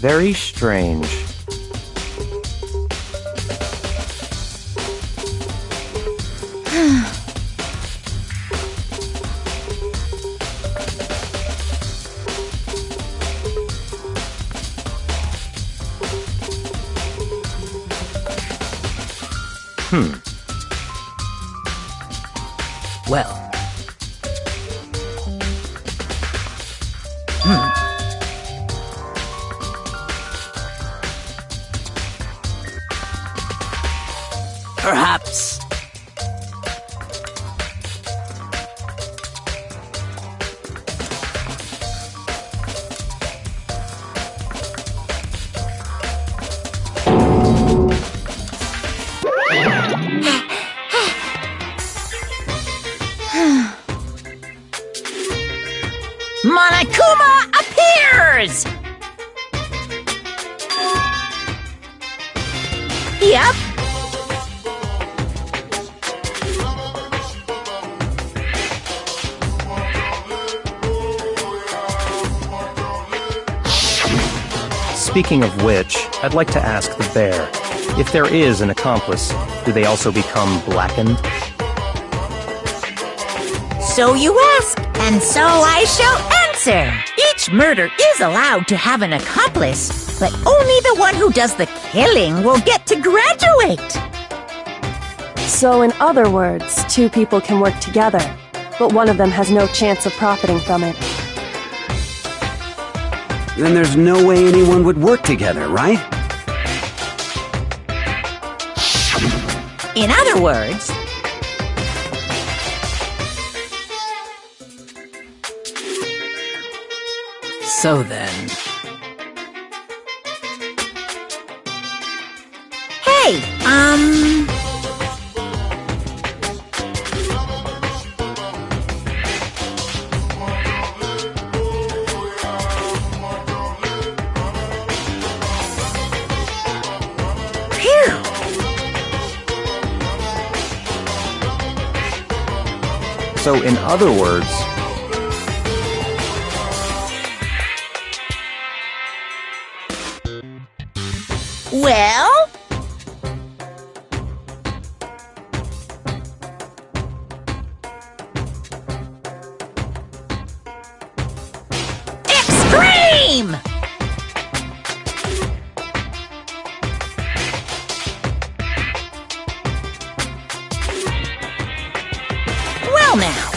Very strange. Well. Perhaps. Monokuma appears! Yep. Speaking of which, I'd like to ask the bear, if there is an accomplice, do they also become blackened? So you ask, and so I shall answer. Each murder is allowed to have an accomplice, but only the one who does the killing will get to graduate. So in other words, two people can work together, but one of them has no chance of profiting from it. Then there's no way anyone would work together, right? In other words, So then. hey, phew. So in other words, Well, extreme! Well now.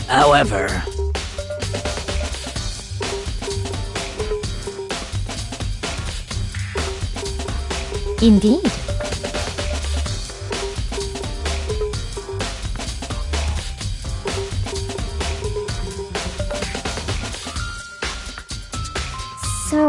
However. Indeed. So,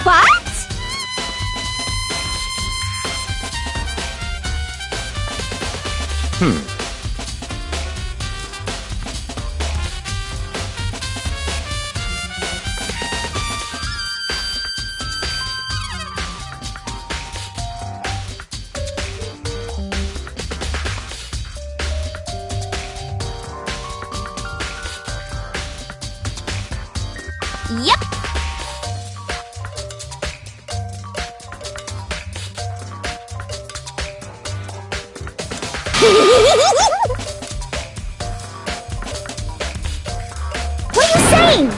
What? What are you saying?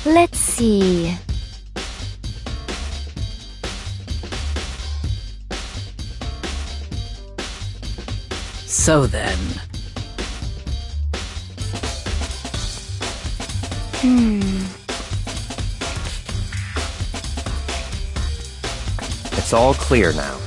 Let's see. So then, It's all clear now.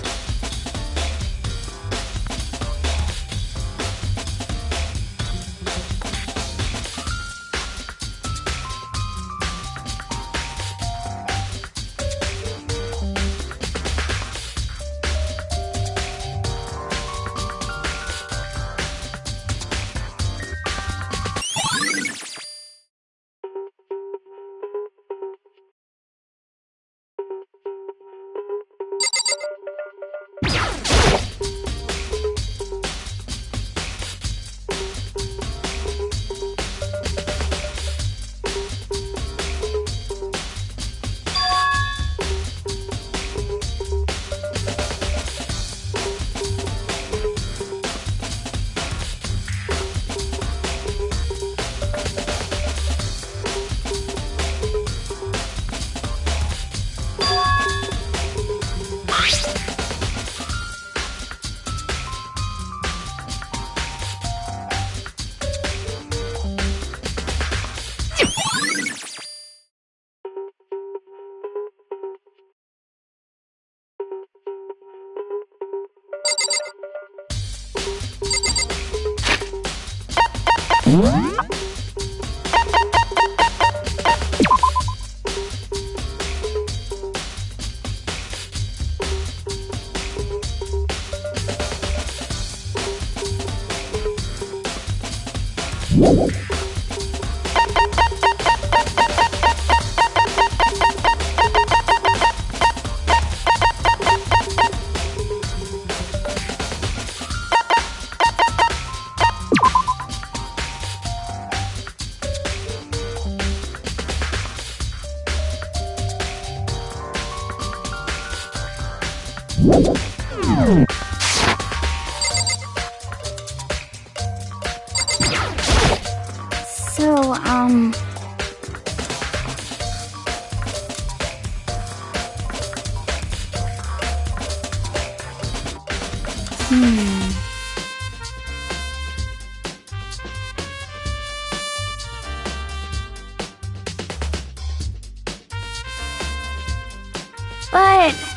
So, But...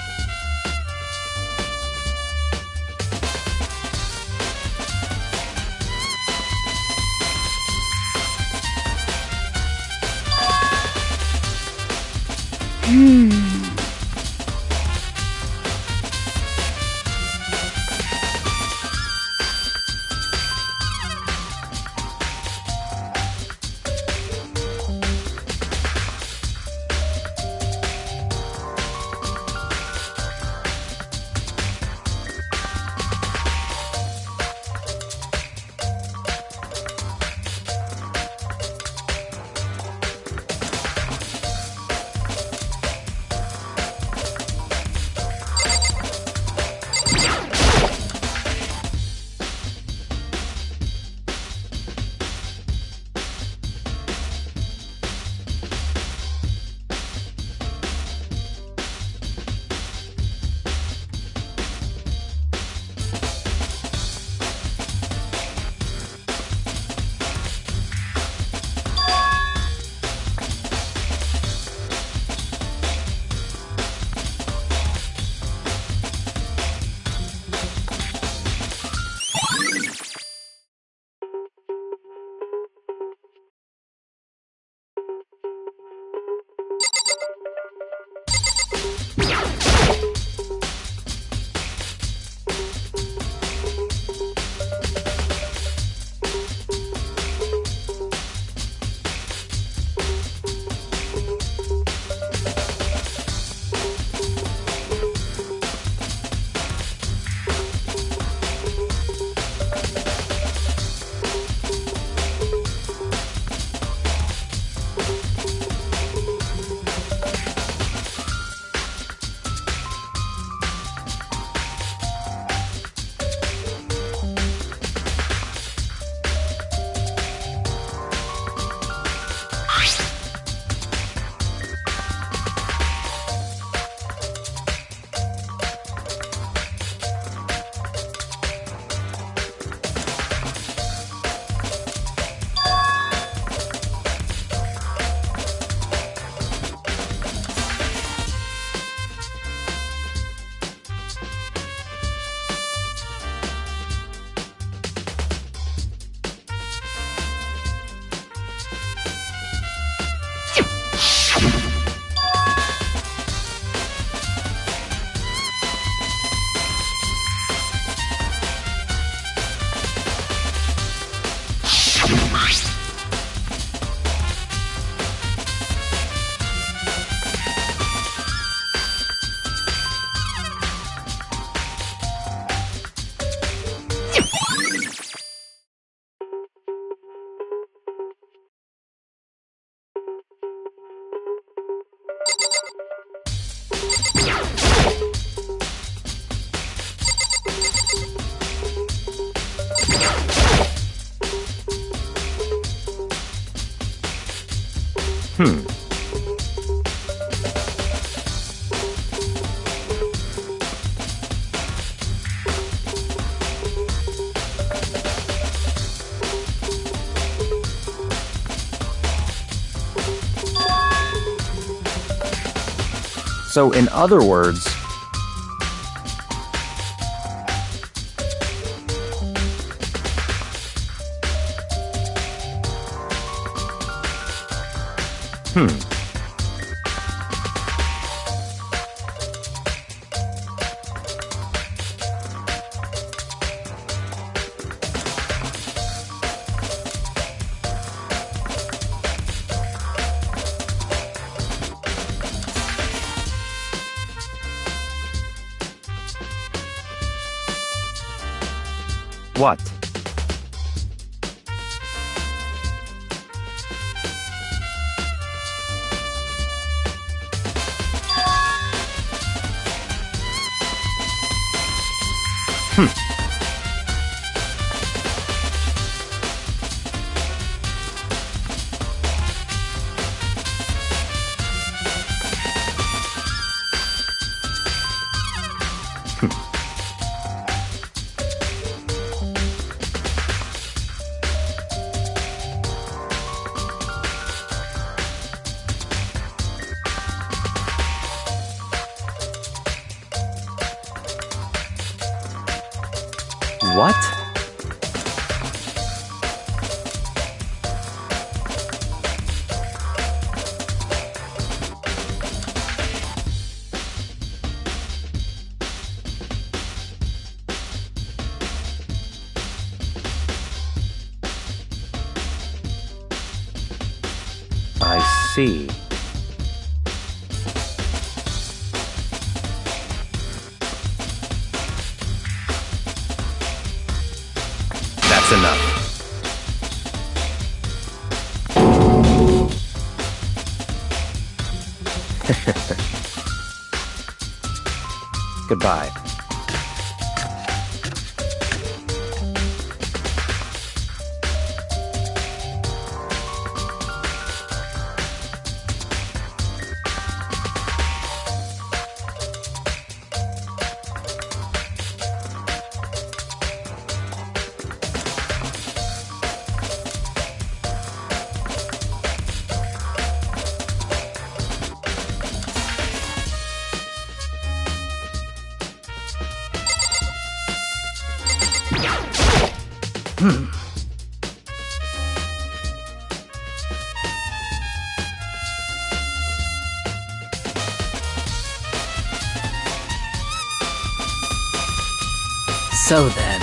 So, in other words, what? What? I see. That's enough. Goodbye. So then...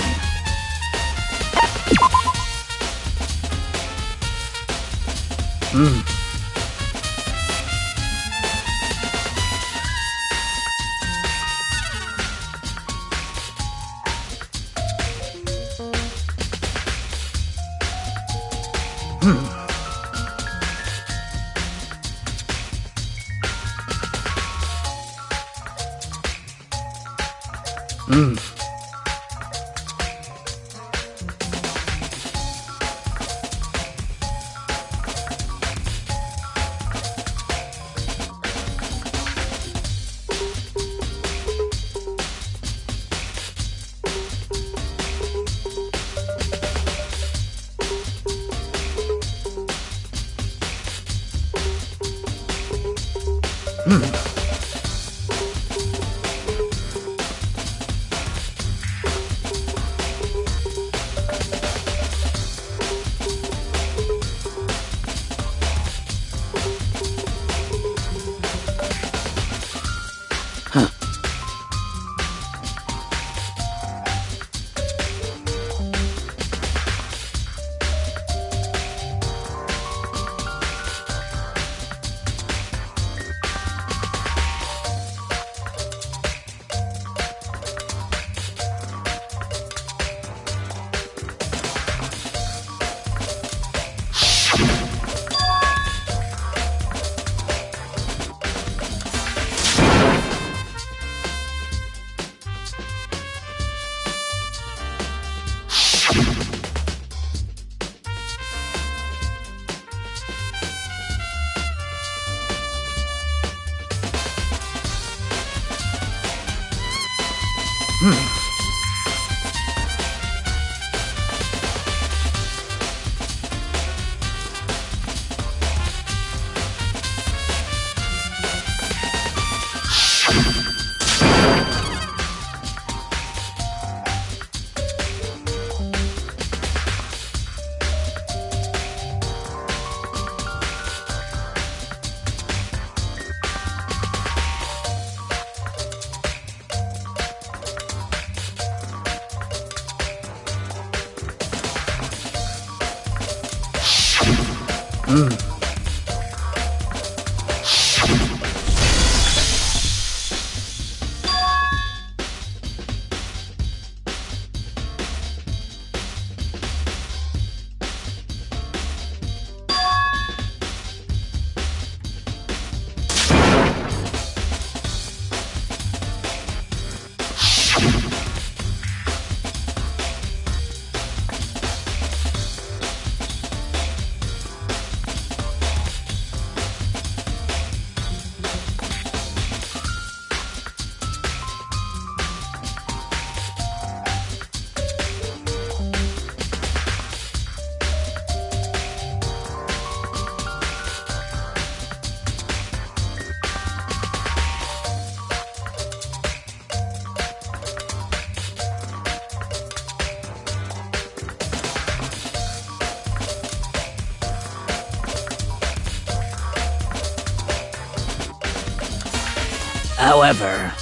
However,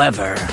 however,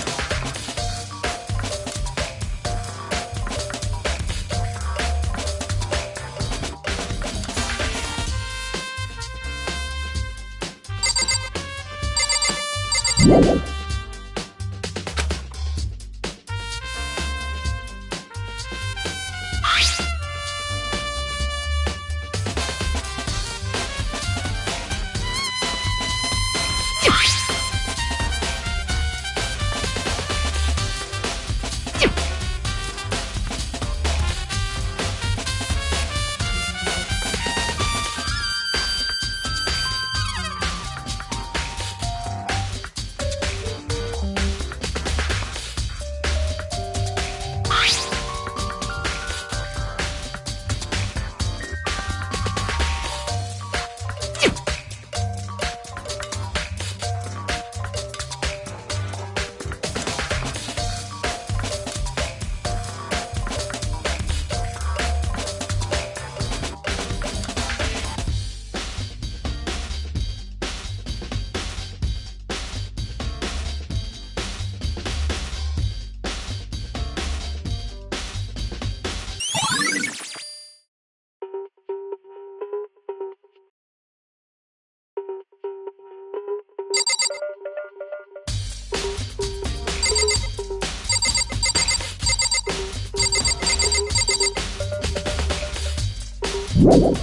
What?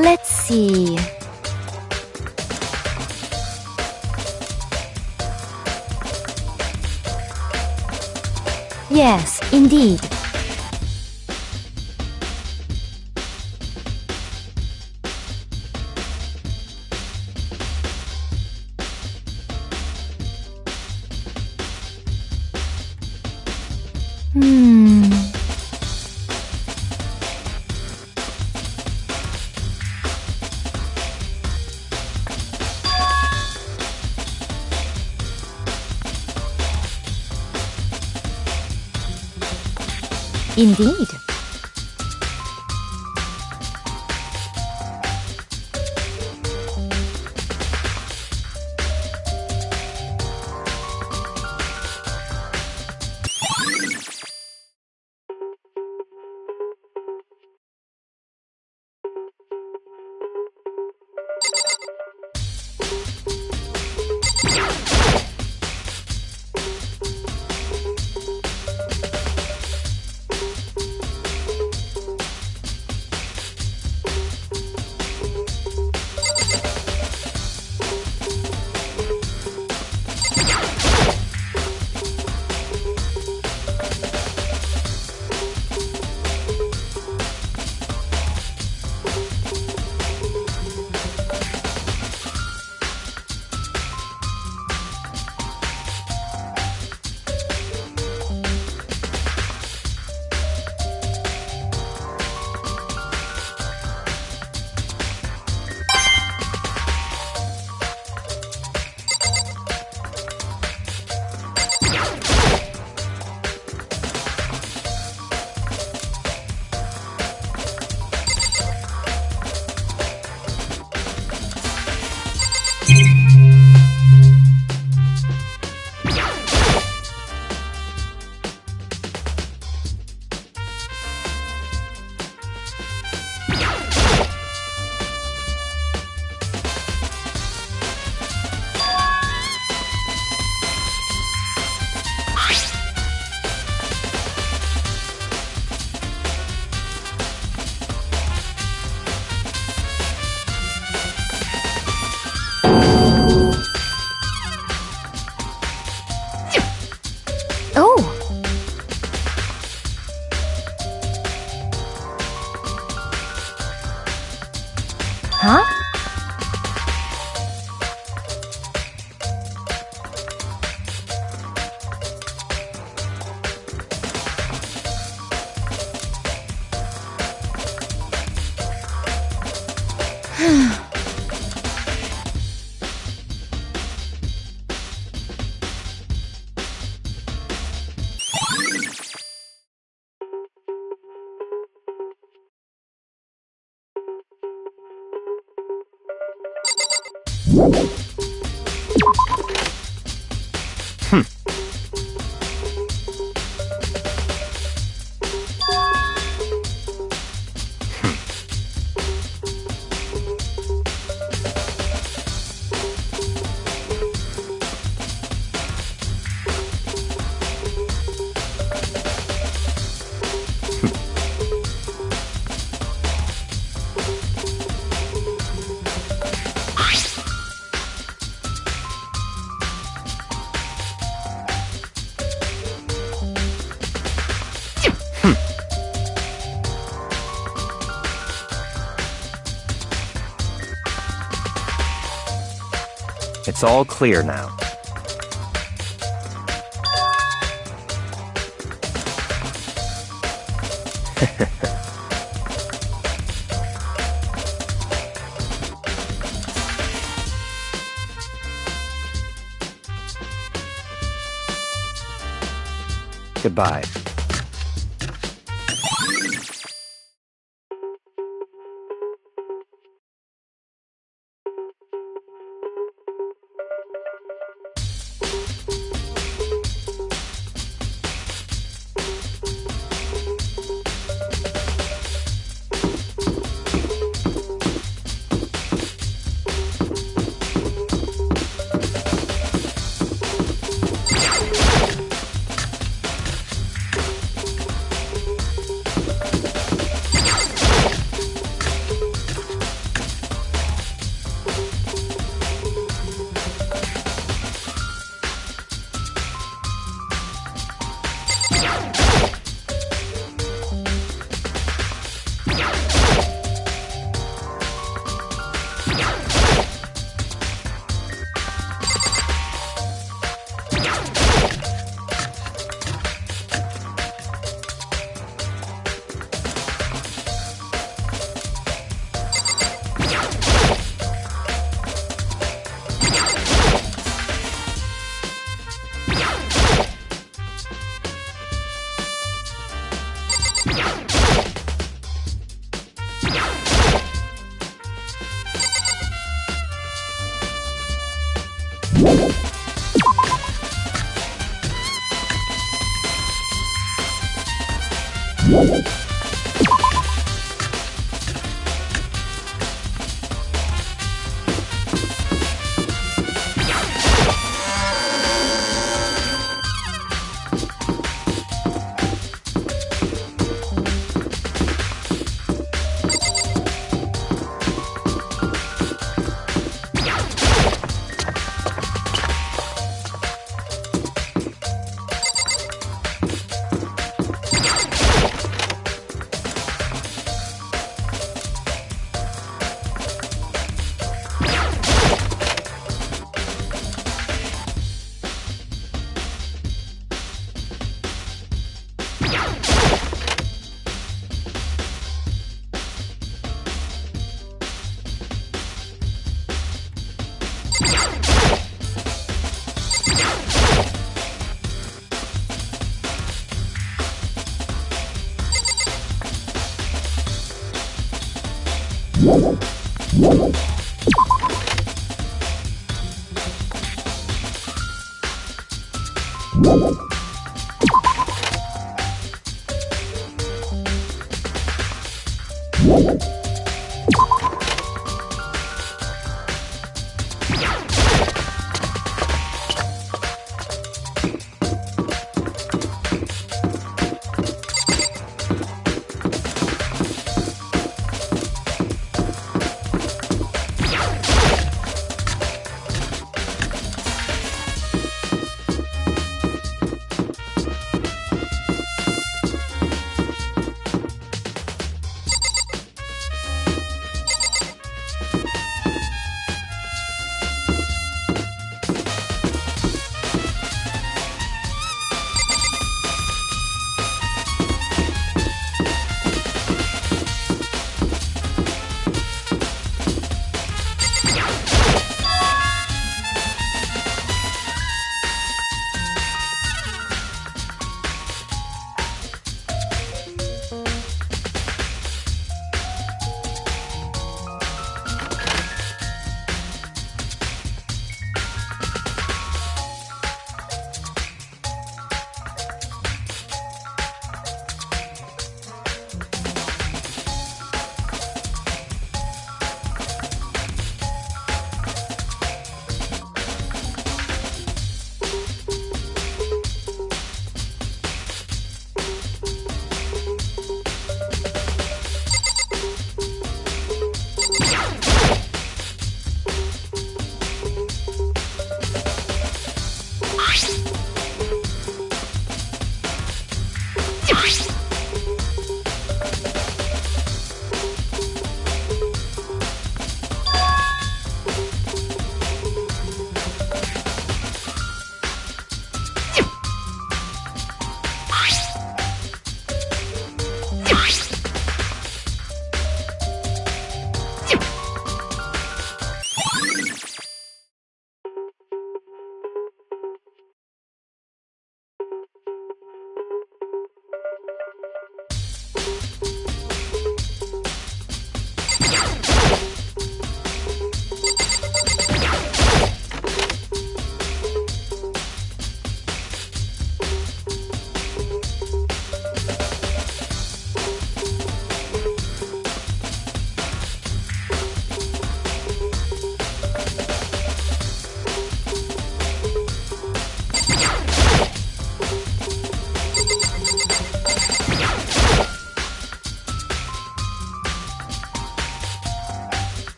Let's see. Yes, indeed. Indeed. Huh? It's all clear now. Goodbye.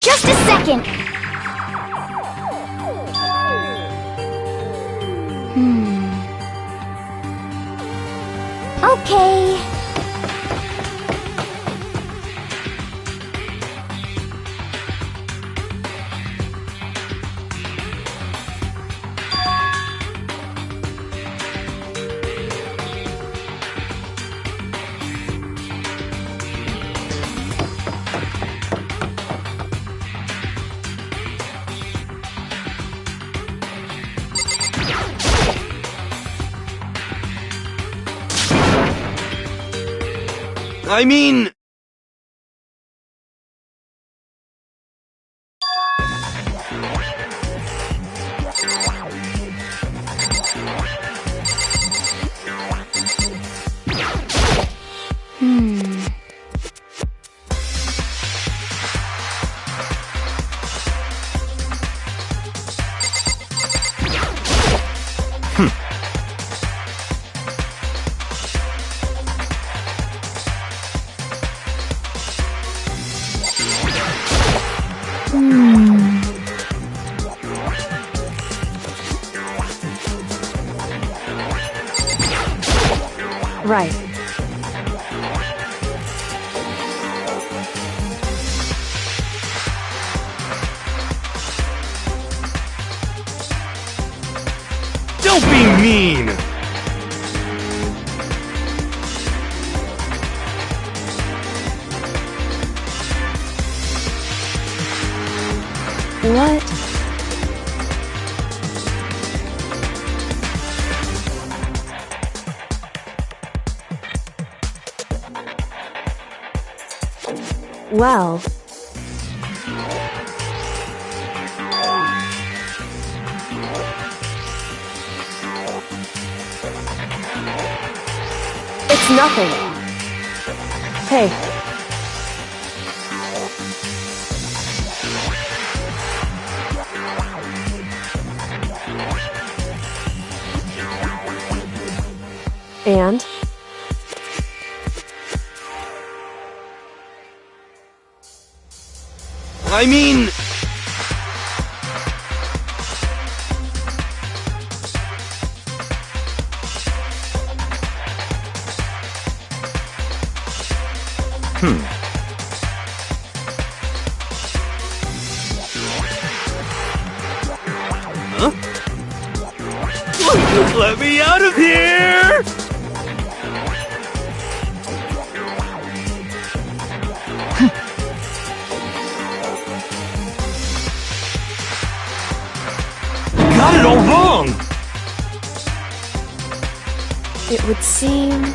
Just a second! Okay. I mean... Right. Don't be mean! What? Well... It's nothing. Hey. And? I mean... Huh? Let me out of here! Got it all wrong! It would seem...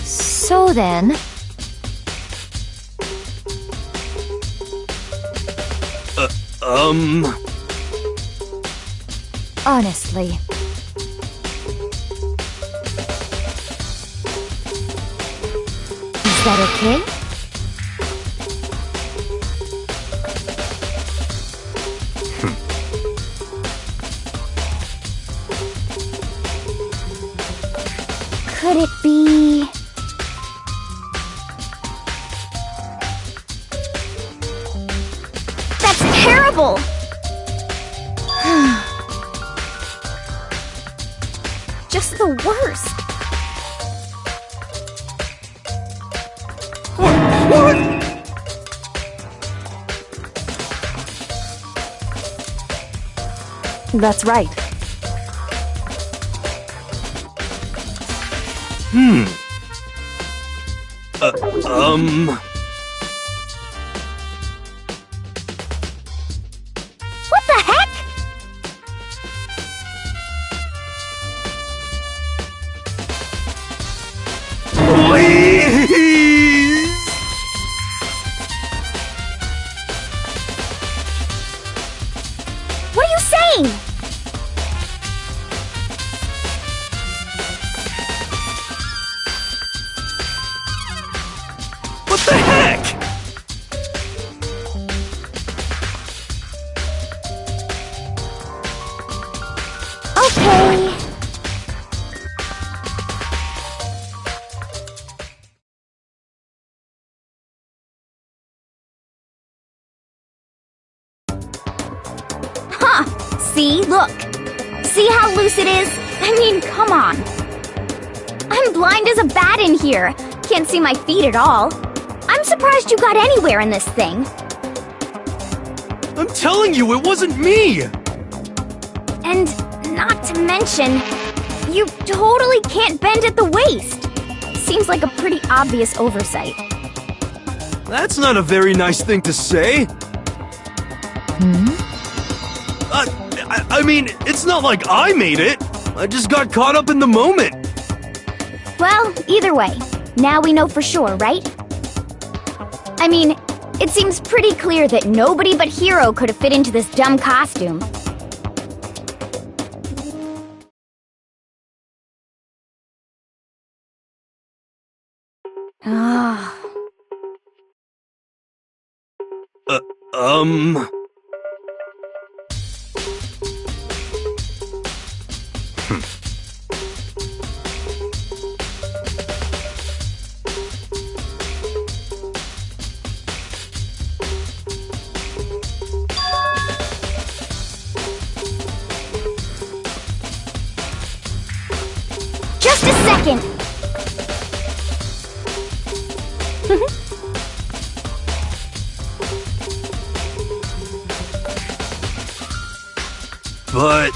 So then... Honestly. Is that okay? Could it be... That's terrible! Just the worst. What? That's right. What the heck? Please! What are you saying? What the heck? Okay. Huh. See? Look. See how loose it is? I mean, come on. blind as a bat in here. Can't see my feet at all. I'm surprised you got anywhere in this thing. I'm telling you, it wasn't me! And not to mention, you totally can't bend at the waist. Seems like a pretty obvious oversight. That's not a very nice thing to say. I mean, it's not like I made it. I just got caught up in the moment. Well, either way, now we know for sure, right? I mean, it seems pretty clear that nobody but Hiro could have fit into this dumb costume. Ah. Just a second! But...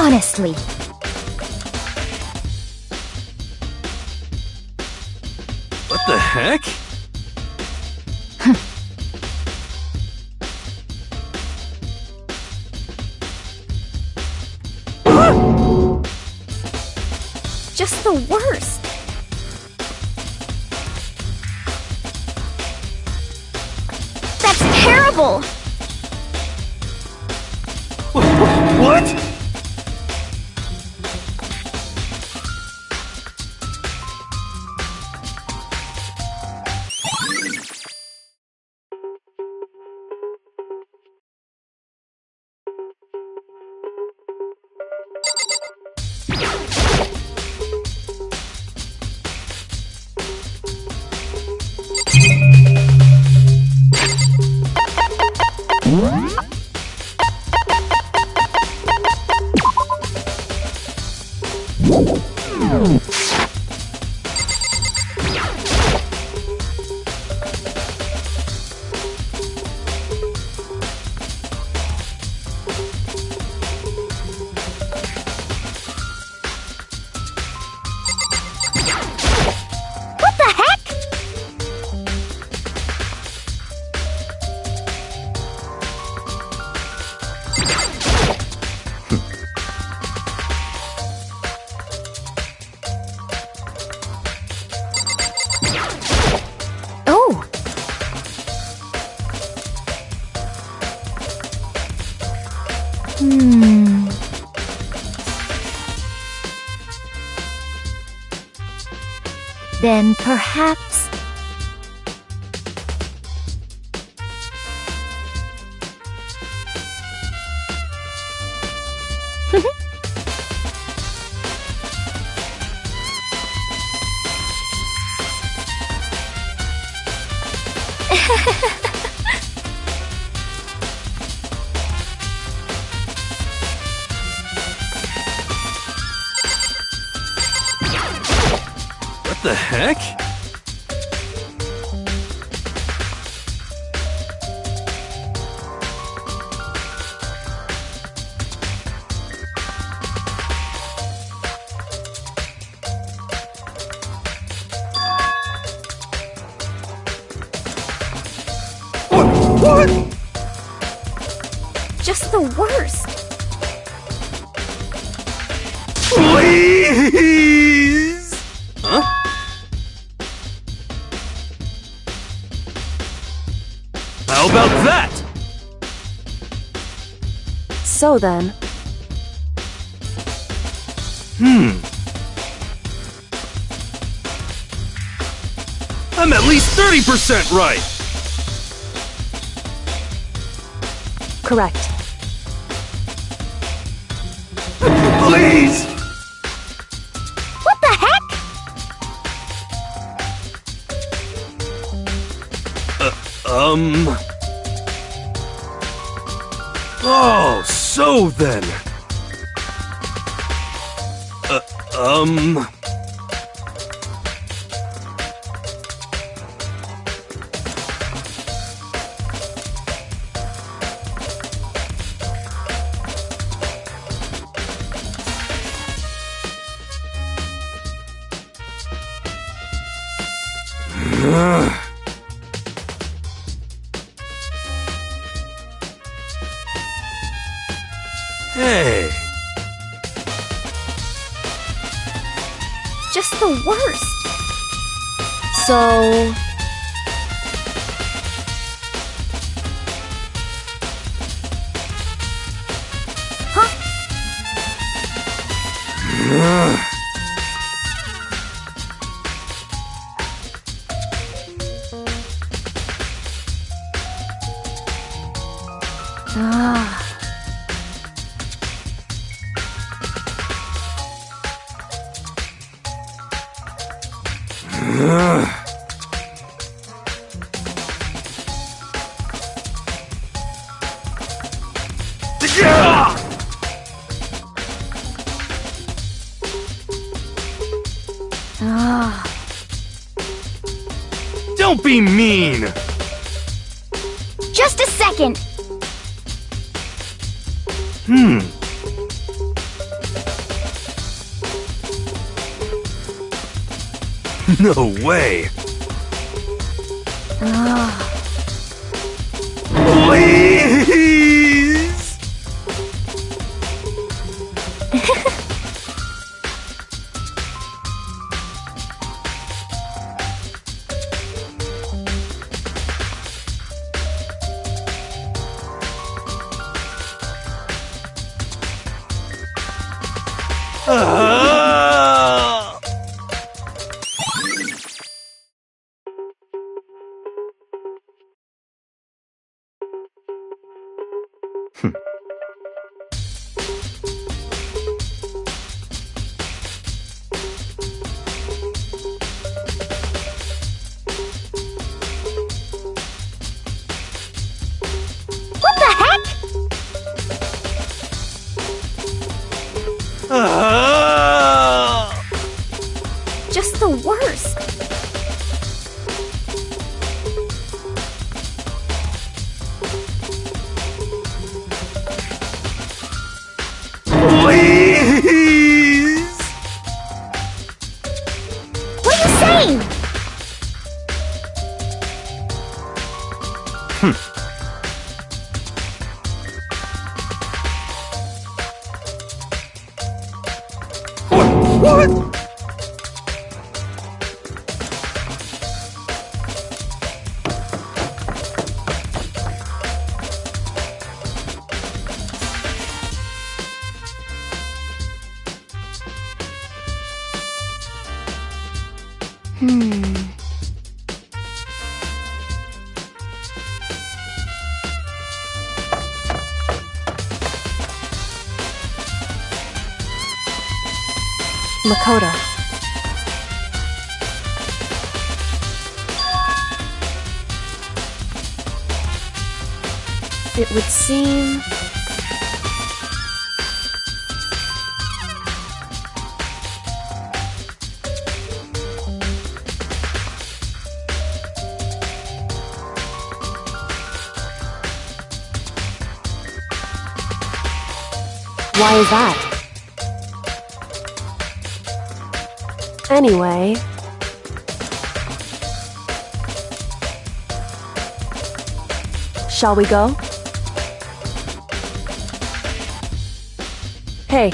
Honestly. what the heck? Just the worst. That's terrible! What? What the heck? Oh. Then perhaps... What the heck? What? Just the worst. Please? Huh? How about that? So then, I'm at least 30% right! correct. Please! What the heck? Oh, so then. Hey. Just the worst. So, Don't be mean! Just a second. No way! Please! What the heck? Just the worst. Please! What are you saying? What? Makoto. It would seem... Why is that? Anyway... Shall we go? Hey.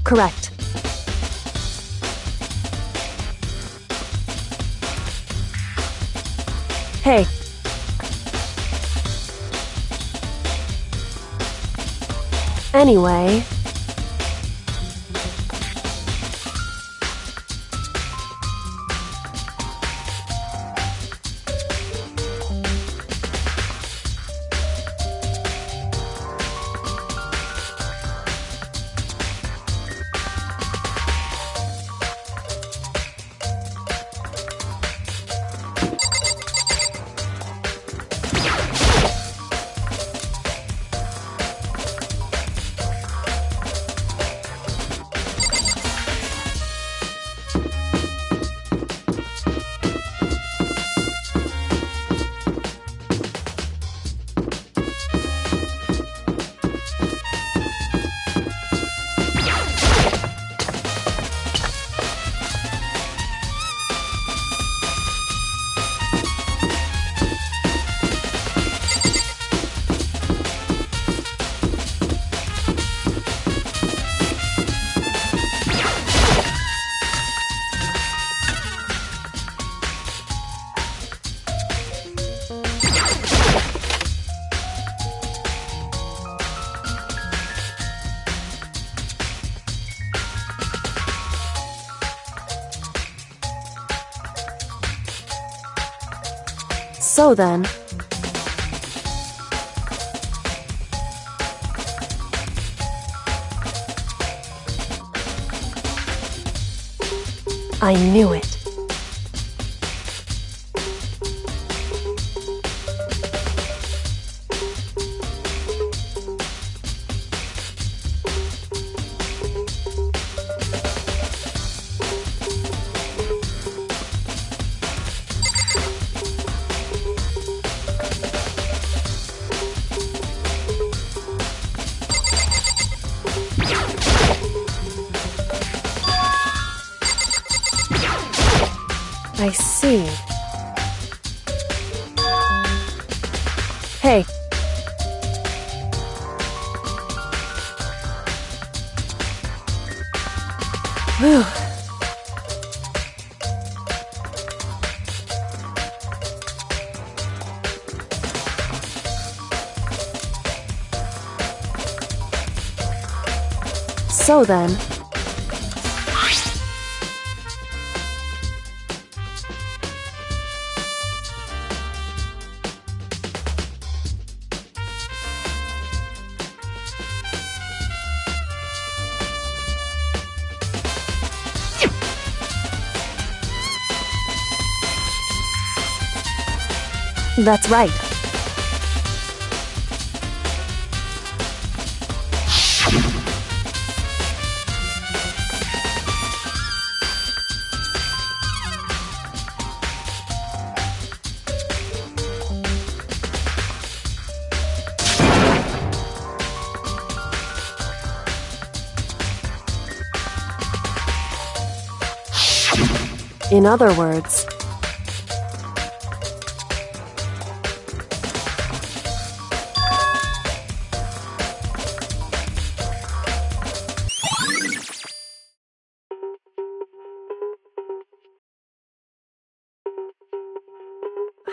Correct. Hey. Anyway... So then... I knew it. I see. Hey. Whew. So then... That's right. In other words...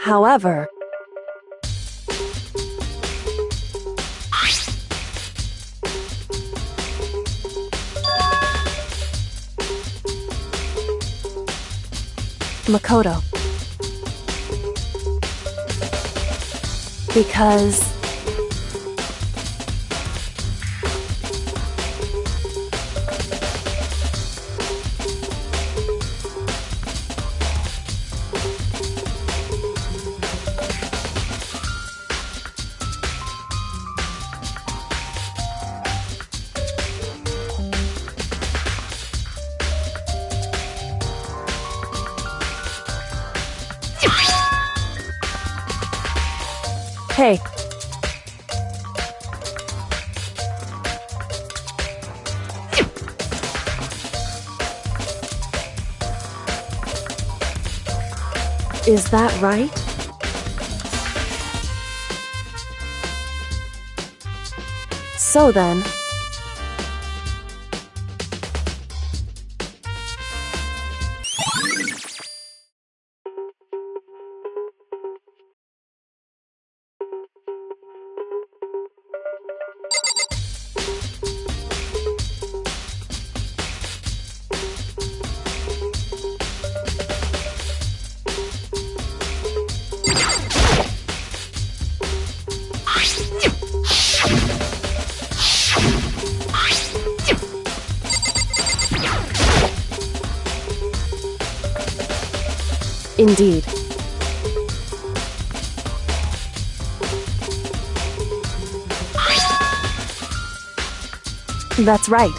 However... Makoto. Because... Hey. Is that right? So then... Indeed. That's right.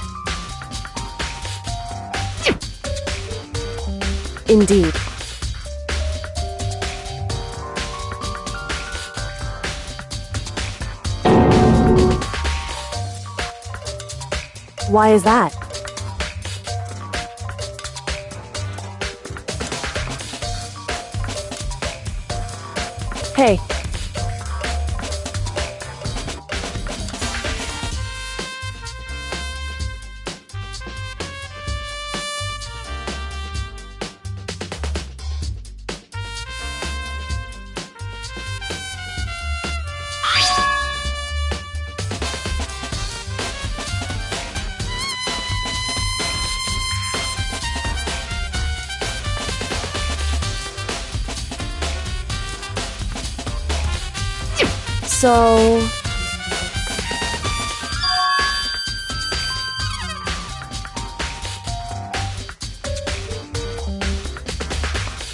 Indeed. Why is that? Hey. So...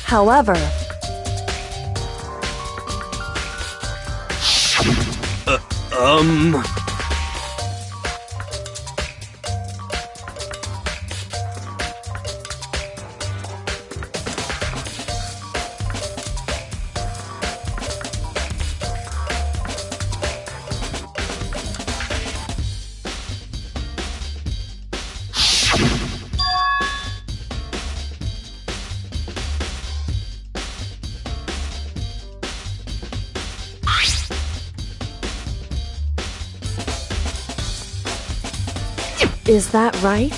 However... Is that right?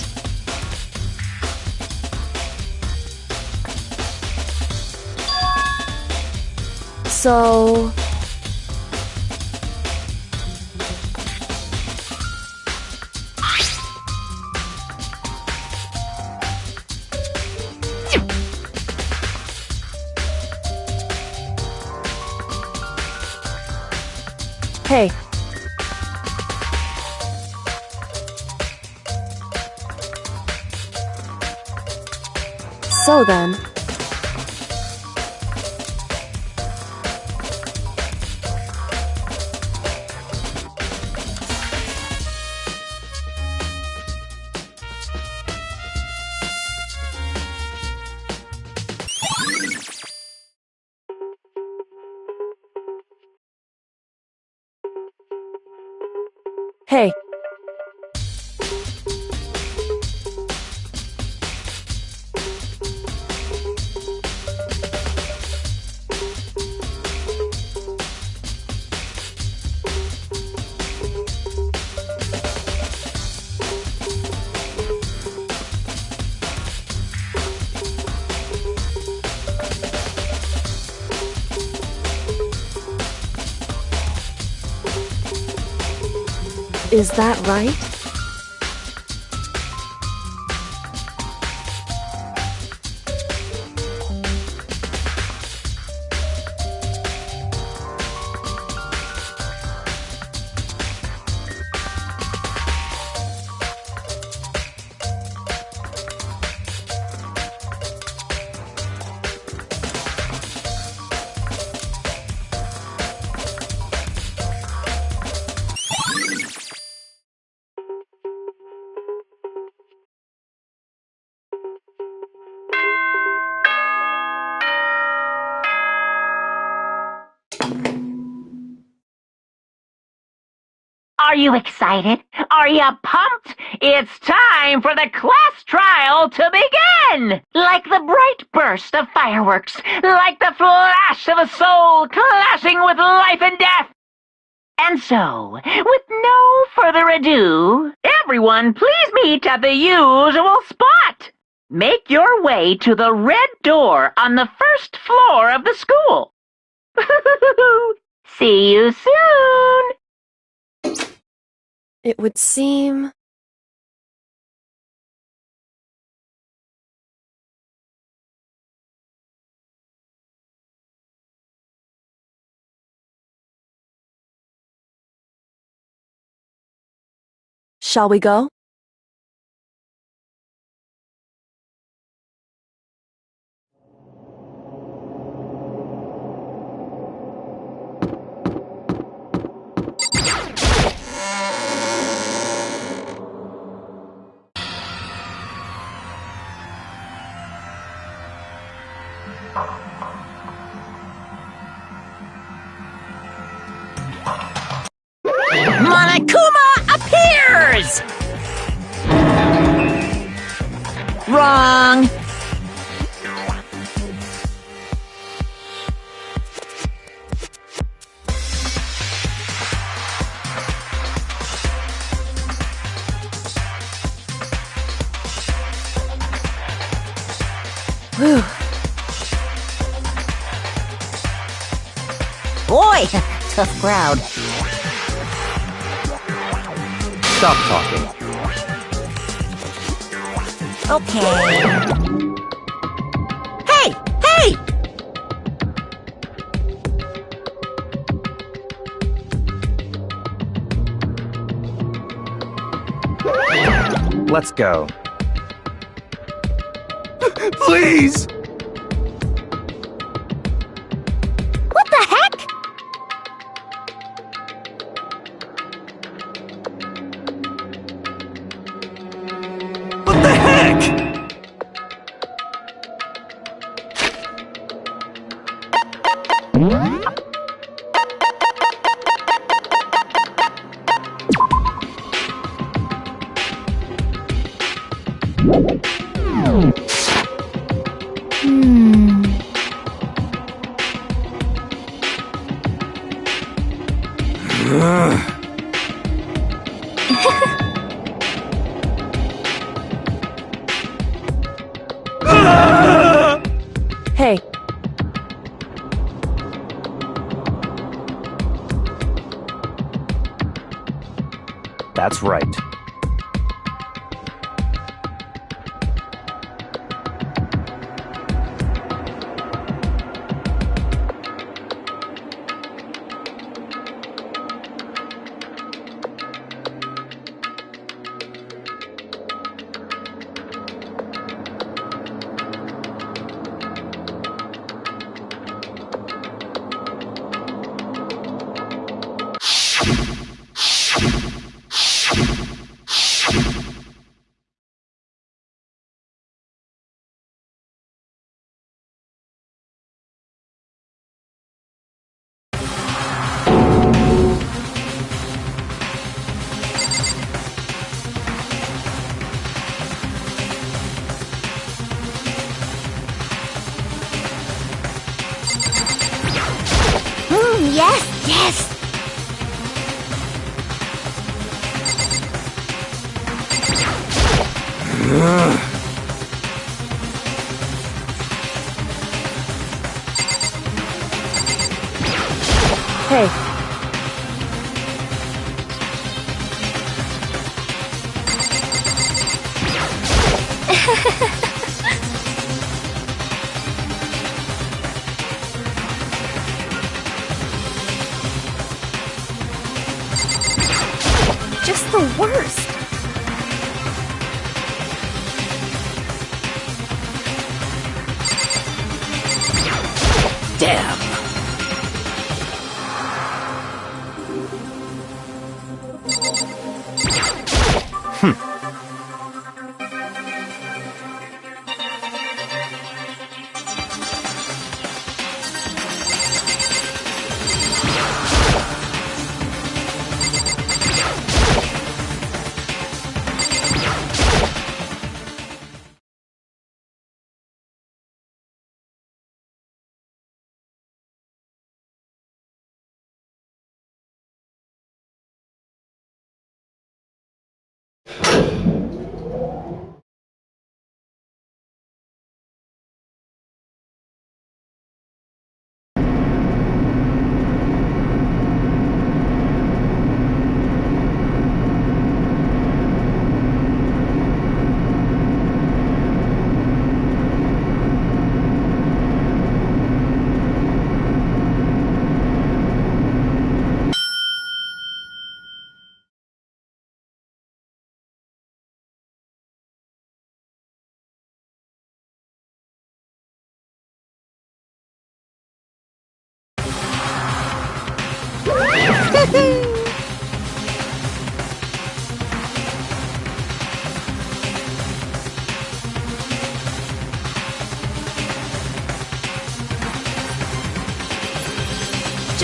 So... Hey. So then... Hey. Is that right? Are you excited? Are you pumped? It's time for the class trial to begin! Like the bright burst of fireworks, like the flash of a soul clashing with life and death. And so, with no further ado, everyone please meet at the usual spot. Make your way to the red door on the first floor of the school. See you soon! It would seem... Shall we go? Monokuma appears! Wrong! Whew. Boy, tough crowd. Stop talking. Okay. Hey! Hey! Let's go. Please! What the heck? What the heck? Hey, That's right. Yes, yes! hey, Just the worst. Damn.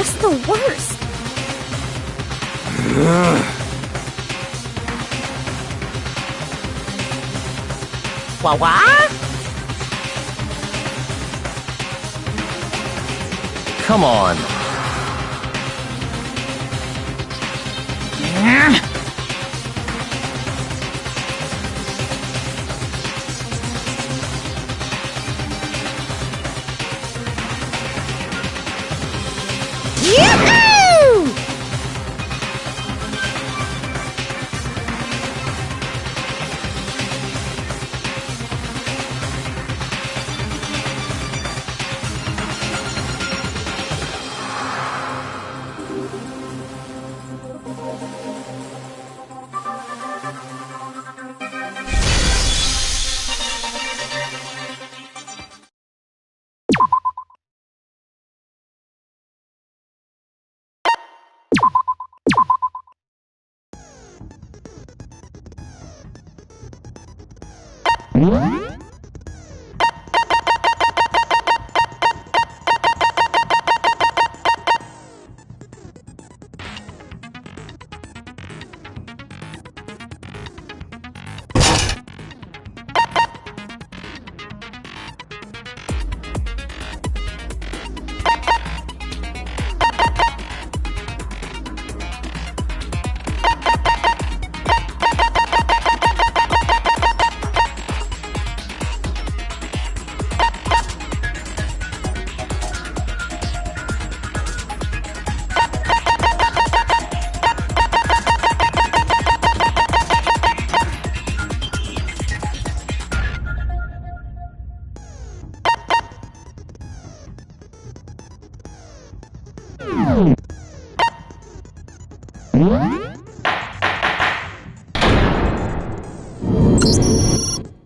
just the worst. What? Come on. Yoo-hoo!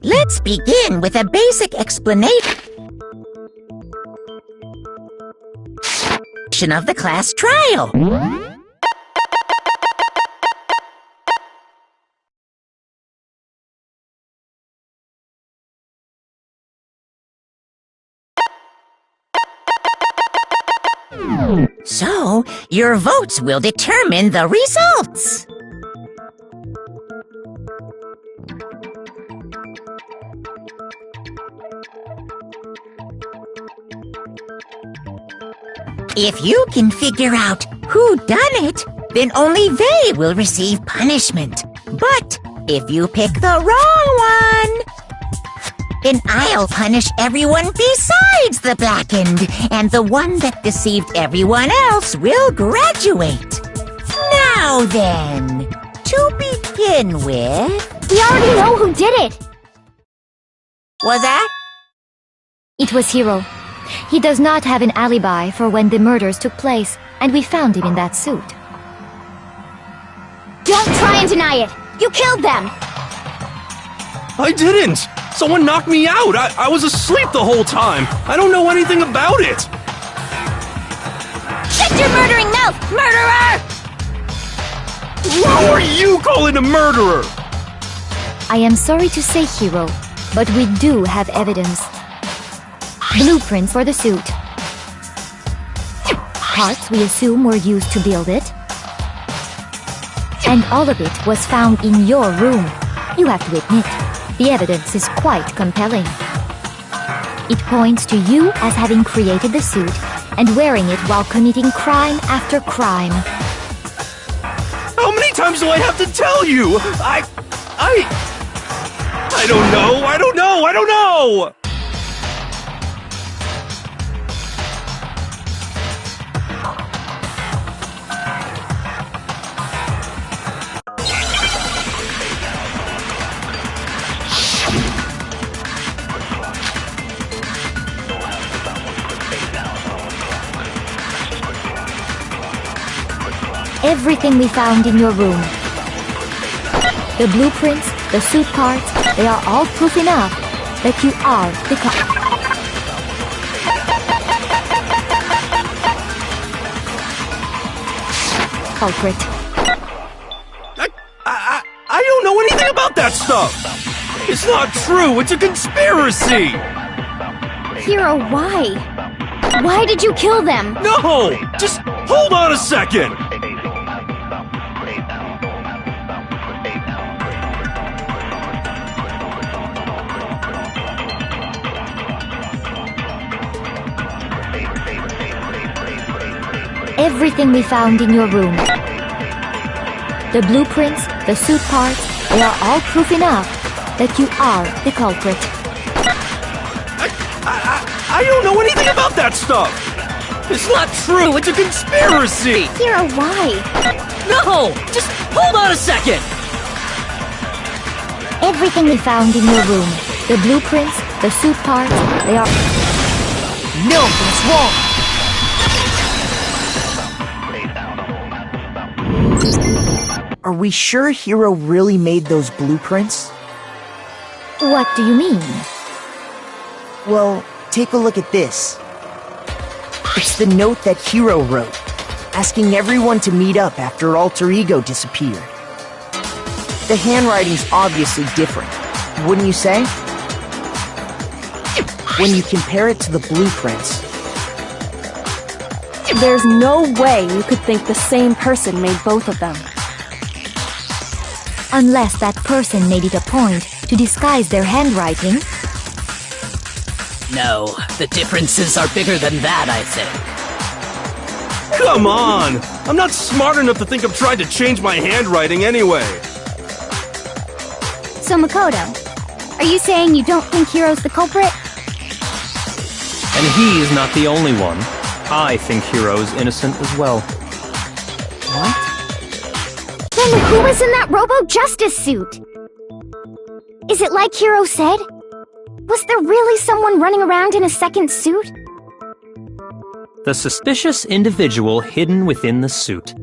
Let's begin with a basic explanation of the class trial. So, your votes will determine the results. If you can figure out who done it, then only they will receive punishment. But if you pick the wrong one, then I'll punish everyone besides the blackened, and the one that deceived everyone else will graduate. Now then, to begin with... We already know who did it! Was that? It was Hiro. He does not have an alibi for when the murders took place, and we found him in that suit. Don't try and deny it! You killed them! I didn't! Someone knocked me out! I was asleep the whole time! I don't know anything about it! Shut your murdering mouth, murderer! Who are you calling a murderer? I am sorry to say, Hiro, but we do have evidence. Blueprints for the suit. Parts we assume were used to build it. And all of it was found in your room. You have to admit, the evidence is quite compelling. It points to you as having created the suit and wearing it while committing crime after crime. How many times do I have to tell you? I don't know! Everything we found in your room. The blueprints, the suit parts, they are all proof enough that you are the culprit. I don't know anything about that stuff! It's not true! It's a conspiracy! Hiro, why? Why did you kill them? No! Just Hold on a second! Everything we found in your room. The blueprints, the suit parts, they are all proof enough that you are the culprit. I don't know anything about that stuff! It's not true, it's a conspiracy! Hiro, why? No! Just hold on a second! Everything we found in your room, the blueprints, the suit parts, they are... No, that's wrong! Are we sure Hiro really made those blueprints? What do you mean? Well, take a look at this. It's the note that Hiro wrote, asking everyone to meet up after Alter Ego disappeared. The handwriting's obviously different, wouldn't you say? When you compare it to the blueprints. There's no way you could think the same person made both of them. Unless that person made it a point to disguise their handwriting. No, the differences are bigger than that, I think. Come on! I'm not smart enough to think of trying to change my handwriting anyway. So, Makoto, are you saying you don't think Hiro's the culprit? And he's not the only one. I think Hiro's innocent as well. What? Then who was in that Robo-Justice suit? Is it like Hiro said? Was there really someone running around in a second suit? The suspicious individual hidden within the suit.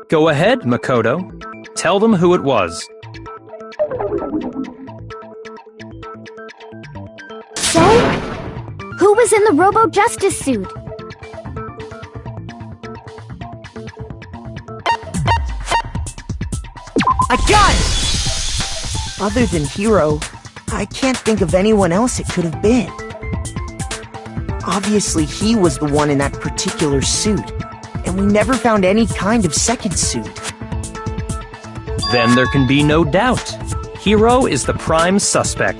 Go ahead, Makoto. Tell them who it was. So? Who was in the Robo-Justice suit? I got it! Other than Hiro, I can't think of anyone else it could have been. Obviously, he was the one in that particular suit, and we never found any kind of second suit. Then there can be no doubt. Hiro is the prime suspect.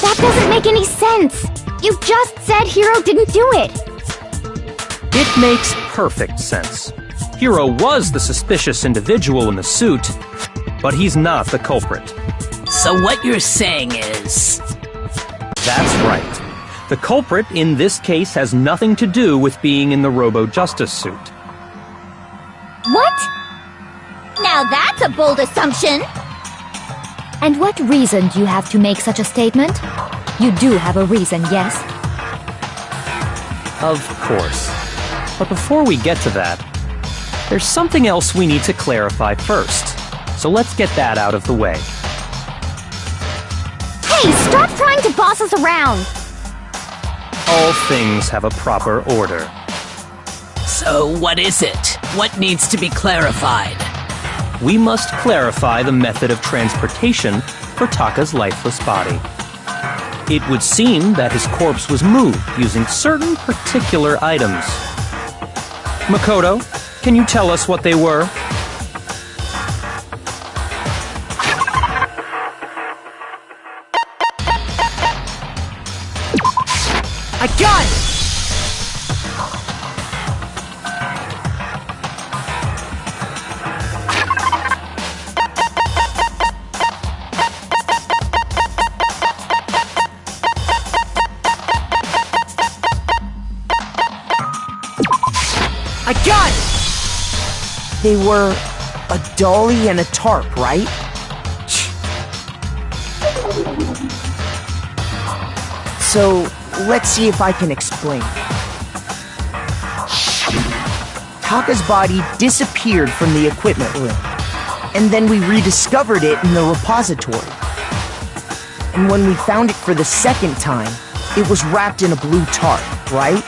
That doesn't make any sense! You just said Hiro didn't do it! It makes perfect sense. Hiro was the suspicious individual in the suit, but he's not the culprit. So what you're saying is... That's right. The culprit in this case has nothing to do with being in the Robo-Justice suit. What? Now that's a bold assumption! And what reason do you have to make such a statement? You do have a reason, yes? Of course. But before we get to that, there's something else we need to clarify first. So let's get that out of the way. Hey, stop trying to boss us around! All things have a proper order. So what is it? What needs to be clarified? We must clarify the method of transportation for Taka's lifeless body. It would seem that his corpse was moved using certain particular items. Makoto, can you tell us what they were? I got it! I got it! They were a dolly and a tarp, right? So, let's see if I can explain. Taka's body disappeared from the equipment room, and then we rediscovered it in the repository. And when we found it for the second time, it was wrapped in a blue tarp, right?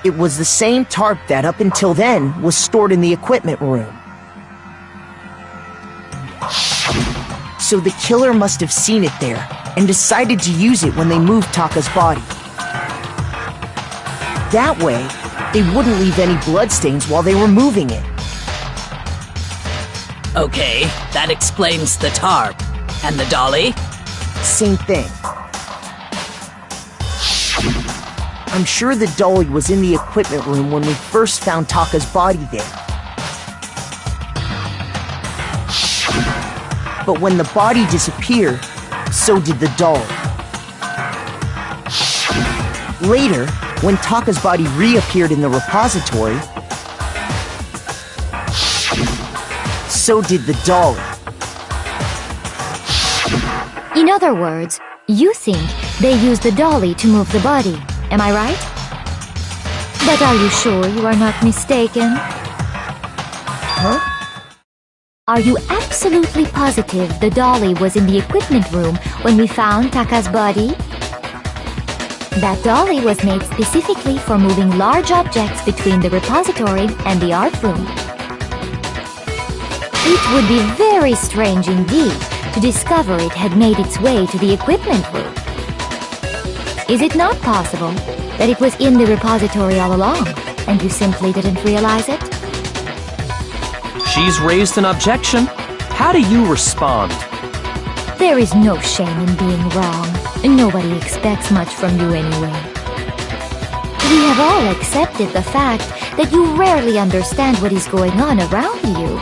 It was the same tarp that, up until then, was stored in the equipment room. So the killer must have seen it there, and decided to use it when they moved Taka's body. That way, they wouldn't leave any bloodstains while they were moving it. Okay, that explains the tarp. And the dolly? Same thing. I'm sure the dolly was in the equipment room when we first found Taka's body there. But when the body disappeared, so did the dolly. Later, when Taka's body reappeared in the repository, so did the dolly. In other words, you think they used the dolly to move the body, am I right? But are you sure you are not mistaken? Huh? Are you absolutely positive the dolly was in the equipment room when we found Taka's body? That dolly was made specifically for moving large objects between the repository and the art room. It would be very strange indeed to discover it had made its way to the equipment room. Is it not possible that it was in the repository all along, and you simply didn't realize it? She's raised an objection. How do you respond? There is no shame in being wrong. Nobody expects much from you anyway. We have all accepted the fact that you rarely understand what is going on around you.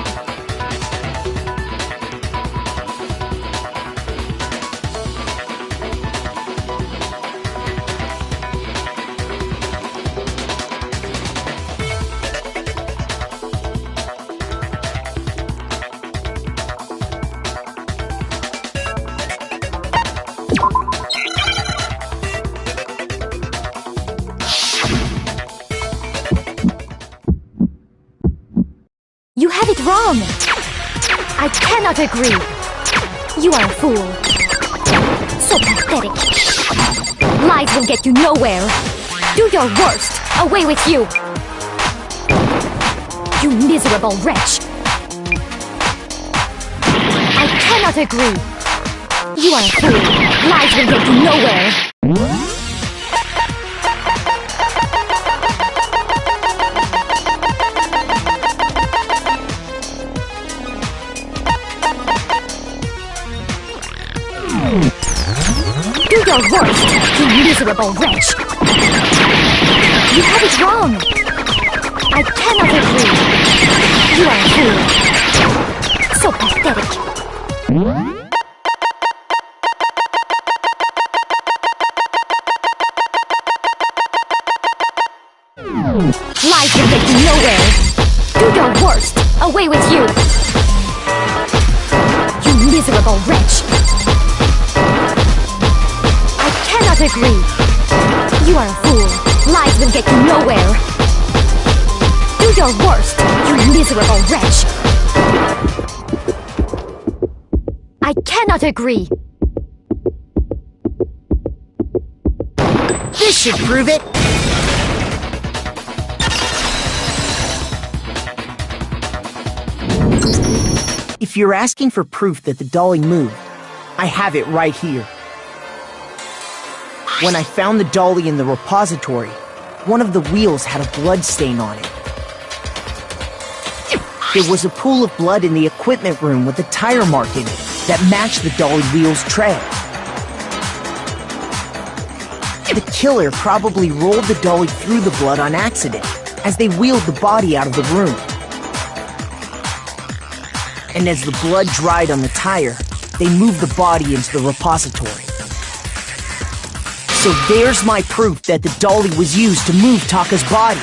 You have it wrong! I cannot agree! You are a fool. So pathetic. Lies will get you nowhere. Do your worst! Away with you! You miserable wretch! I cannot agree! You are a fool. Lies will get you nowhere. Do your worst, you miserable wretch! You have it wrong! I cannot agree! You are a fool! So pathetic! Lies will get you nowhere! Do your worst! Away with you! You miserable wretch! Agree. You are a fool. Lies will get you nowhere. Do your worst, you miserable wretch. I cannot agree. This should prove it. If you're asking for proof that the dolly moved, I have it right here. When I found the dolly in the repository, one of the wheels had a blood stain on it. There was a pool of blood in the equipment room with a tire mark in it that matched the dolly wheel's tread. The killer probably rolled the dolly through the blood on accident as they wheeled the body out of the room. And as the blood dried on the tire, they moved the body into the repository. So there's my proof that the dolly was used to move Taka's body.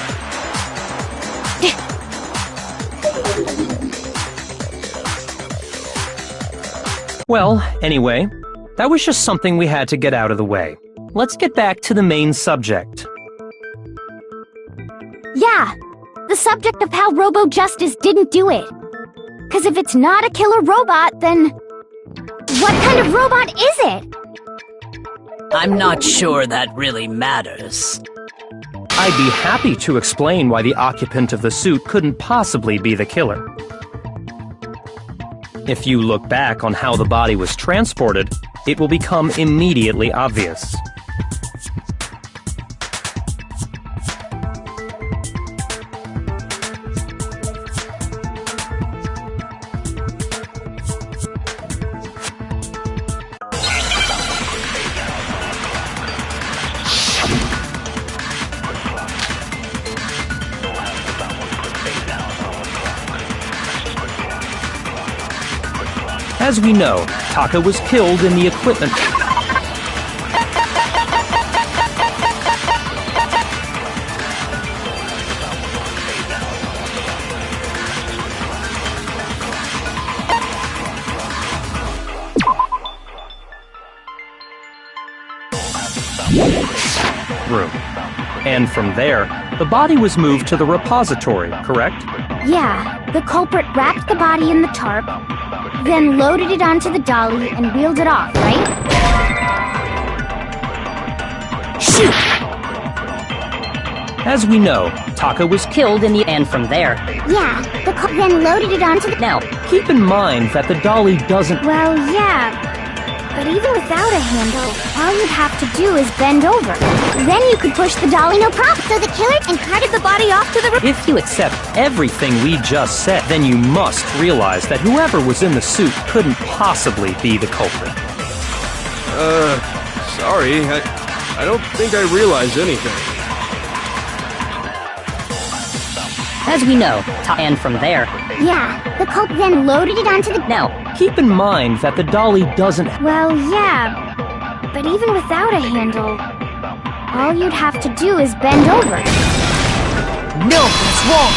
Well, anyway, that was just something we had to get out of the way. Let's get back to the main subject. Yeah, the subject of how Robo-Justice didn't do it. 'Cause if it's not a killer robot, then what kind of robot is it? I'm not sure that really matters. I'd be happy to explain why the occupant of the suit couldn't possibly be the killer. If you look back on how the body was transported, it will become immediately obvious. As we know, Taka was killed in the equipment room. And from there, the body was moved to the repository, correct? Yeah, the culprit wrapped the body in the tarp, then loaded it onto the dolly and wheeled it off, right? Shoot! As we know, Taka was killed in the... And from there... Yeah, then loaded it onto the... Now, keep in mind that the dolly doesn't... Well, yeah, but even without a handle, all you'd have to do is bend over. Then you could push the dolly no problem. So the killer and carted the body off to the... If you accept everything we just said, then you must realize that whoever was in the suit couldn't possibly be the culprit. Sorry, I don't think I realized anything. As we know, and from there... Yeah, the culprit then loaded it onto the... Now, keep in mind that the dolly doesn't... Well, yeah, but even without a handle, all you'd have to do is bend over. No, that's wrong!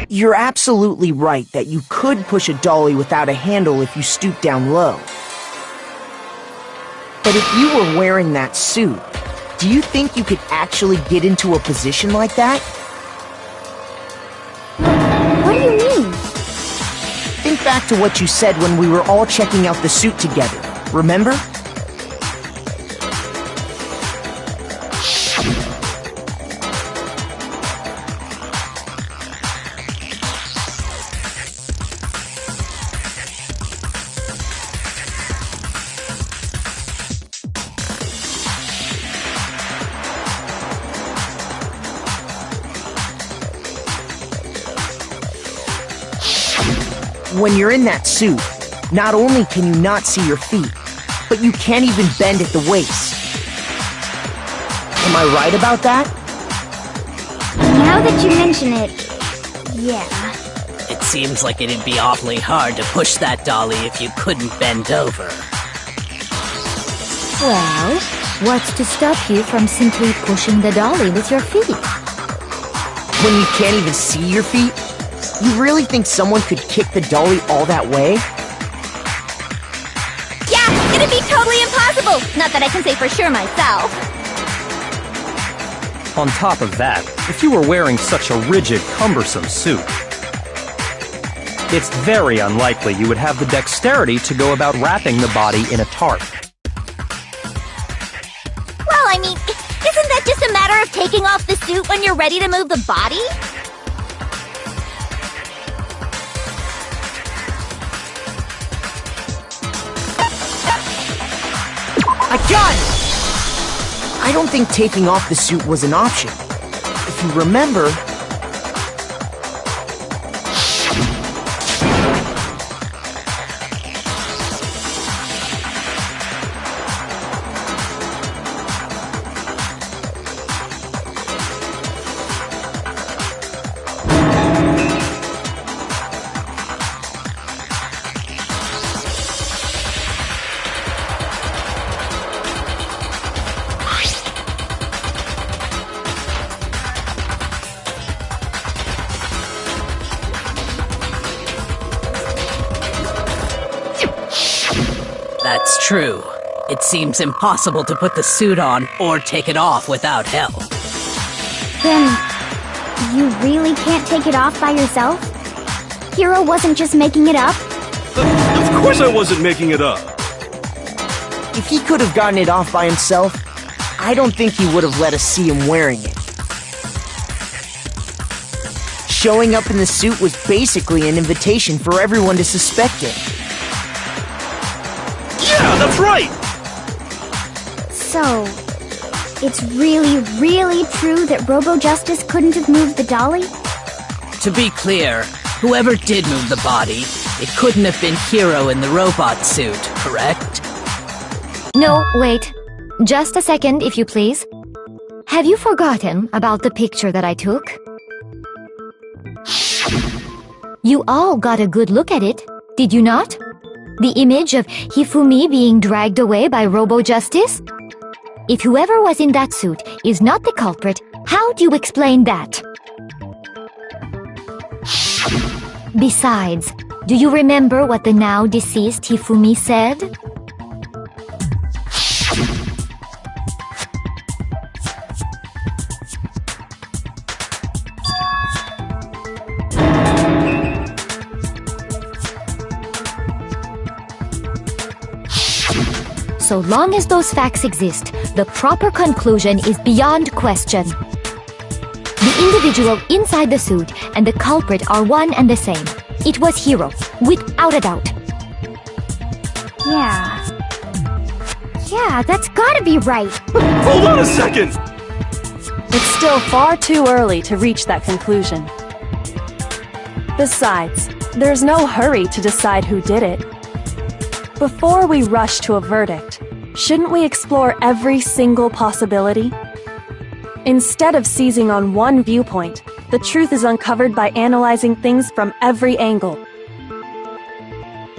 You're absolutely right that you could push a dolly without a handle if you stoop down low. But if you were wearing that suit, do you think you could actually get into a position like that? What do you mean? Think back to what you said when we were all checking out the suit together, remember? When you're in that suit, not only can you not see your feet, but you can't even bend at the waist. Am I right about that? Now that you mention it, yeah. It seems like it'd be awfully hard to push that dolly if you couldn't bend over. Well, what's to stop you from simply pushing the dolly with your feet? When you can't even see your feet? You really think someone could kick the dolly all that way? Yeah, it'd be totally impossible! Not that I can say for sure myself. On top of that, if you were wearing such a rigid, cumbersome suit, it's very unlikely you would have the dexterity to go about wrapping the body in a tarp. Well, I mean, isn't that just a matter of taking off the suit when you're ready to move the body? I got it! I don't think taking off the suit was an option. If you remember... That's true. It seems impossible to put the suit on or take it off without help. Then, you really can't take it off by yourself? Hiro wasn't just making it up? Of course I wasn't making it up. If he could have gotten it off by himself, I don't think he would have let us see him wearing it. Showing up in the suit was basically an invitation for everyone to suspect it. Yeah, that's right! So, it's really, really true that Robo-Justice couldn't have moved the dolly? To be clear, whoever did move the body, it couldn't have been Hiro in the robot suit, correct? No, wait. Just a second, if you please. Have you forgotten about the picture that I took? You all got a good look at it, did you not? The image of Hifumi being dragged away by Robo-Justice? If whoever was in that suit is not the culprit, how do you explain that? Besides, do you remember what the now deceased Hifumi said? So long as those facts exist, the proper conclusion is beyond question. The individual inside the suit and the culprit are one and the same. It was Hiro, without a doubt. Yeah, that's gotta be right. Hold on a second! It's still far too early to reach that conclusion. Besides, there's no hurry to decide who did it. Before we rush to a verdict, shouldn't we explore every single possibility? Instead of seizing on one viewpoint, the truth is uncovered by analyzing things from every angle.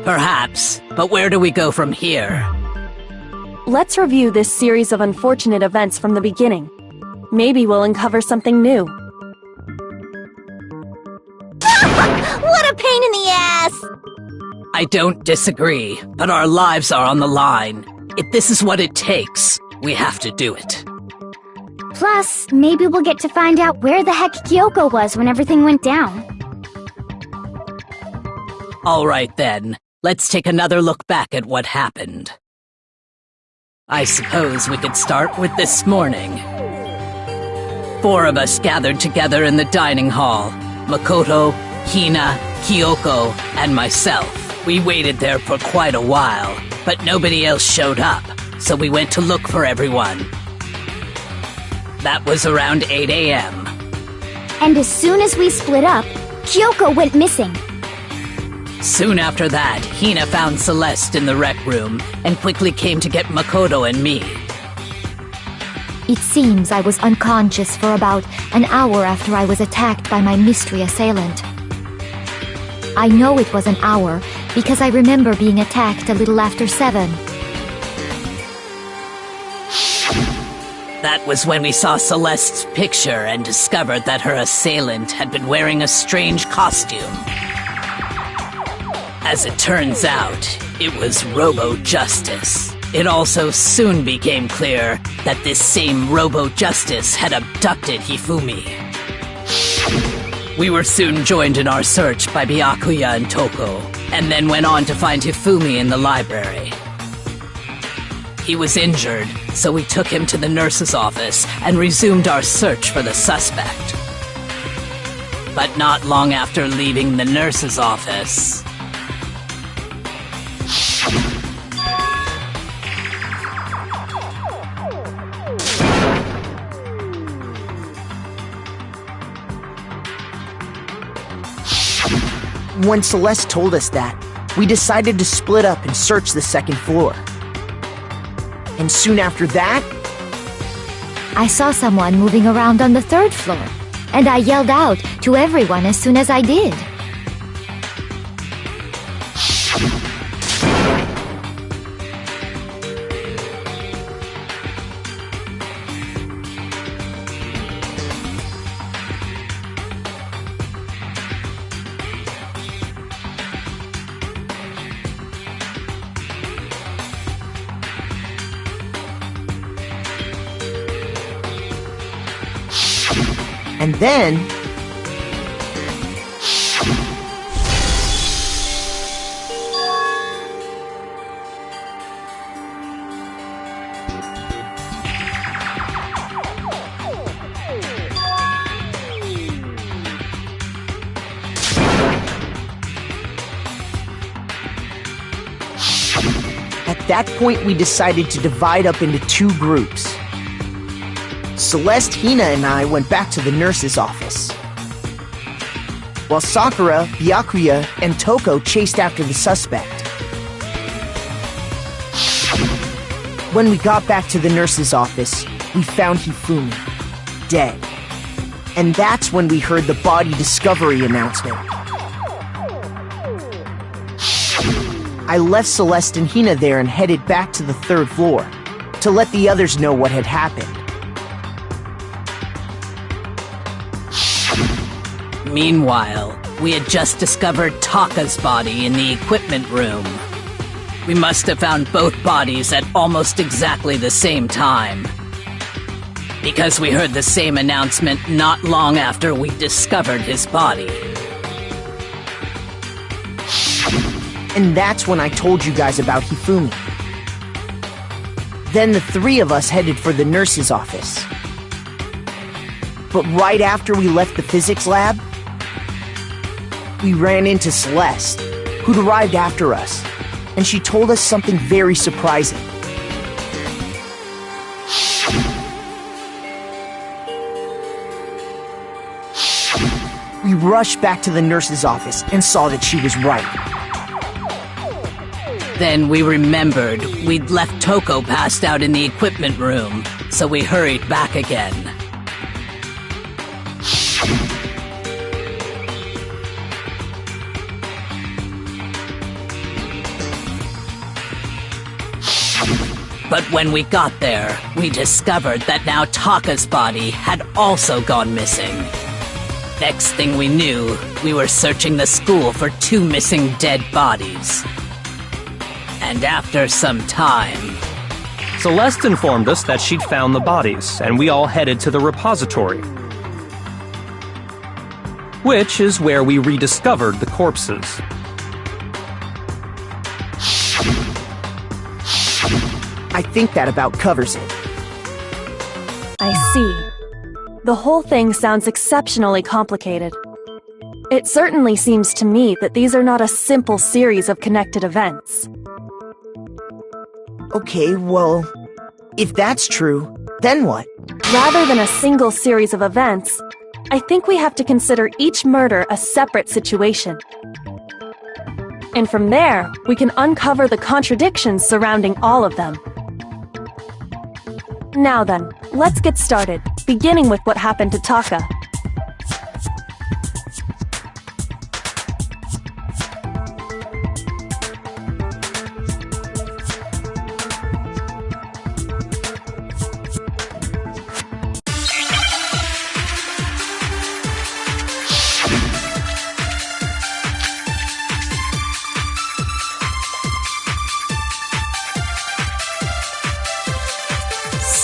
Perhaps, but where do we go from here? Let's review this series of unfortunate events from the beginning. Maybe we'll uncover something new. What a pain in the ass! I don't disagree, but our lives are on the line. If this is what it takes, we have to do it. Plus, maybe we'll get to find out where the heck Kyoko was when everything went down. All right then, let's take another look back at what happened. I suppose we could start with this morning. 4 of us gathered together in the dining hall. Makoto, Hina, Kyoko, and myself. We waited there for quite a while, but nobody else showed up, so we went to look for everyone. That was around 8 a.m. And as soon as we split up, Kyoko went missing. Soon after that, Hina found Celeste in the rec room and quickly came to get Makoto and me. It seems I was unconscious for about an hour after I was attacked by my mystery assailant. I know it was an hour because I remember being attacked a little after 7. That was when we saw Celeste's picture and discovered that her assailant had been wearing a strange costume. As it turns out, it was Robo-Justice. It also soon became clear that this same Robo-Justice had abducted Hifumi. We were soon joined in our search by Byakuya and Toko, and then went on to find Hifumi in the library. He was injured, so we took him to the nurse's office and resumed our search for the suspect. But not long after leaving the nurse's office... When Celeste told us that, we decided to split up and search the second floor. And soon after that... I saw someone moving around on the 3rd floor, and I yelled out to everyone as soon as I did. And then... At that point, we decided to divide up into 2 groups. Celeste, Hina, and I went back to the nurse's office, while Sakura, Byakuya, and Toko chased after the suspect. When we got back to the nurse's office, we found Hifumi, dead. And that's when we heard the body discovery announcement. I left Celeste and Hina there and headed back to the 3rd floor to let the others know what had happened. Meanwhile, we had just discovered Taka's body in the equipment room. We must have found both bodies at almost exactly the same time, because we heard the same announcement not long after we discovered his body. And that's when I told you guys about Hifumi. Then the 3 of us headed for the nurse's office. But right after we left the physics lab, we ran into Celeste, who'd arrived after us, and she told us something very surprising. We rushed back to the nurse's office and saw that she was right. Then we remembered we'd left Toko passed out in the equipment room, so we hurried back again. But when we got there, we discovered that now Taka's body had also gone missing. Next thing we knew, we were searching the school for 2 missing dead bodies. And after some time... Celeste informed us that she'd found the bodies, and we all headed to the repository, which is where we rediscovered the corpses. I think that about covers it. I see. The whole thing sounds exceptionally complicated. It certainly seems to me that these are not a simple series of connected events. Okay, well, if that's true, then what? Rather than a single series of events, I think we have to consider each murder a separate situation. And from there, we can uncover the contradictions surrounding all of them. Now then, let's get started, beginning with what happened to Taka.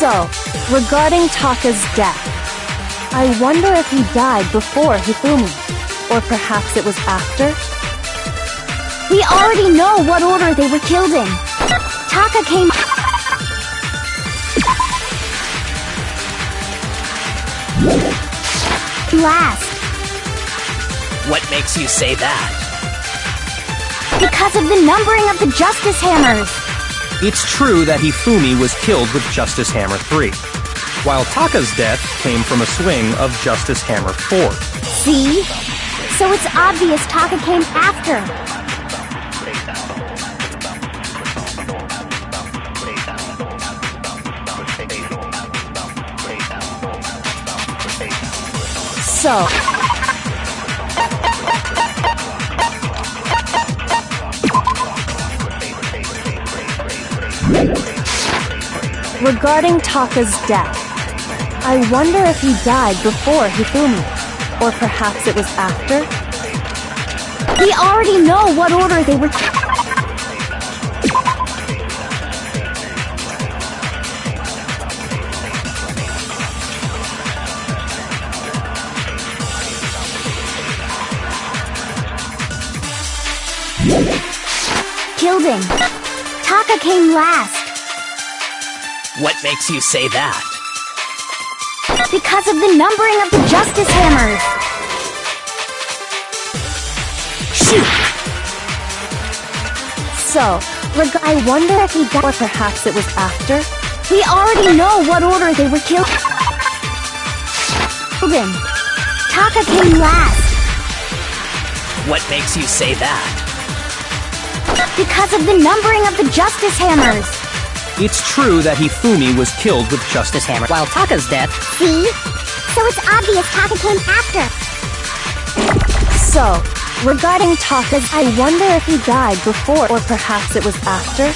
So, regarding Taka's death, I wonder if he died before Hifumi, or perhaps it was after? We already know what order they were killed in. Taka came last. What makes you say that? Because of the numbering of the Justice Hammers. It's true that Hifumi was killed with Justice Hammer 3, while Taka's death came from a swing of Justice Hammer 4. See? So it's obvious Taka came after. So... regarding Taka's death, I wonder if he died before Hifumi, or perhaps it was after? We already know what order they were... killed in. Taka came last. What makes you say that? Because of the numbering of the Justice Hammers. Shoot! So, I wonder if he died, or perhaps it was after? We already know what order they were killed in. Taka came last. What makes you say that? Because of the numbering of the Justice Hammers. It's true that Hifumi was killed with Justice Hammer, while Taka's death... See? So it's obvious Taka came after. So, regarding Taka's, I wonder if he died before or perhaps it was after?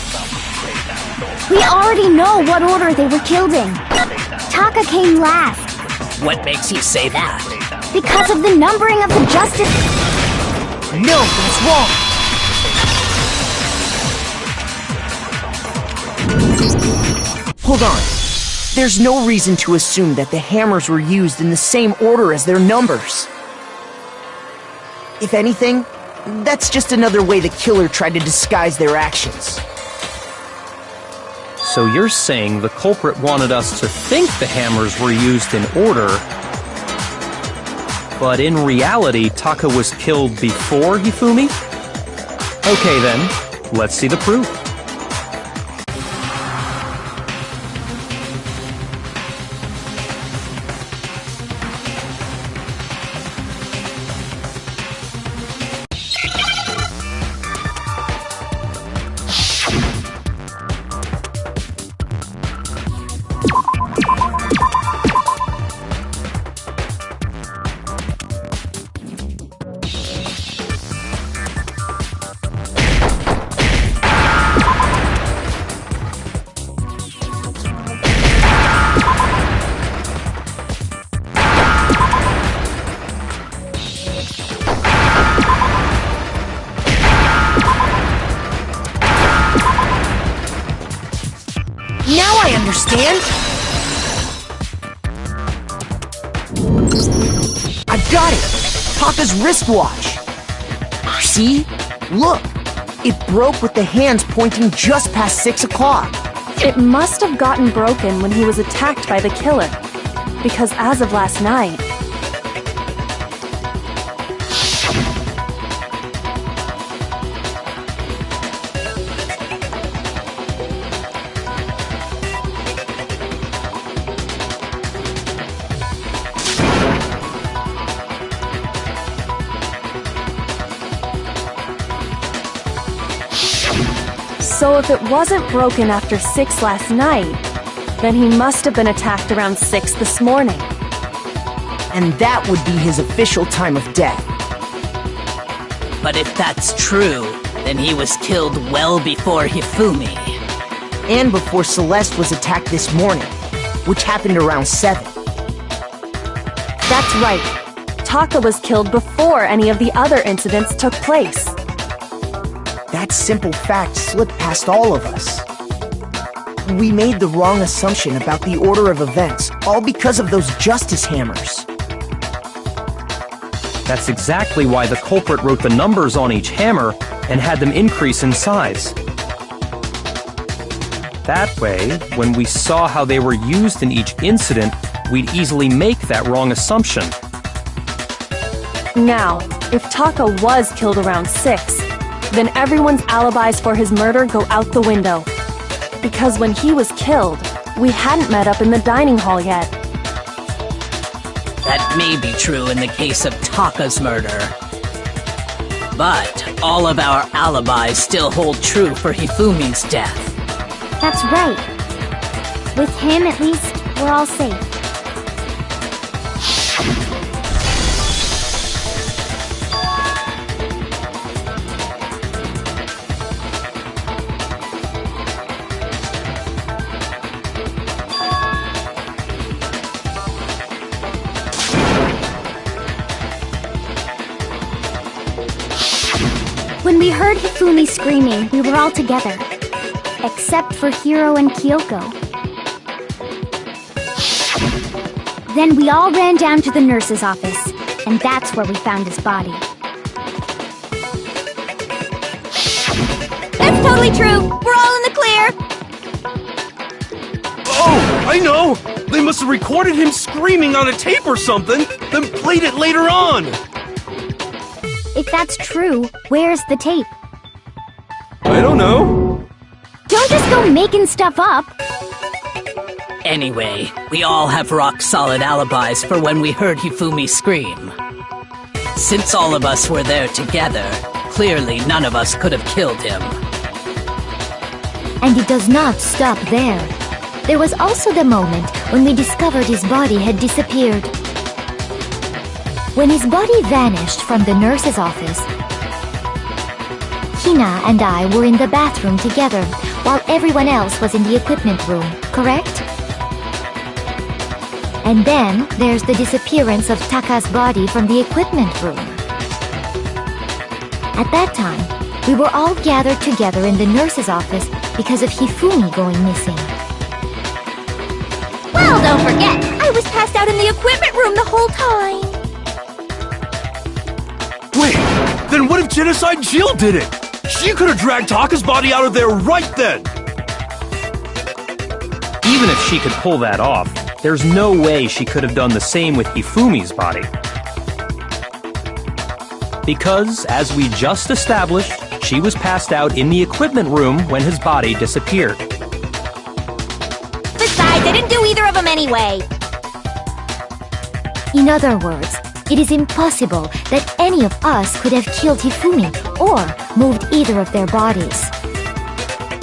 We already know what order they were killed in. Taka came last. What makes you say that? Because of the numbering of the justice. No, that's wrong. Hold on. There's no reason to assume that the hammers were used in the same order as their numbers. If anything, that's just another way the killer tried to disguise their actions. So you're saying the culprit wanted us to think the hammers were used in order, but in reality, Taka was killed before Hifumi? Okay then, let's see the proof. Now I understand! I've got it! Taka's wristwatch! See? Look! It broke with the hands pointing just past 6 o'clock. It must have gotten broken when he was attacked by the killer. Because as of last night, so if it wasn't broken after 6 last night, then he must have been attacked around 6 this morning. And that would be his official time of death. But if that's true, then he was killed well before Hifumi. And before Celeste was attacked this morning, which happened around 7. That's right. Taka was killed before any of the other incidents took place. That simple fact slipped past all of us. We made the wrong assumption about the order of events, all because of those justice hammers. That's exactly why the culprit wrote the numbers on each hammer and had them increase in size. That way, when we saw how they were used in each incident, we'd easily make that wrong assumption. Now, if Taka was killed around 6, then everyone's alibis for his murder go out the window. Because when he was killed, we hadn't met up in the dining hall yet. That may be true in the case of Taka's murder. But all of our alibis still hold true for Hifumi's death. That's right. With him, at least, we're all safe. When we heard Hifumi screaming, we were all together. Except for Hiro and Kyoko. Then we all ran down to the nurse's office, and that's where we found his body. That's totally true! We're all in the clear! Oh, I know! They must have recorded him screaming on a tape or something, then played it later on! If that's true, where's the tape? I don't know. Don't just go making stuff up! Anyway, we all have rock-solid alibis for when we heard Hifumi scream. Since all of us were there together, clearly none of us could have killed him. And it does not stop there. there was also the moment when we discovered his body had disappeared. When his body vanished from the nurse's office, Hina and I were in the bathroom together while everyone else was in the equipment room, correct? And then there's the disappearance of Taka's body from the equipment room. At that time, we were all gathered together in the nurse's office because of Hifumi going missing. Well, don't forget, I was passed out in the equipment room the whole time. Wait, then what if Genocide Jill did it? She could have dragged Taka's body out of there right then! Even if she could pull that off, there's no way she could have done the same with Hifumi's body. Because, as we just established, she was passed out in the equipment room when his body disappeared. Besides, I didn't do either of them anyway. In other words, it is impossible that any of us could have killed Hifumi or moved either of their bodies.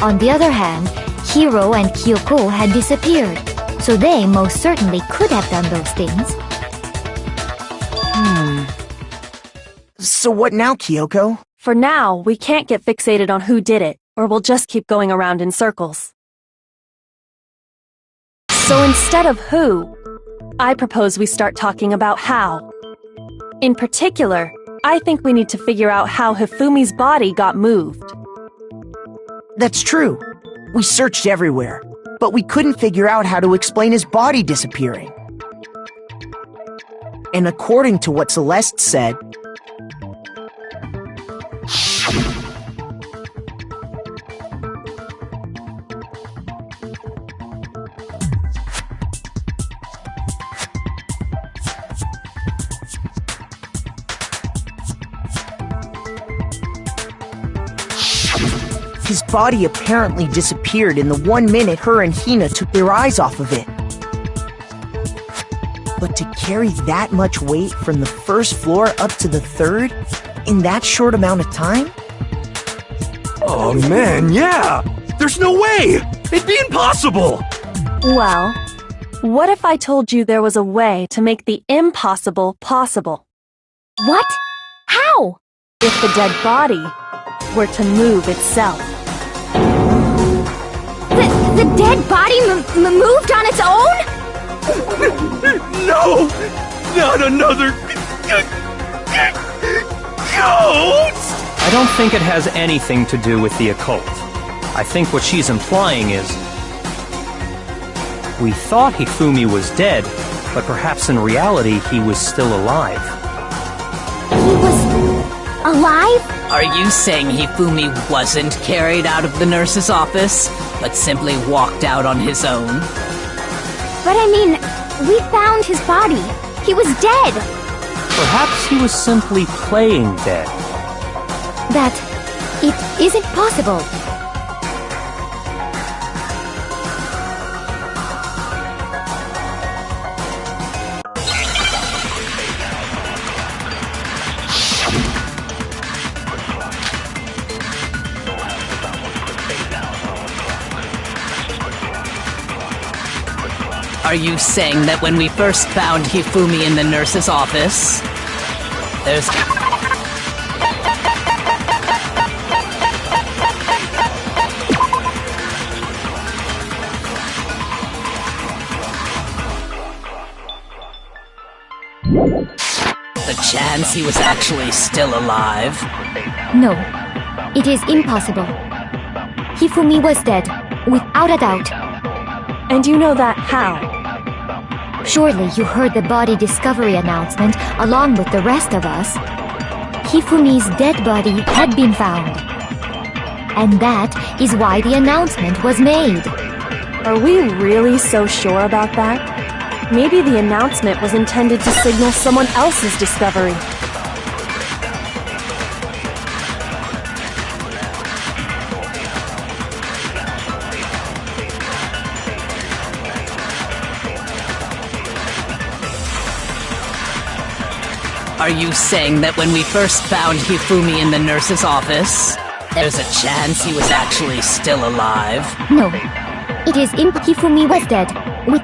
On the other hand, Hiro and Kyoko had disappeared, so they most certainly could have done those things. So what now, Kyoko? For now, we can't get fixated on who did it, or we'll just keep going around in circles. So instead of who, I propose we start talking about how. In particular, I think we need to figure out how Hifumi's body got moved. That's true. We searched everywhere, but we couldn't figure out how to explain his body disappearing. And according to what Celeste said, his body apparently disappeared in the 1 minute her and Hina took their eyes off of it. But to carry that much weight from the first floor up to the third in that short amount of time? Oh man, yeah! There's no way! It'd be impossible! Well, what if I told you there was a way to make the impossible possible? What? How? If the dead body were to move itself. The dead body moved on its own? No! Not another... ghost! I don't think it has anything to do with the occult. I think what she's implying is... we thought Hifumi was dead, but perhaps in reality he was still alive. He was... alive? Are you saying Hifumi wasn't carried out of the nurse's office, but simply walked out on his own? But I mean, we found his body. He was dead. Perhaps he was simply playing dead. That it isn't possible. Are you saying that when we first found Hifumi in the nurse's office, there's... the chance he was actually still alive? No, it is impossible. Hifumi was dead, without a doubt. And you know that how? Surely you heard the body discovery announcement along with the rest of us. Hifumi's dead body had been found. And that is why the announcement was made. Are we really so sure about that? Maybe the announcement was intended to signal someone else's discovery. Are you saying that when we first found Hifumi in the nurse's office, there's a chance he was actually still alive? No, It is Hifumi was dead.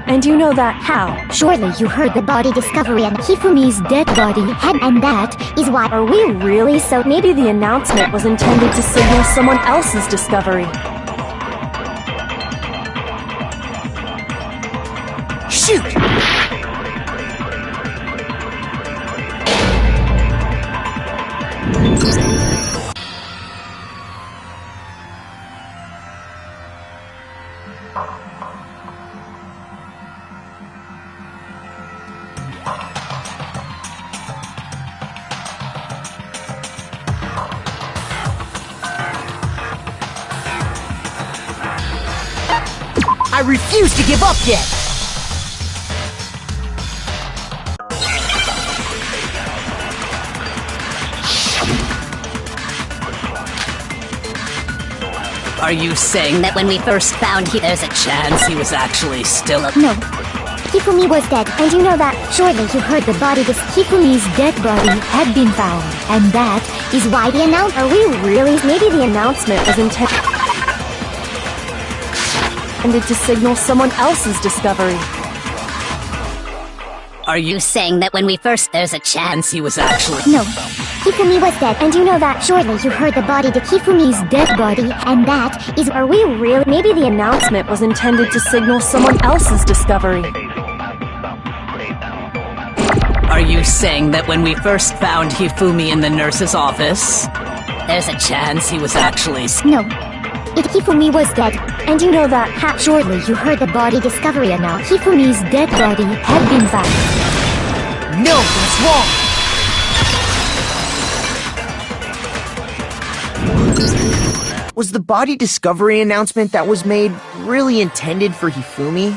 And you know that how? Surely you heard the body discovery and Hifumi's dead body, and that is why. Are we really so? Maybe the announcement was intended to signal someone else's discovery. Shoot! I refuse to give up yet! Are you saying that when we first found him, there's a chance he was actually still a— No. Hifumi was dead, and you know that. Surely you heard the body Hifumi's dead body had been found, and that is why the announcement— Are we really? Maybe the announcement was intended to signal someone else's discovery. Are you saying that when we first— there's a chance he was actually— No. Hifumi was dead, and you know that. Surely you heard the body Hifumi's dead body, and that is— Are we really? Maybe the announcement was intended to signal someone else's discovery. Are you saying that when we first found Hifumi in the nurse's office, there's a chance he was actually— No. Hifumi was dead, and you know that. Surely you heard the body discovery, and now Hifumi's dead body had been found. No, that's wrong! Was the body discovery announcement that was made really intended for Hifumi?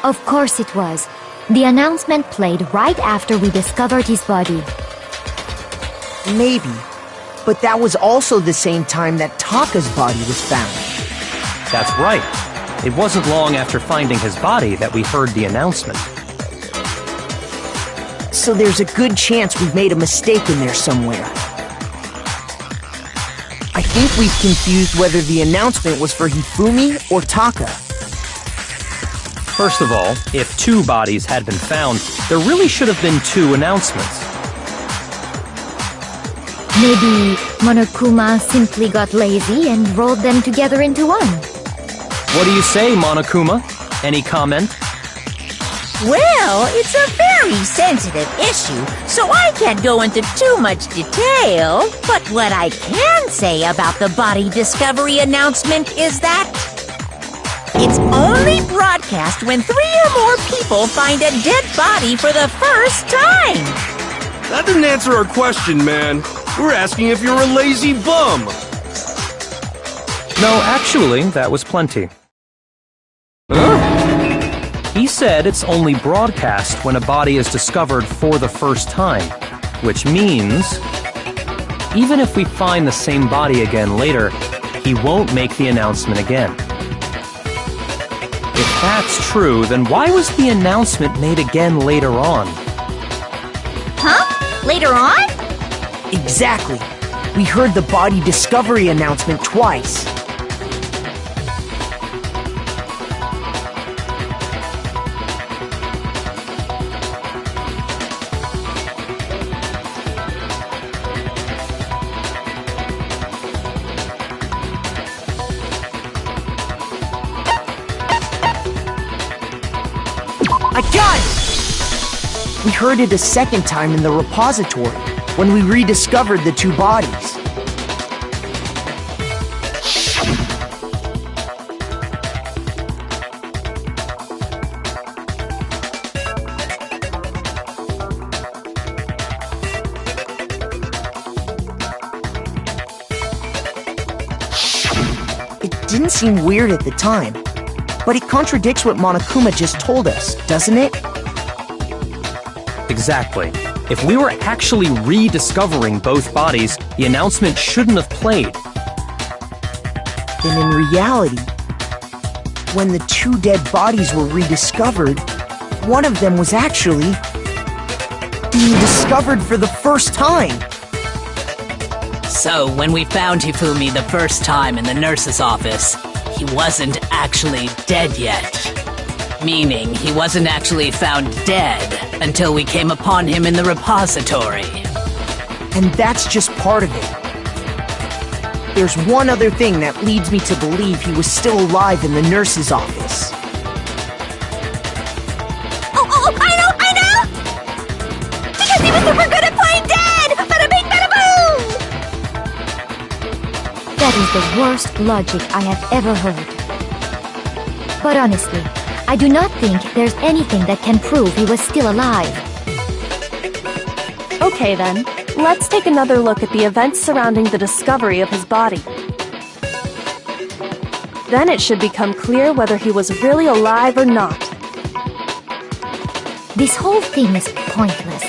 Of course it was. The announcement played right after we discovered his body. Maybe. But that was also the same time that Taka's body was found. That's right. It wasn't long after finding his body that we heard the announcement. So there's a good chance we've made a mistake in there somewhere. I think we've confused whether the announcement was for Hifumi or Taka. First of all, if two bodies had been found, there really should have been two announcements. Maybe Monokuma simply got lazy and rolled them together into one. What do you say, Monokuma? Any comment? Well, it's a very sensitive issue, so I can't go into too much detail. But what I can say about the body discovery announcement is that it's only broadcast when 3 or more people find a dead body for the first time. That didn't answer our question, man. We're asking if you're a lazy bum. No, actually, that was plenty. He said it's only broadcast when a body is discovered for the first time, which means even if we find the same body again later, he won't make the announcement again. If that's true, then why was the announcement made again later on? Huh? Later on? Exactly. We heard the body discovery announcement twice. I got it! We heard it a second time in the repository, when we rediscovered the two bodies. It didn't seem weird at the time, but it contradicts what Monokuma just told us, doesn't it? Exactly. If we were actually rediscovering both bodies, the announcement shouldn't have played. Then in reality, when the two dead bodies were rediscovered, one of them was actually being discovered for the first time. So, when we found Hifumi the first time in the nurse's office, he wasn't actually dead yet. Meaning he wasn't actually found dead until we came upon him in the repository. And that's just part of it. There's one other thing that leads me to believe he was still alive in the nurse's office. Oh, I know! Because he was super good at playing dead! Bada bing, bada boom! That is the worst logic I have ever heard. But honestly, I do not think there's anything that can prove he was still alive. Okay then, let's take another look at the events surrounding the discovery of his body. Then it should become clear whether he was really alive or not. This whole thing is pointless.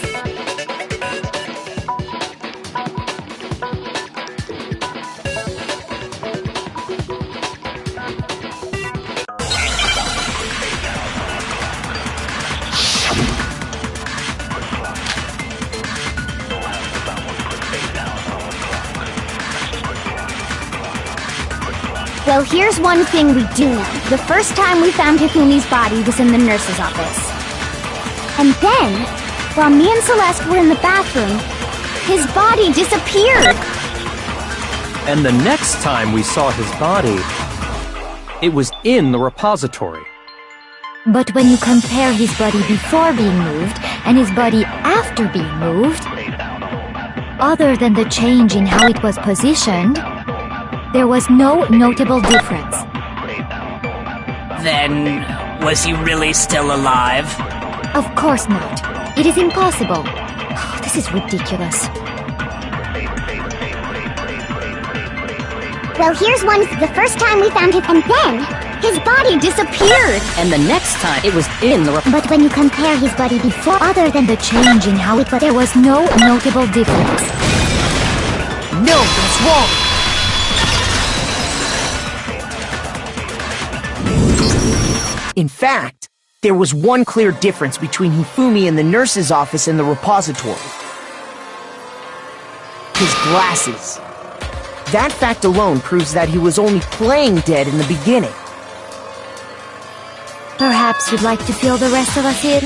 Well, here's one thing we do know. The first time we found Hifumi's body was in the nurse's office. And then, while me and Celeste were in the bathroom, his body disappeared! And the next time we saw his body, it was in the repository. But when you compare his body before being moved and his body after being moved, other than the change in how it was positioned, there was no notable difference. Then, was he really still alive? Of course not. It is impossible. Oh, this is ridiculous. Well, here's one. The first time we found him, and then his body disappeared! And the next time, it was in the But when you compare his body before, Other than the change in how it was, there was no notable difference. No, that's wrong! In fact, there was one clear difference between Hifumi in the nurse's office and the repository. His glasses. That fact alone proves that he was only playing dead in the beginning. Perhaps you'd like to fill the rest of us in?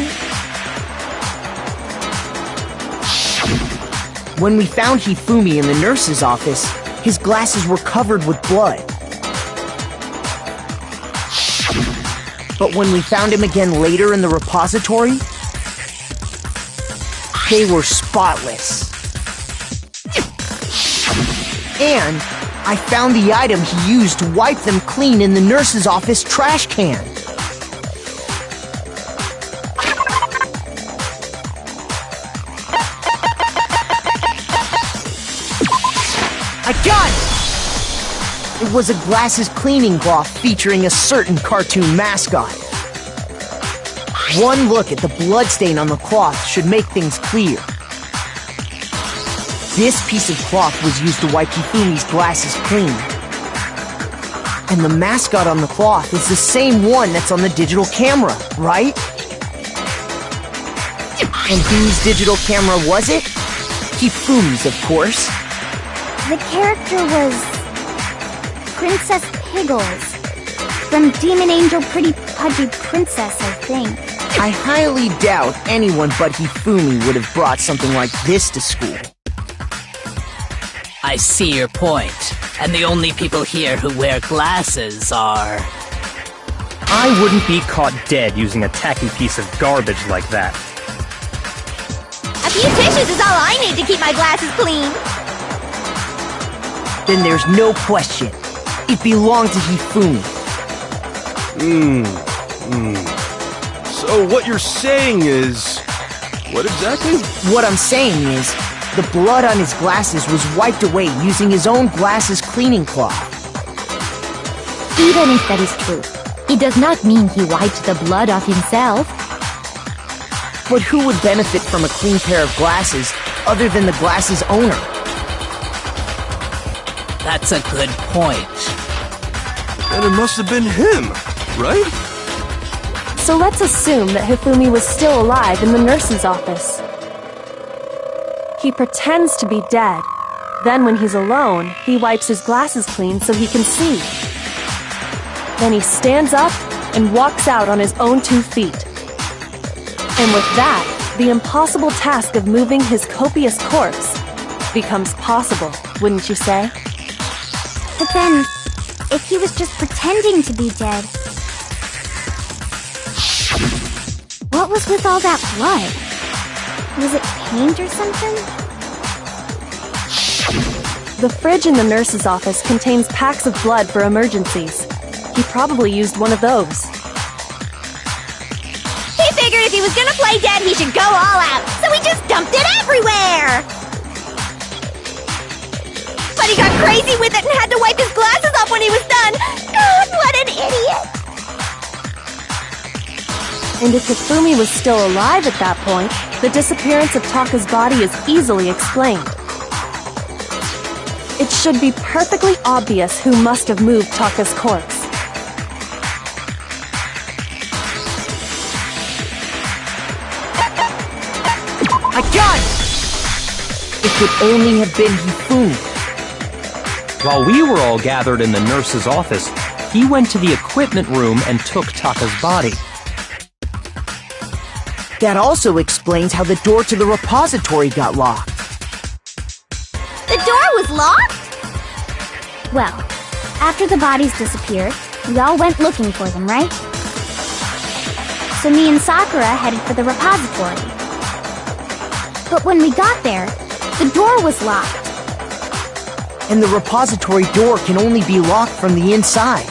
When we found Hifumi in the nurse's office, his glasses were covered with blood. But when we found him again later in the repository, they were spotless. And I found the item he used to wipe them clean in the nurse's office trash can. I got it! It was a glasses cleaning cloth featuring a certain cartoon mascot. One look at the bloodstain on the cloth should make things clear. This piece of cloth was used to wipe Hifumi's glasses clean. And the mascot on the cloth is the same one that's on the digital camera, right? And whose digital camera was it? Hifumi's, of course. the character was Princess Piggles from Demon Angel Pretty Pudgy Princess, I think. I highly doubt anyone but Hifumi would have brought something like this to school. I see your point. And the only people here who wear glasses are... I wouldn't be caught dead using a tacky piece of garbage like that. A few tissues is all I need to keep my glasses clean. Then there's no question. It belonged to Hifumi. So what you're saying is... What exactly? What I'm saying is, the blood on his glasses was wiped away using his own glasses cleaning cloth. Even if that is true, it does not mean he wiped the blood off himself. But who would benefit from a clean pair of glasses other than the glasses owner? That's a good point. And it must have been him, right? So let's assume that Hifumi was still alive in the nurse's office. He pretends to be dead. Then when he's alone, he wipes his glasses clean so he can see. Then he stands up and walks out on his own 2 feet. And with that, the impossible task of moving his copious corpse becomes possible, wouldn't you say? But then, if he was just pretending to be dead, what was with all that blood? Was it paint or something? The fridge in the nurse's office contains packs of blood for emergencies. He probably used one of those. He figured if he was gonna play dead, he should go all out, so he just dumped it everywhere! But he got crazy with it and had to wipe his glasses off when he was done! God, what an idiot! And if Hifumi was still alive at that point, the disappearance of Taka's body is easily explained. It should be perfectly obvious who must have moved Taka's corpse. I got it! It could only have been Hifumi. While we were all gathered in the nurse's office, he went to the equipment room and took Taka's body. That also explains how the door to the repository got locked. The door was locked? Well, after the bodies disappeared, we all went looking for them, right? So me and Sakura headed for the repository. But when we got there, the door was locked. And the repository door can only be locked from the inside.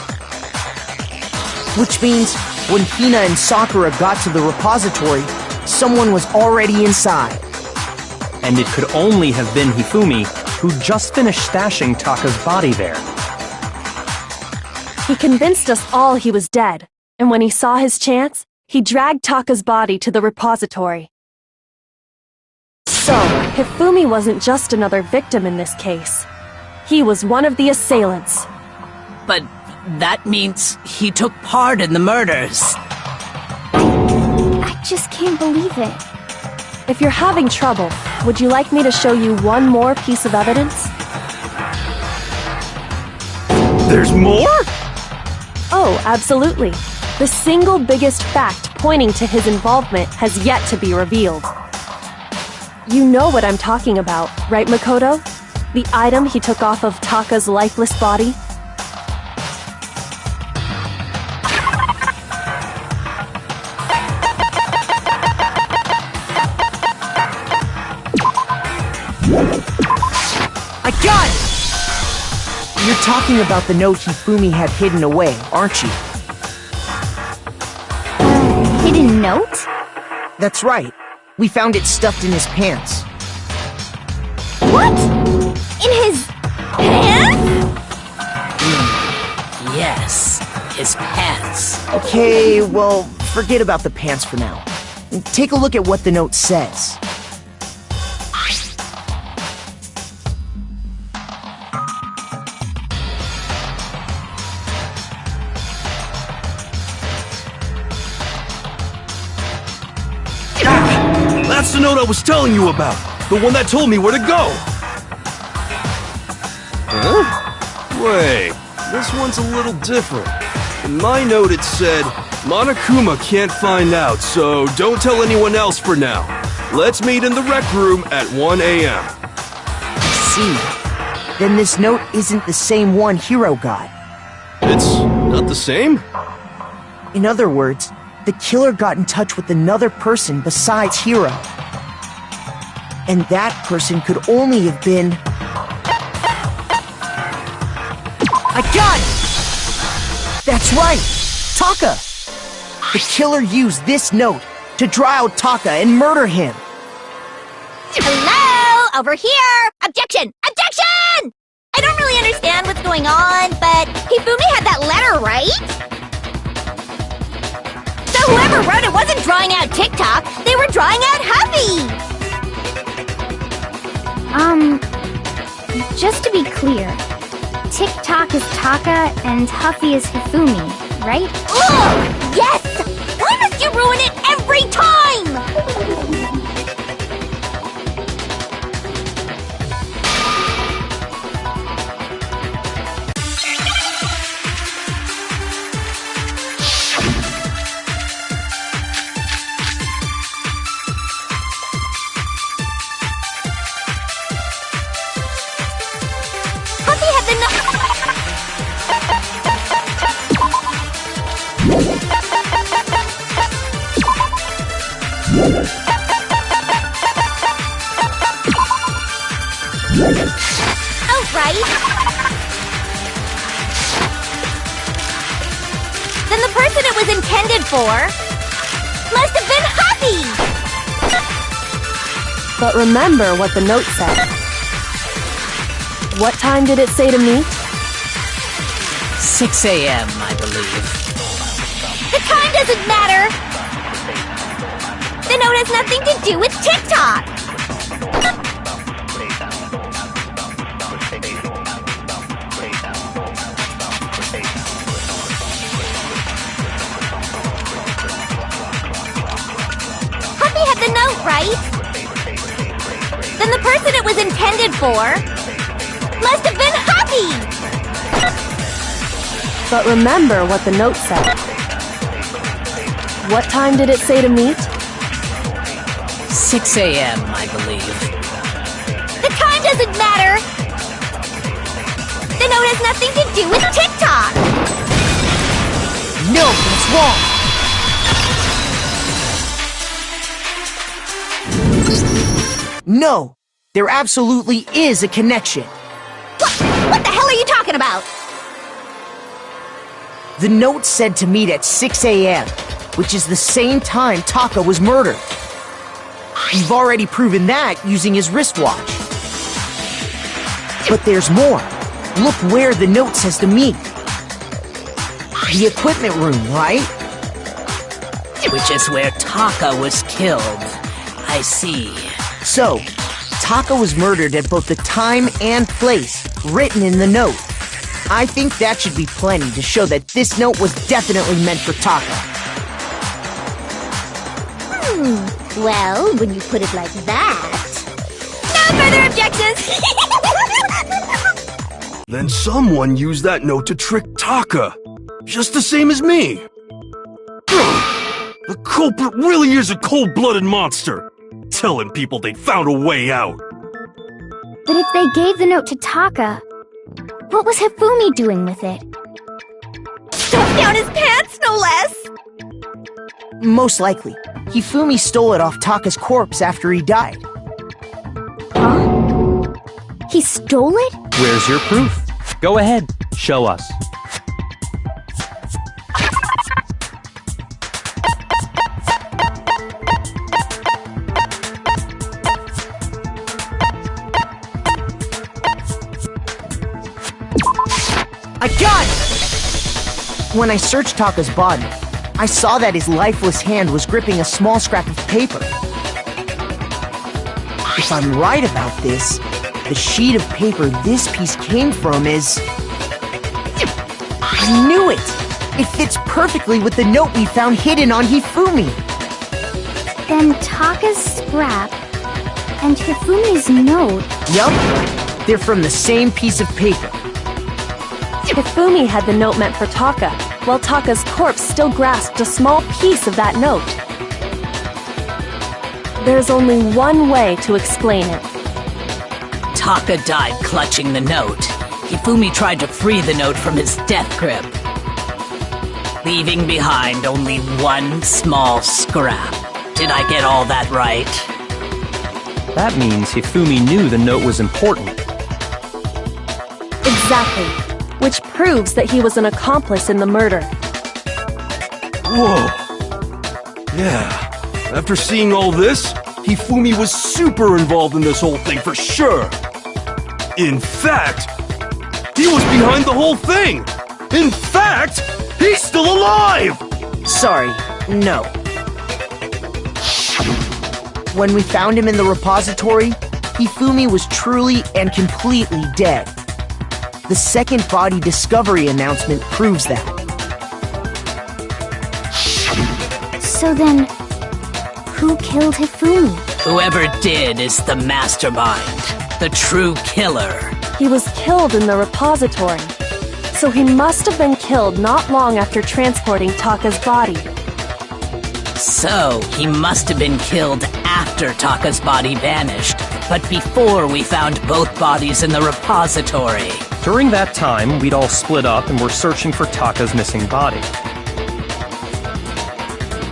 Which means, when Hina and Sakura got to the repository, someone was already inside. And it could only have been Hifumi, who just finished stashing Taka's body there. He convinced us all he was dead, and when he saw his chance, he dragged Taka's body to the repository. So, Hifumi wasn't just another victim in this case. He was one of the assailants. But that means he took part in the murders. I just can't believe it. If you're having trouble, would you like me to show you one more piece of evidence? There's more? Oh, absolutely. The single biggest fact pointing to his involvement has yet to be revealed. You know what I'm talking about, right, Makoto? The item he took off of Taka's lifeless body? I got it! You're talking about the note Hifumi had hidden away, aren't you? Hidden note? That's right. We found it stuffed in his pants. What? In his pants? Yes, his pants. Okay, well, forget about the pants for now. Take a look at what the note says. That's the note I was telling you about! The one that told me where to go! Huh? Wait, this one's a little different. In my note it said, Monokuma can't find out, so don't tell anyone else for now. Let's meet in the rec room at 1 a.m. I see. Then this note isn't the same one Hiro got. It's not the same? In other words, the killer got in touch with another person besides Hiro. And that person could only have been... I got it! That's right! Taka! The killer used this note to draw out Taka and murder him. Hello? Over here! Objection! Objection! I don't really understand what's going on, but Hifumi had that letter, right? So whoever wrote it wasn't drawing out TikTok, they were drawing out Huffy! Just to be clear, TikTok is Taka and Huffy is Hifumi, right? Ugh! Yes! Why must you ruin it every time? person it was intended for must have been Happy! But remember what the note said. What time did it say to meet? 6 a.m., I believe. The time doesn't matter! The note has nothing to do with TikTok! Happy had the note, right? Then the person it was intended for must have been Happy! But remember what the note said. What time did it say to meet? 6 a.m., I believe. The time doesn't matter! The note has nothing to do with TikTok! No, that's wrong! No! There absolutely is a connection! What the hell are you talking about? The note said to meet at 6 a.m., which is the same time Taka was murdered. You've already proven that using his wristwatch. But there's more. Look where the note says to meet. The equipment room, right? Which is where Taka was killed. I see. So, Taka was murdered at both the time and place written in the note. I think that should be plenty to show that this note was definitely meant for Taka. Well, when you put it like that... No further objections! Then someone used that note to trick Taka. Just the same as me. The culprit really is a cold-blooded monster. Telling people they found a way out. But if they gave the note to Taka, what was Hifumi doing with it? Stuffed down his pants, no less! Most likely, Hifumi stole it off Taka's corpse after he died. Huh? He stole it? Where's your proof? Go ahead, show us. I got it! When I searched Taka's body, I saw that his lifeless hand was gripping a small scrap of paper. If I'm right about this, the sheet of paper this piece came from is... I knew it! It fits perfectly with the note we found hidden on Hifumi. Then Taka's scrap and Hifumi's note... Yup, they're from the same piece of paper. Hifumi had the note meant for Taka, while Taka's corpse still grasped a small piece of that note. There's only one way to explain it. Taka died clutching the note. Hifumi tried to free the note from his death grip, leaving behind only one small scrap. Did I get all that right? That means Hifumi knew the note was important. Exactly. Which proves that he was an accomplice in the murder. Whoa. Yeah. After seeing all this, Hifumi was super involved in this whole thing for sure. In fact, he was behind the whole thing. In fact, he's still alive! Sorry, no. When we found him in the repository, Hifumi was truly and completely dead. The second body discovery announcement proves that. So then, who killed Hifumi? Whoever did is the mastermind, the true killer. He was killed in the repository, so he must have been killed not long after transporting Taka's body. So, he must have been killed after Taka's body vanished, but before we found both bodies in the repository. During that time, we'd all split up and were searching for Taka's missing body.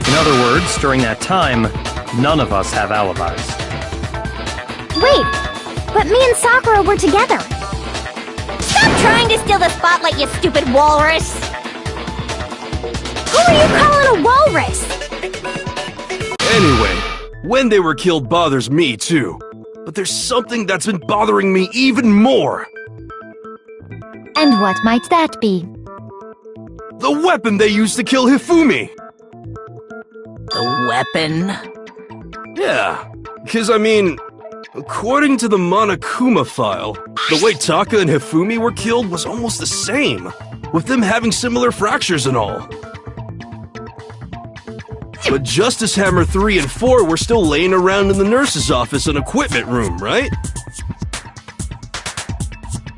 In other words, during that time, none of us have alibis. Wait, but me and Sakura were together. Stop trying to steal the spotlight, you stupid walrus! Who are you calling a walrus? Anyway, when they were killed bothers me too. But there's something that's been bothering me even more. And what might that be? The weapon they used to kill Hifumi! The weapon? Yeah, because according to the Monokuma file, the way Taka and Hifumi were killed was almost the same, with them having similar fractures and all. But Justice Hammer 3 and 4 were still laying around in the nurse's office and equipment room, right?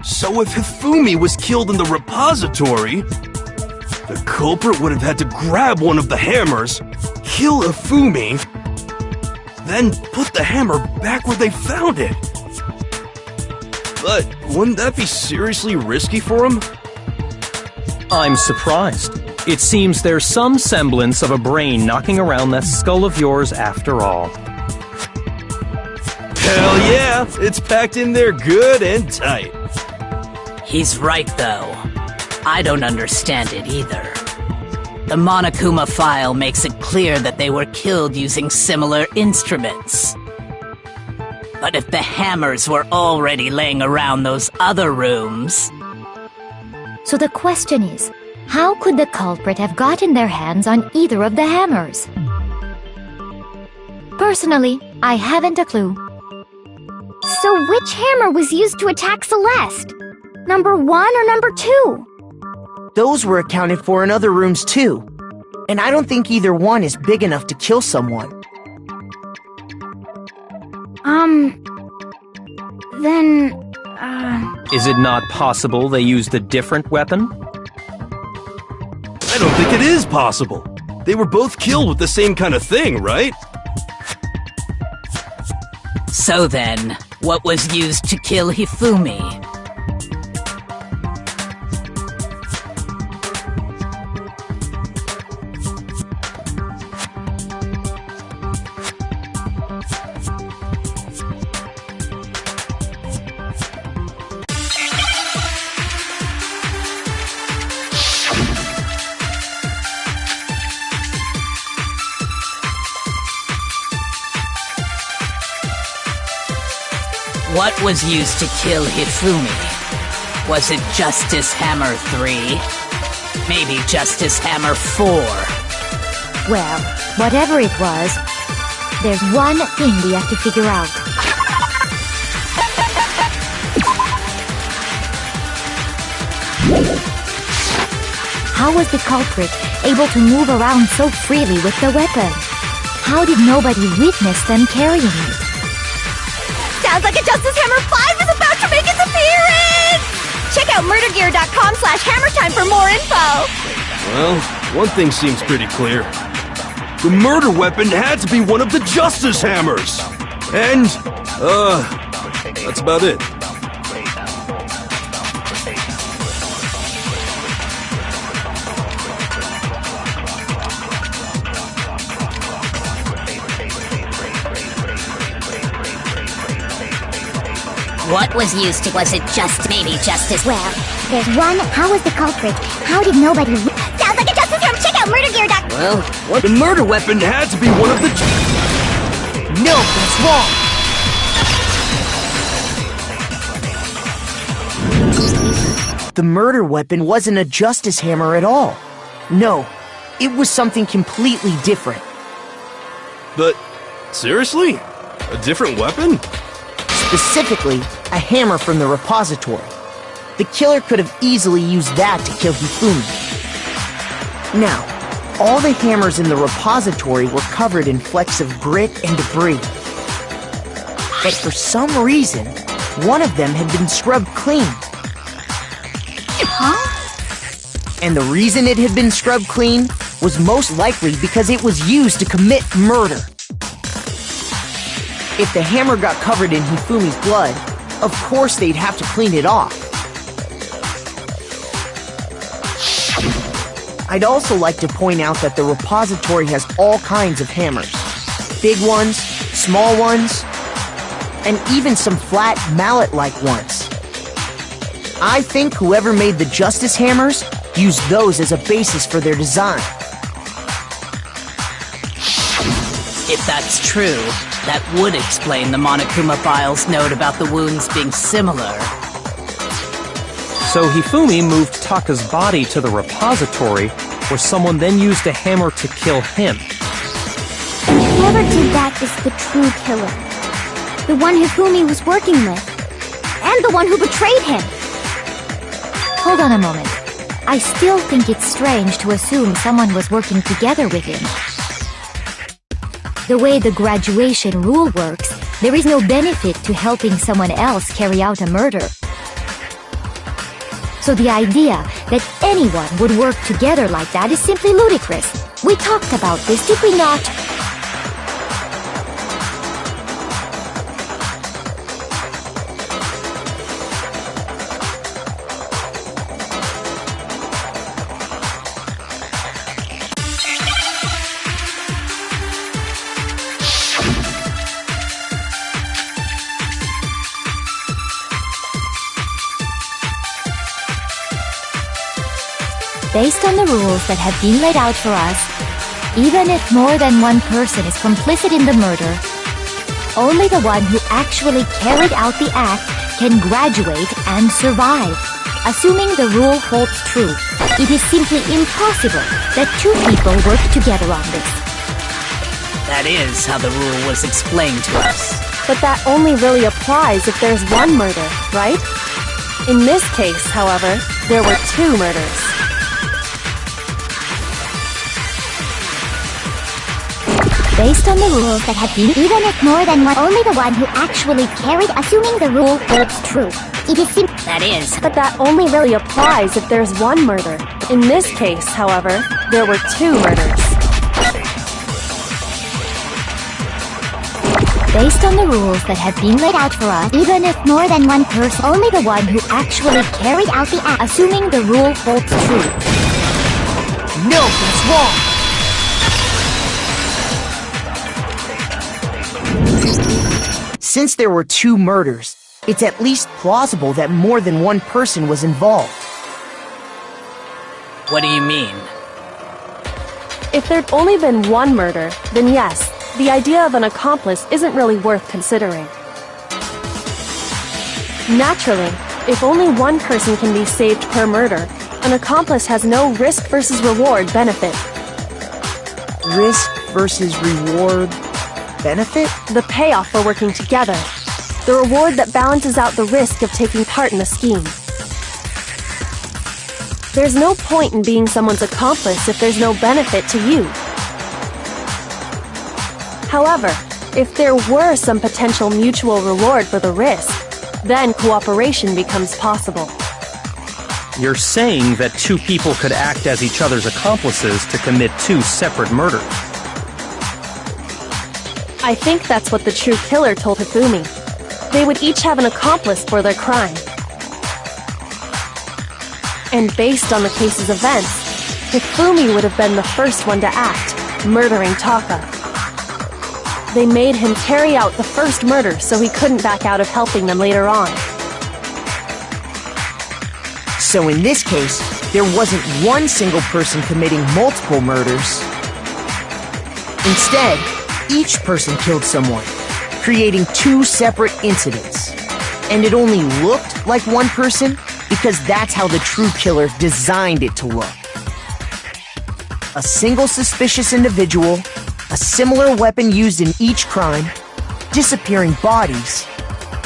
So if Hifumi was killed in the repository, the culprit would have had to grab one of the hammers, kill Hifumi, then put the hammer back where they found it. But wouldn't that be seriously risky for him? I'm surprised. It seems there's some semblance of a brain knocking around that skull of yours after all. Hell yeah! It's packed in there good and tight. He's right, though. I don't understand it either. The Monokuma file makes it clear that they were killed using similar instruments. But if the hammers were already laying around those other rooms... So the question is, how could the culprit have gotten their hands on either of the hammers? Personally, I haven't a clue. So which hammer was used to attack Celeste? Number 1 or number 2? Those were accounted for in other rooms too. And I don't think either one is big enough to kill someone. Is it not possible they used a different weapon? I don't think it is possible. They were both killed with the same kind of thing, right? So then, what was used to kill Hifumi? What was used to kill Hifumi? Was it Justice Hammer 3? Maybe Justice Hammer 4? Well, whatever it was, there's one thing we have to figure out. How was the culprit able to move around so freely with the weapon? How did nobody witness them carrying it? Sounds like a Justice Hammer 5 is about to make its appearance! Check out murdergear.com/hammertime for more info! Well, one thing seems pretty clear. The murder weapon had to be one of the Justice Hammers! And, that's about it. What was used to... Was it maybe Justice... Well, there's one... How was the culprit? How did nobody... Sounds like a Justice Hammer! Check out murdergear.com! Well, what? The murder weapon had to be one of the... No, that's wrong! The murder weapon wasn't a Justice Hammer at all. No, it was something completely different. But, seriously? A different weapon? Specifically, a hammer from the repository. The killer could have easily used that to kill Hifumi. Now, all the hammers in the repository were covered in flecks of grit and debris. But for some reason, one of them had been scrubbed clean. Huh? And the reason it had been scrubbed clean was most likely because it was used to commit murder. If the hammer got covered in Hifumi's blood, of course they'd have to clean it off. I'd also like to point out that the repository has all kinds of hammers. Big ones, small ones, and even some flat mallet-like ones. I think whoever made the Justice Hammers used those as a basis for their design. If that's true, that would explain the Monokuma file's note about the wounds being similar. So Hifumi moved Taka's body to the repository, where someone then used a hammer to kill him. Whoever did that is the true killer. The one Hifumi was working with. And the one who betrayed him. Hold on a moment. I still think it's strange to assume someone was working together with him. The way the graduation rule works, there is no benefit to helping someone else carry out a murder. So the idea that anyone would work together like that is simply ludicrous. We talked about this, did we not? Based on the rules that have been laid out for us, even if more than one person is complicit in the murder, only the one who actually carried out the act can graduate and survive. Assuming the rule holds true, it is simply impossible that two people work together on this. That is how the rule was explained to us. But that only really applies if there's one murder, right? In this case, however, there were two murders. Based on the rules that have been, even if more than one, only the one who actually carried, assuming the rule holds true. It is simple. That is. But that only really applies if there's one murder. In this case, however, there were two murders. Based on the rules that have been laid out for us, Even if more than one person, only the one who actually carried out the act, assuming the rule holds true. No, that's wrong! Since there were two murders, it's at least plausible that more than one person was involved. What do you mean? If there'd only been one murder, then yes, the idea of an accomplice isn't really worth considering. Naturally, if only one person can be saved per murder, an accomplice has no risk versus reward benefit. Risk versus reward benefit? The payoff for working together. The reward that balances out the risk of taking part in a scheme. There's no point in being someone's accomplice if there's no benefit to you. However, if there were some potential mutual reward for the risk, then cooperation becomes possible. You're saying that two people could act as each other's accomplices to commit two separate murders. I think that's what the true killer told Hifumi. They would each have an accomplice for their crime. And based on the case's events, Hifumi would have been the first one to act, murdering Taka. They made him carry out the first murder so he couldn't back out of helping them later on. So in this case, there wasn't one single person committing multiple murders. Instead, each person killed someone, creating two separate incidents. And it only looked like one person because that's how the true killer designed it to look. A single suspicious individual, a similar weapon used in each crime, disappearing bodies.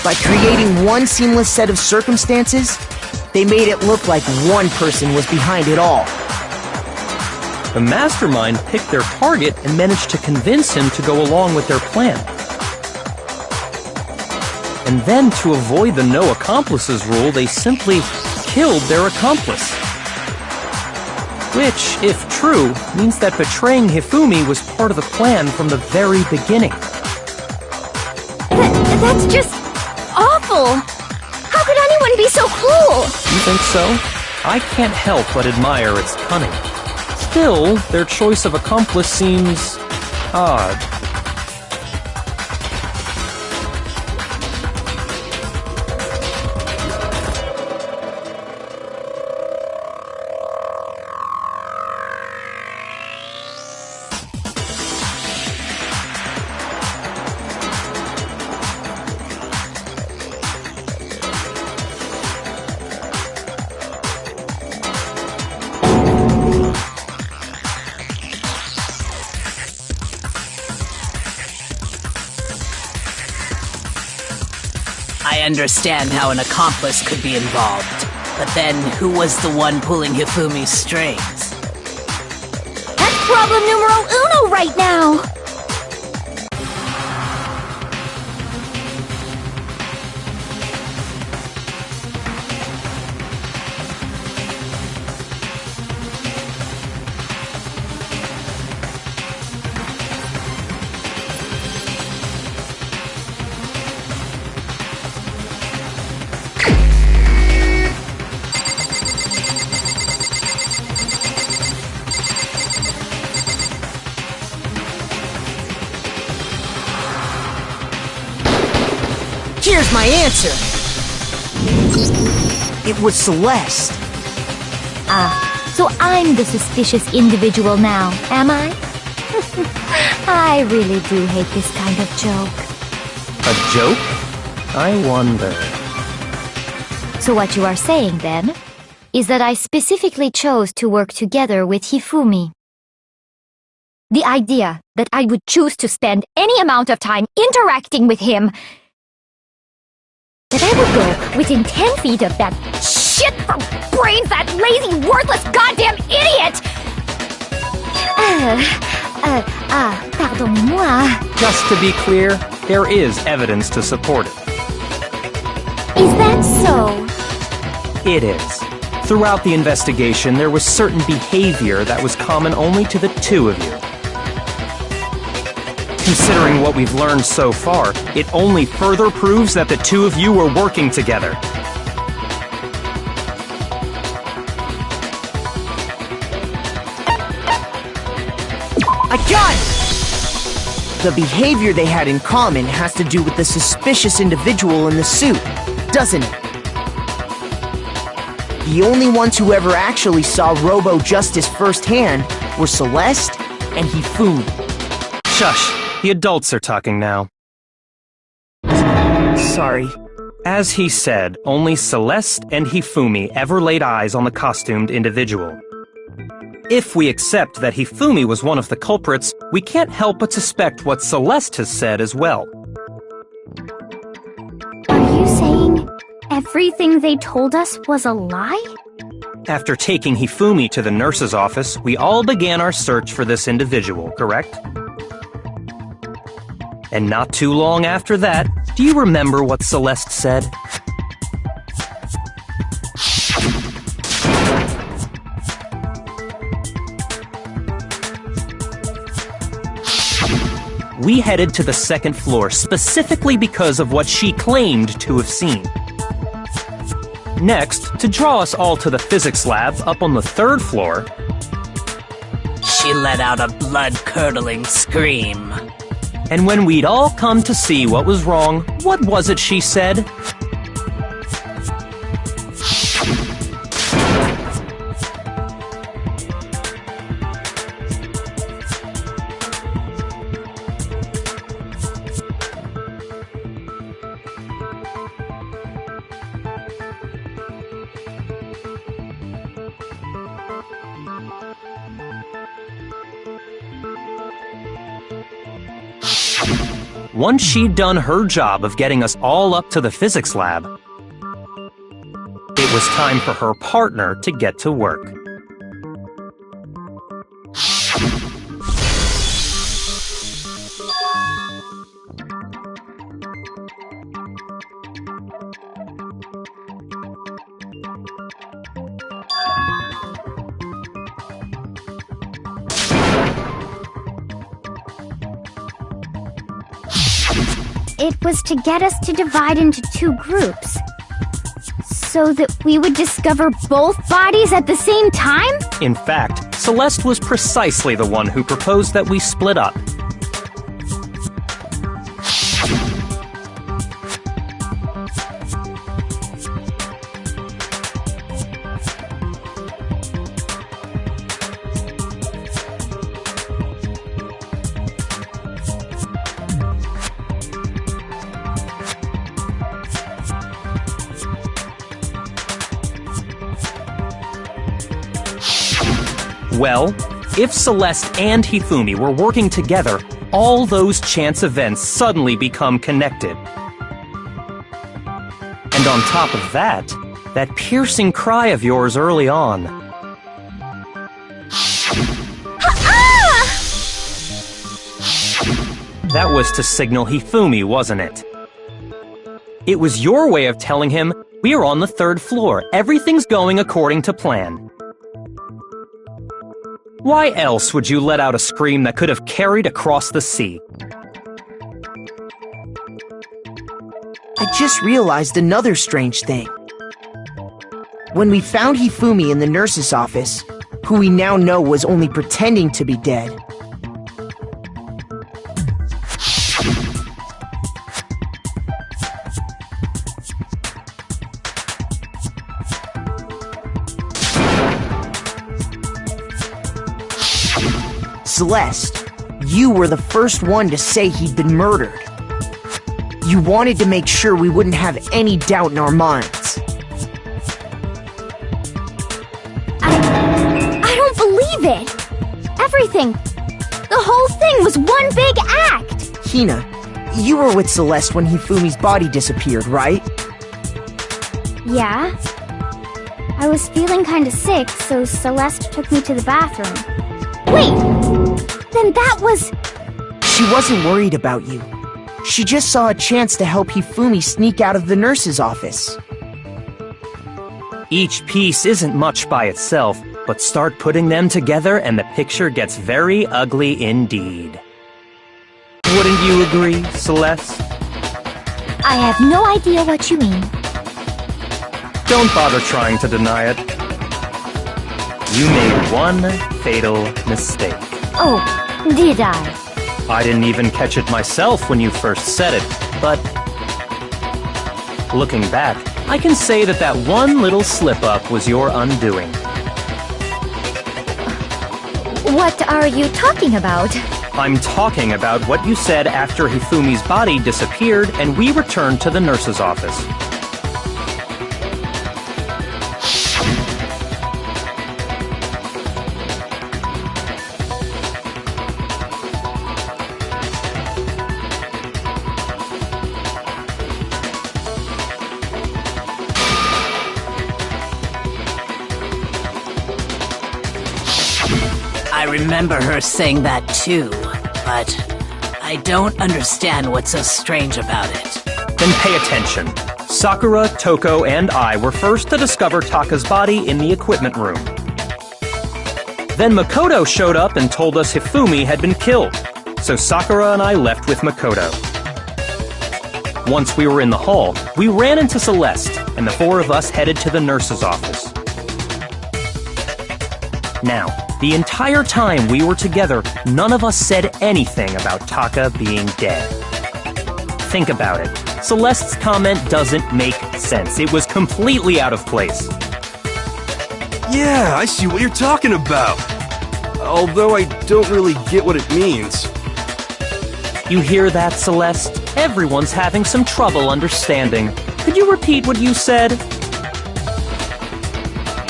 By creating one seamless set of circumstances, they made it look like one person was behind it all. The mastermind picked their target and managed to convince him to go along with their plan. And then, to avoid the no accomplices rule, they simply killed their accomplice. Which, if true, means that betraying Hifumi was part of the plan from the very beginning. That's just awful! How could anyone be so cruel? You think so? I can't help but admire its cunning. Still, their choice of accomplice seems odd. I understand how an accomplice could be involved, but then who was the one pulling Hifumi's strings? That's problem numero uno right now! Here's my answer! It was Celeste. So I'm the suspicious individual now, am I? I really do hate this kind of joke. A joke? I wonder. So what you are saying, then, is that I specifically chose to work together with Hifumi. The idea that I would choose to spend any amount of time interacting with him, that I would go within 10 feet of that shit for brains, that lazy, worthless goddamn idiot! Pardonnez-moi. Just to be clear, there is evidence to support it. Is that so? It is. Throughout the investigation, there was certain behavior that was common only to the two of you. Considering what we've learned so far, it only further proves that the two of you were working together. I got it! The behavior they had in common has to do with the suspicious individual in the suit, doesn't it? The only ones who ever actually saw Robo Justice firsthand were Celeste and Hifumi. Shush! The adults are talking now. Sorry. As he said, only Celeste and Hifumi ever laid eyes on the costumed individual. If we accept that Hifumi was one of the culprits, we can't help but suspect what Celeste has said as well. Are you saying everything they told us was a lie? After taking Hifumi to the nurse's office, we all began our search for this individual, correct? And not too long after that, do you remember what Celeste said? We headed to the second floor specifically because of what she claimed to have seen. Next, to draw us all to the physics lab up on the third floor, She let out a blood-curdling scream. and when we'd all come to see what was wrong, what was it she said? Once she'd done her job of getting us all up to the physics lab, it was time for her partner to get to work. It was to get us to divide into two groups, so that we would discover both bodies at the same time? In fact, Celeste was precisely the one who proposed that we split up. Well, if Celeste and Hifumi were working together, all those chance events suddenly become connected. And on top of that piercing cry of yours early on. That was to signal Hifumi, wasn't it? It was your way of telling him, we are on the 3rd floor, everything's going according to plan. Why else would you let out a scream that could have carried across the sea? I just realized another strange thing. When we found Hifumi in the nurse's office, who we now know was only pretending to be dead, Celeste, you were the first one to say he'd been murdered. You wanted to make sure we wouldn't have any doubt in our minds. I don't believe it! Everything, the whole thing was one big act! Hina, you were with Celeste when Hifumi's body disappeared, right? Yeah. I was feeling kinda sick, so Celeste took me to the bathroom. Wait! Then that was... She wasn't worried about you. She just saw a chance to help Hifumi sneak out of the nurse's office. Each piece isn't much by itself, but start putting them together and the picture gets very ugly indeed. Wouldn't you agree, Celeste? I have no idea what you mean. Don't bother trying to deny it. You made one fatal mistake. Oh, did I? I didn't even catch it myself when you first said it, but looking back, I can say that one little slip-up was your undoing. What are you talking about? I'm talking about what you said after Hifumi's body disappeared and we returned to the nurse's office. I remember her saying that too, but I don't understand what's so strange about it. Then pay attention. Sakura, Toko, and I were first to discover Taka's body in the equipment room. Then Makoto showed up and told us Hifumi had been killed, so Sakura and I left with Makoto. Once we were in the hall, we ran into Celeste, and the 4 of us headed to the nurse's office. Now, the entire time we were together, none of us said anything about Taka being dead. Think about it. Celeste's comment doesn't make sense. It was completely out of place. Yeah, I see what you're talking about. Although I don't really get what it means. You hear that, Celeste? Everyone's having some trouble understanding. Could you repeat what you said?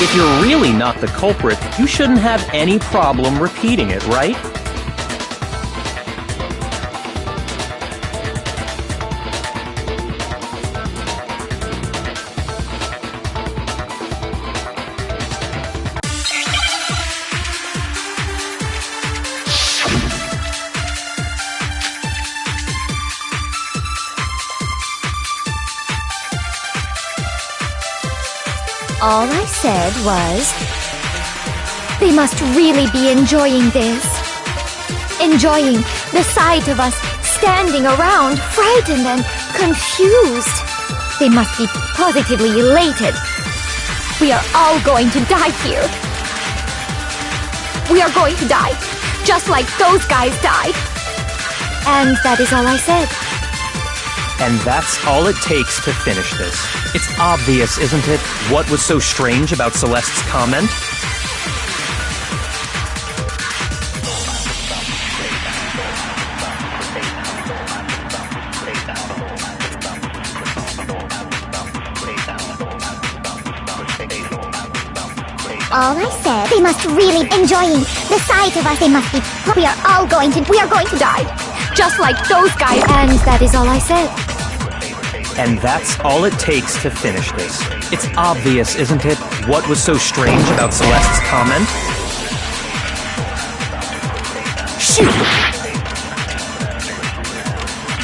If you're really not the culprit, you shouldn't have any problem repeating it, right? All I said was, they must really be enjoying this. Enjoying the sight of us standing around, frightened and confused. They must be positively elated. We are all going to die here. We are going to die, just like those guys died. And that is all I said. And that's all it takes to finish this. It's obvious, isn't it, what was so strange about Celeste's comment? All I said, they must really enjoying the sight of us. They must be. We are going to die, just like those guys. And that is all I said. And that's all it takes to finish this. It's obvious, isn't it, what was so strange about Celeste's comment? Shoot!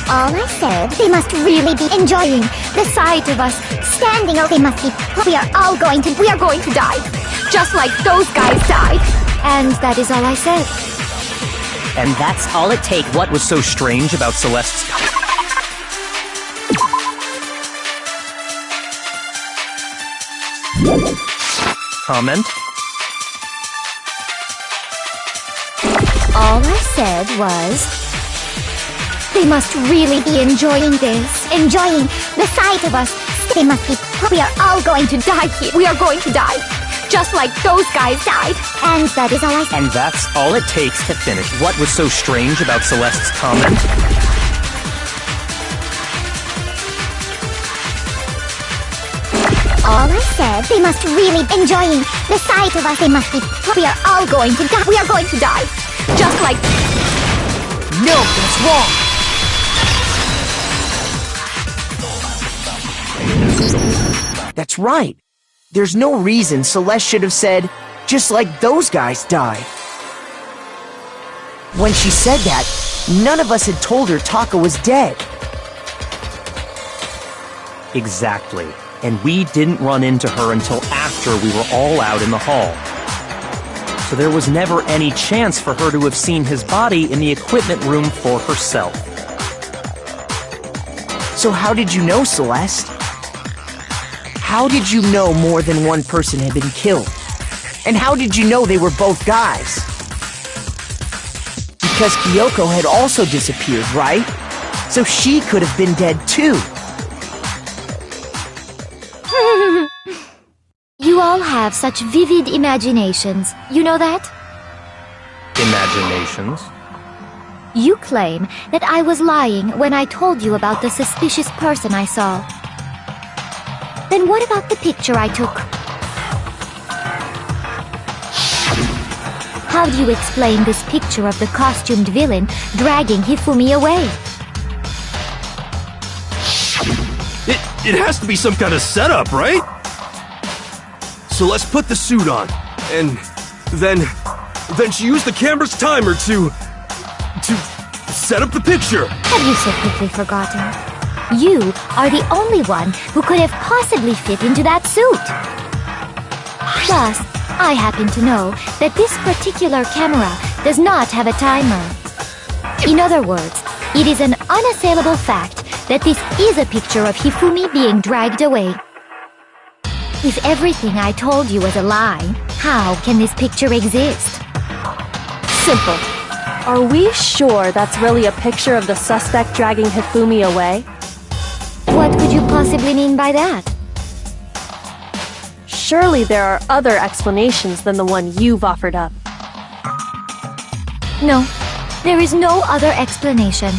All I said, they must really be enjoying the sight of us standing up. They must be. We are going to die. Just like those guys died. And that is all I said. And that's all it takes. What was so strange about Celeste's comment? All I said was, they must really be enjoying this. Enjoying the sight of us. They must be. We are all going to die here. We are going to die. Just like those guys died. And that is all I said. And that's all it takes to finish. What was so strange about Celeste's comment? All I said, they must really be enjoying the sight of us. They must be. We are all going to die. We are going to die. Just like. No, that's wrong. That's right. There's no reason Celeste should have said, just like those guys died. When she said that, none of us had told her Taka was dead. Exactly. And we didn't run into her until after we were all out in the hall. So there was never any chance for her to have seen his body in the equipment room for herself. So how did you know, Celeste? How did you know more than one person had been killed? And how did you know they were both guys? Because Kyoko had also disappeared, right? So she could have been dead too. You all have such vivid imaginations. You know that? Imaginations? You claim that I was lying when I told you about the suspicious person I saw. Then what about the picture I took? How do you explain this picture of the costumed villain dragging Hifumi away? It has to be some kind of setup, right? So let's put the suit on, and then she used the camera's timer to set up the picture. Have you so quickly forgotten? You are the only one who could have possibly fit into that suit. Plus, I happen to know that this particular camera does not have a timer. In other words, it is an unassailable fact that this is a picture of Hifumi being dragged away. If everything I told you was a lie, how can this picture exist? Simple. Are we sure that's really a picture of the suspect dragging Hifumi away? What could you possibly mean by that? Surely there are other explanations than the one you've offered up. No, there is no other explanation.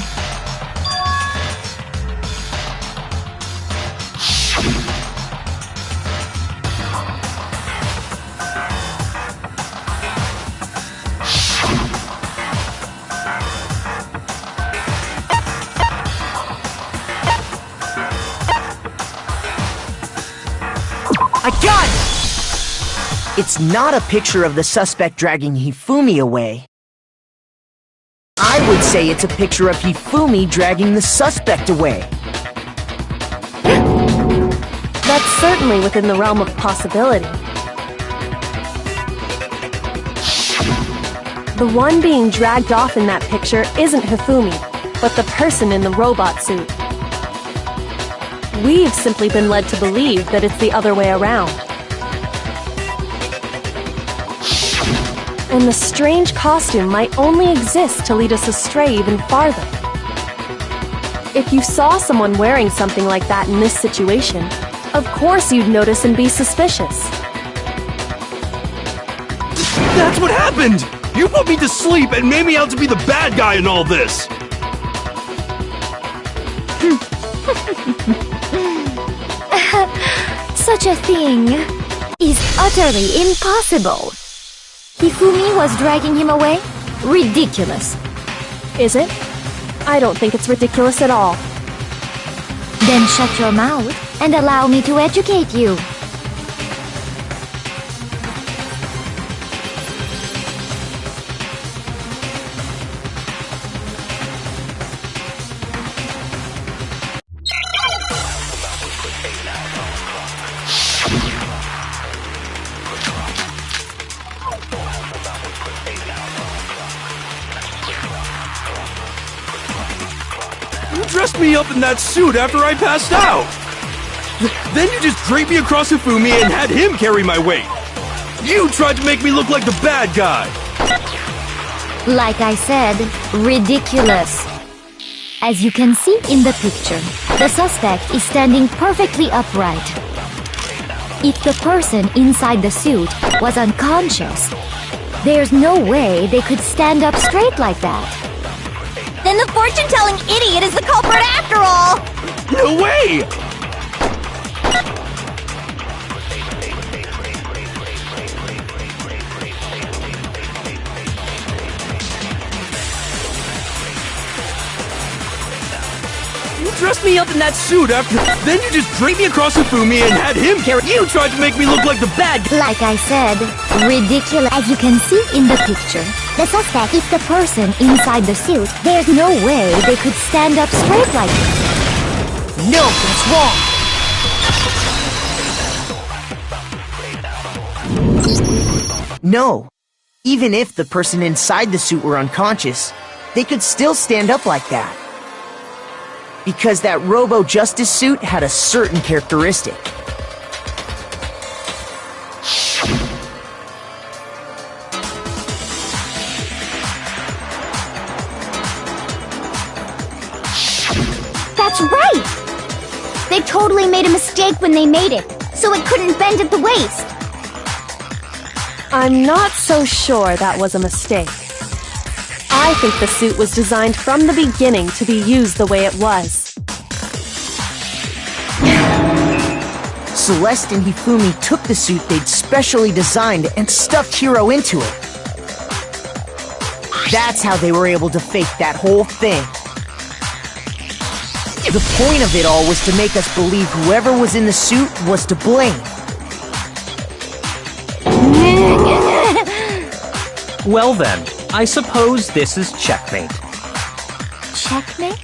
I got it! It's not a picture of the suspect dragging Hifumi away. I would say it's a picture of Hifumi dragging the suspect away. That's certainly within the realm of possibility. The one being dragged off in that picture isn't Hifumi, but the person in the robot suit. We've simply been led to believe that it's the other way around. And the strange costume might only exist to lead us astray even farther. If you saw someone wearing something like that in this situation, of course you'd notice and be suspicious. That's what happened! You put me to sleep and made me out to be the bad guy in all this! Such a thing is utterly impossible. Hifumi was dragging him away? Ridiculous. Is it? I don't think it's ridiculous at all. Then shut your mouth and allow me to educate you. You dressed me up in that suit after I passed out. Then you just draped me across Hifumi and had him carry my weight. You tried to make me look like the bad guy. Like I said, ridiculous. As you can see in the picture, the suspect is standing perfectly upright. If the person inside the suit was unconscious, there's no way they could stand up straight like that. Then the fortune-telling idiot is the culprit after all! No way! You dressed me up in that suit after... Then you just draped me across Hifumi and had him carry... You tried to make me look like the bad guy. Like I said, ridiculous. As you can see in the picture, the suspect, if the person inside the suit, there's no way they could stand up straight like that. No, that's wrong! No. Even if the person inside the suit were unconscious, they could still stand up like that. Because that Robo-Justice suit had a certain characteristic. That's right! They totally made a mistake when they made it, so it couldn't bend at the waist. I'm not so sure that was a mistake. I think the suit was designed from the beginning to be used the way it was. Celeste and Hifumi took the suit they'd specially designed and stuffed Hiro into it. That's how they were able to fake that whole thing. The point of it all was to make us believe whoever was in the suit was to blame. Well then, I suppose this is checkmate. Checkmate?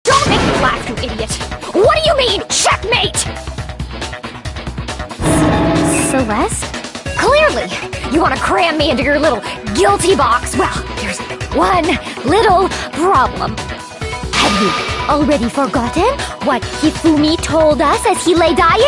Don't make me laugh, you idiot! What do you mean, checkmate? Celeste? Clearly, you want to cram me into your little guilty box. Well, there's one little problem. Have you already forgotten what Hifumi told us as he lay dying?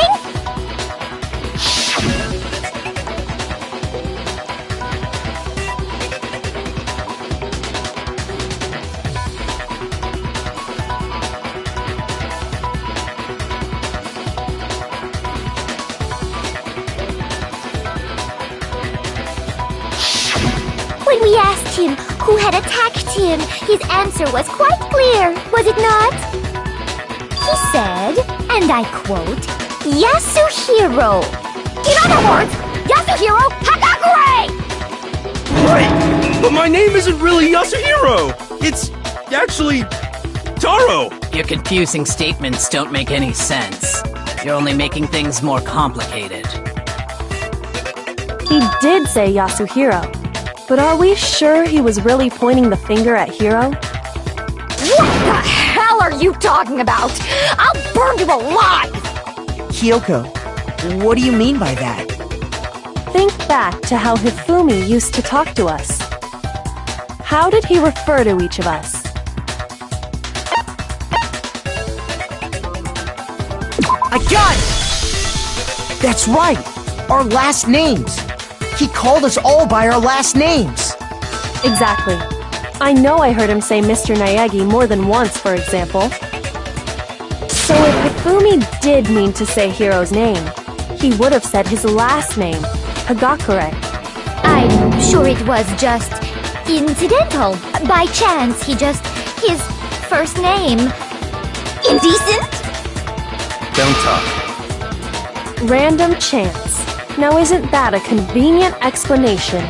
When we asked him who had attacked him, his answer was quite clear, was it not? He said, and I quote, Yasuhiro. In other words, Yasuhiro Hagakure! Wait, but my name isn't really Yasuhiro. It's actually Taro. Your confusing statements don't make any sense. You're only making things more complicated. He did say Yasuhiro, but are we sure he was really pointing the finger at Hiro? What the hell are you talking about? I'll burn you alive! Kyoko, what do you mean by that? Think back to how Hifumi used to talk to us. How did he refer to each of us? I got it! That's right! Our last names! He called us all by our last names! Exactly. I know I heard him say Mr. Naegi more than once, for example. So if Hifumi did mean to say Hiro's name, he would have said his last name, Hagakure. I'm sure it was just incidental. By chance, his first name. Indecent? Don't talk. Random chance. Now isn't that a convenient explanation?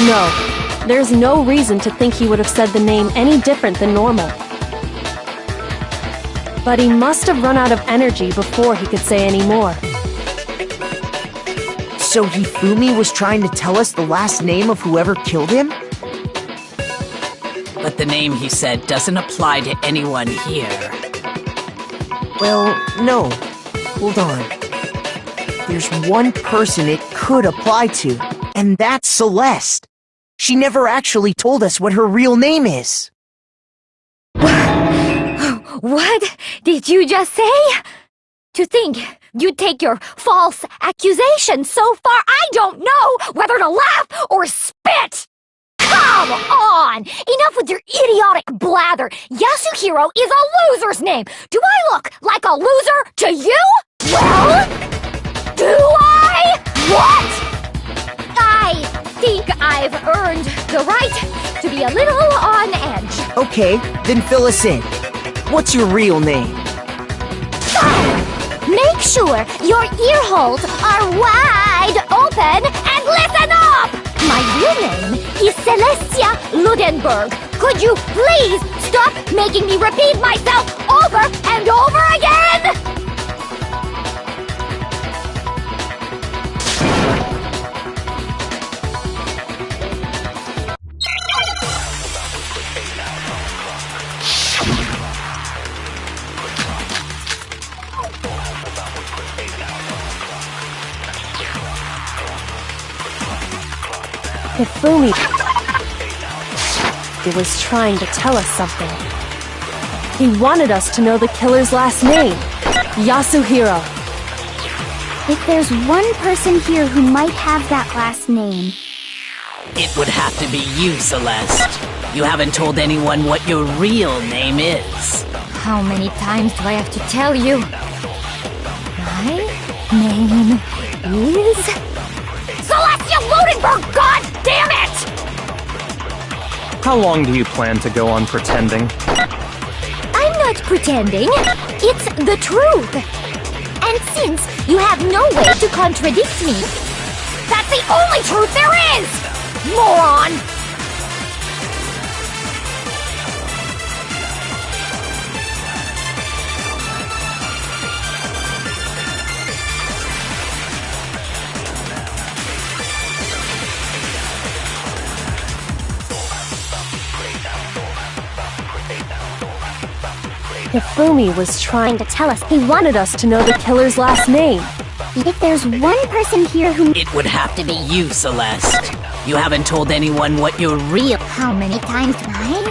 No, there's no reason to think he would have said the name any different than normal. But he must have run out of energy before he could say any more. So Hifumi was trying to tell us the last name of whoever killed him? But the name he said doesn't apply to anyone here. Well, no. Hold on. There's one person it could apply to, and that's Celeste. She never actually told us what her real name is. What did you just say? To think you'd take your false accusation so far, I don't know whether to laugh or spit! Come on! Enough with your idiotic blather! Yasuhiro is a loser's name! Do I look like a loser to you? Well, do I? What? I think I've earned the right to be a little on edge. Okay, then fill us in. What's your real name? Make sure your ear holes are wide open and listen up! My real name is Celestia Ludenberg. Could you please stop making me repeat myself over and over again? Hifumi was trying to tell us something. He wanted us to know the killer's last name, Yasuhiro. If there's one person here who might have that last name... It would have to be you, Celeste. You haven't told anyone what your real name is. How many times do I have to tell you? My name is... Celestia Ludenberg, god damn it! How long do you plan to go on pretending? I'm not pretending. It's the truth. And since you have no way to contradict me, that's the only truth there is! Moron! Hifumi was trying to tell us. He wanted us to know the killer's last name. If there's one person here who... It would have to be you, Celeste. You haven't told anyone what your real... How many times do I...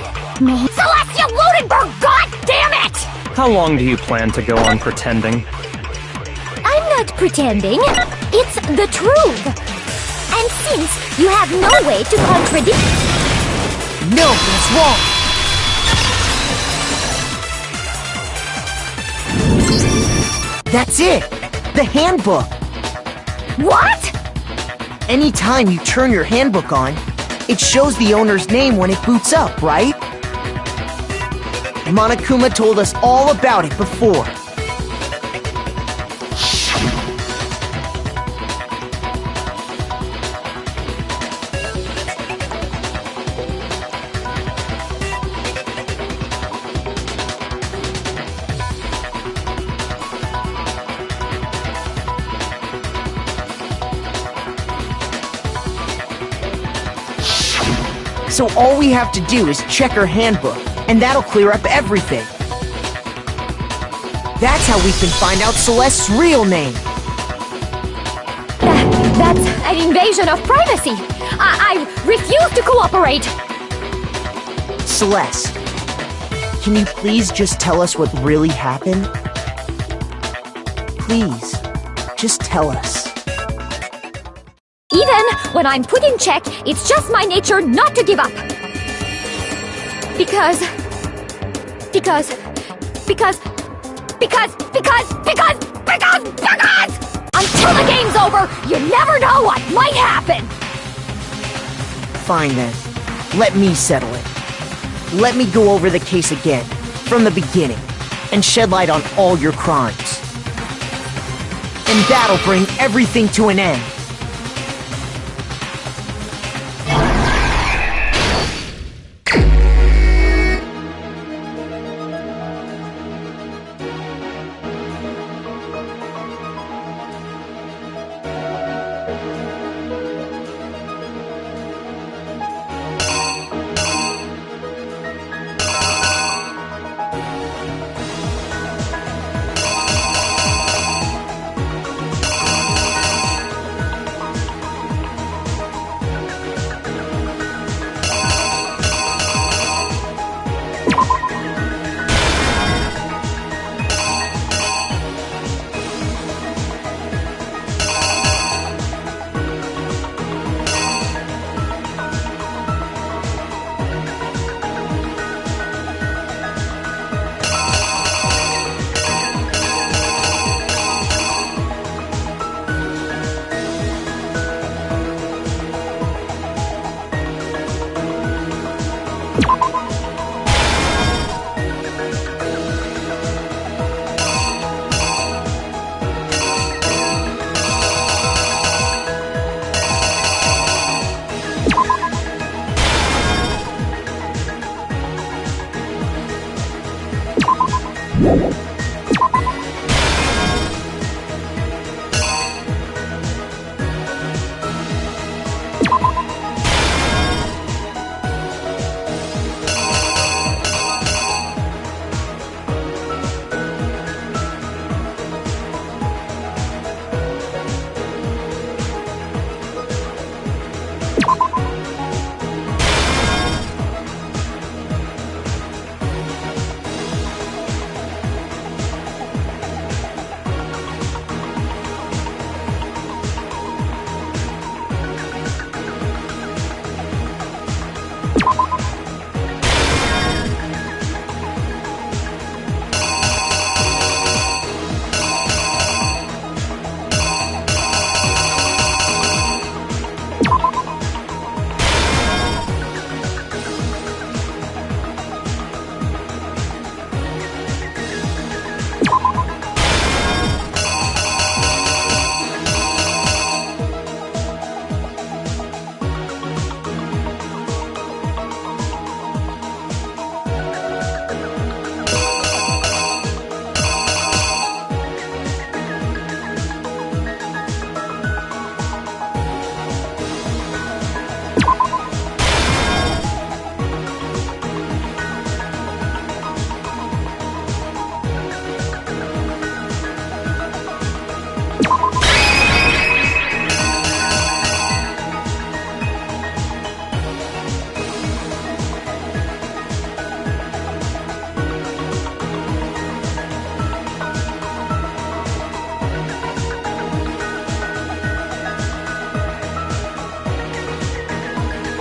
name... Celestia Ludenberg, god damn it! How long do you plan to go on pretending? I'm not pretending. It's the truth. And since you have no way to contradict... No, that's wrong! That's it! The handbook! What? Anytime you turn your handbook on, it shows the owner's name when it boots up, right? Monokuma told us all about it before. So all we have to do is check her handbook, and that'll clear up everything. That's how we can find out Celeste's real name. That's an invasion of privacy. I refuse to cooperate. Celeste, can you please just tell us what really happened? Please, just tell us. Even when I'm put in check, it's just my nature not to give up. Because until the game's over, you never know what might happen. Fine then. Let me settle it. Let me go over the case again, from the beginning, and shed light on all your crimes. And that'll bring everything to an end.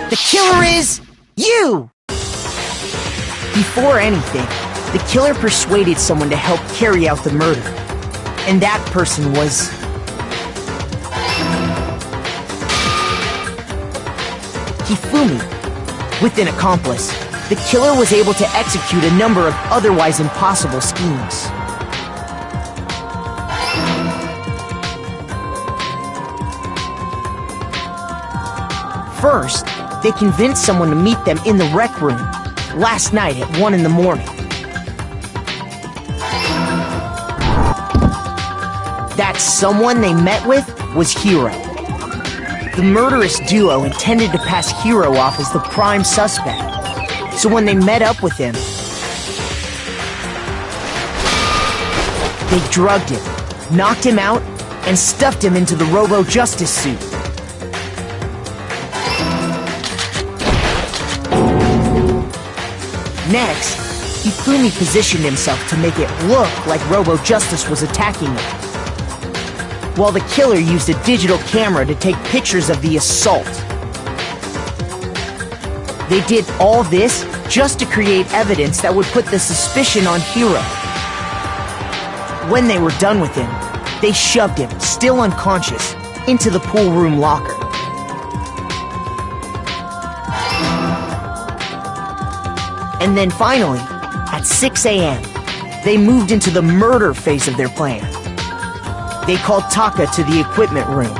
The killer is you! Before anything, the killer persuaded someone to help carry out the murder. And that person was... Hifumi. With an accomplice, the killer was able to execute a number of otherwise impossible schemes. First, they convinced someone to meet them in the rec room last night at 1 in the morning. That someone they met with was Hiro. The murderous duo intended to pass Hiro off as the prime suspect, so when they met up with him, they drugged him, knocked him out, and stuffed him into the Robo-Justice suit. Next, Hifumi positioned himself to make it look like Robo-Justice was attacking him, while the killer used a digital camera to take pictures of the assault. They did all this just to create evidence that would put the suspicion on Hiro. When they were done with him, they shoved him, still unconscious, into the pool room locker. And then finally, at 6 a.m., they moved into the murder phase of their plan. They called Taka to the equipment room.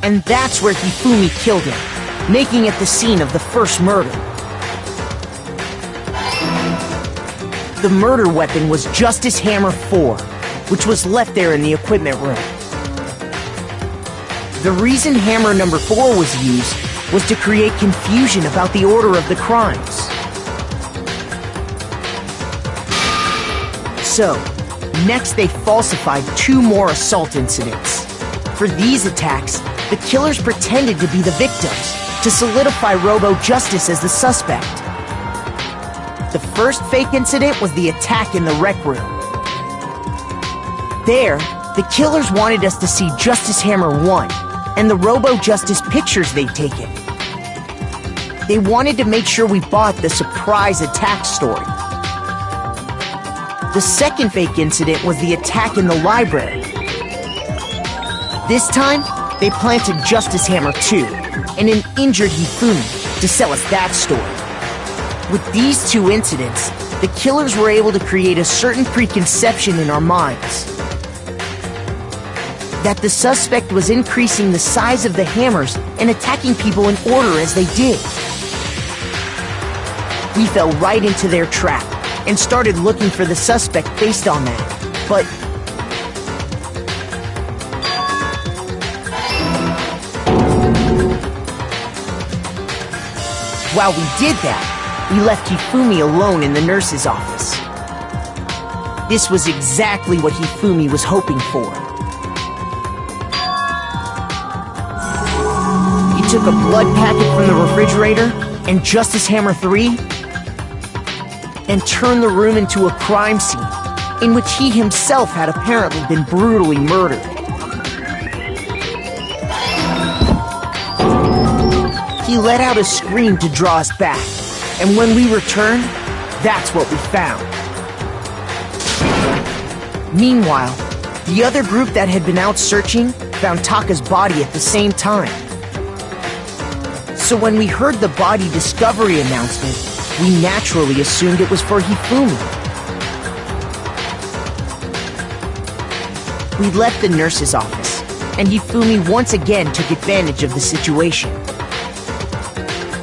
And that's where Hifumi killed him, making it the scene of the first murder. The murder weapon was Justice Hammer 4, which was left there in the equipment room. The reason Hammer number 4 was used was to create confusion about the order of the crimes. So, next they falsified 2 more assault incidents. For these attacks, the killers pretended to be the victims, to solidify Robo-Justice as the suspect. The first fake incident was the attack in the rec room. There, the killers wanted us to see Justice Hammer 1 and the Robo-Justice pictures they'd taken. They wanted to make sure we bought the surprise attack story. The second fake incident was the attack in the library. This time, they planted Justice Hammer 2 and an injured Hifumi to sell us that story. With these 2 incidents, the killers were able to create a certain preconception in our minds that the suspect was increasing the size of the hammers and attacking people in order as they did. We fell right into their trap and started looking for the suspect based on that. But while we did that, we left Hifumi alone in the nurse's office. This was exactly what Hifumi was hoping for. He took a blood packet from the refrigerator and Justice Hammer 3 and turned the room into a crime scene in which he himself had apparently been brutally murdered. He let out a scream to draw us back, and when we returned, that's what we found. Meanwhile, the other group that had been out searching found Taka's body at the same time. So when we heard the body discovery announcement, we naturally assumed it was for Hifumi. We left the nurse's office, and Hifumi once again took advantage of the situation.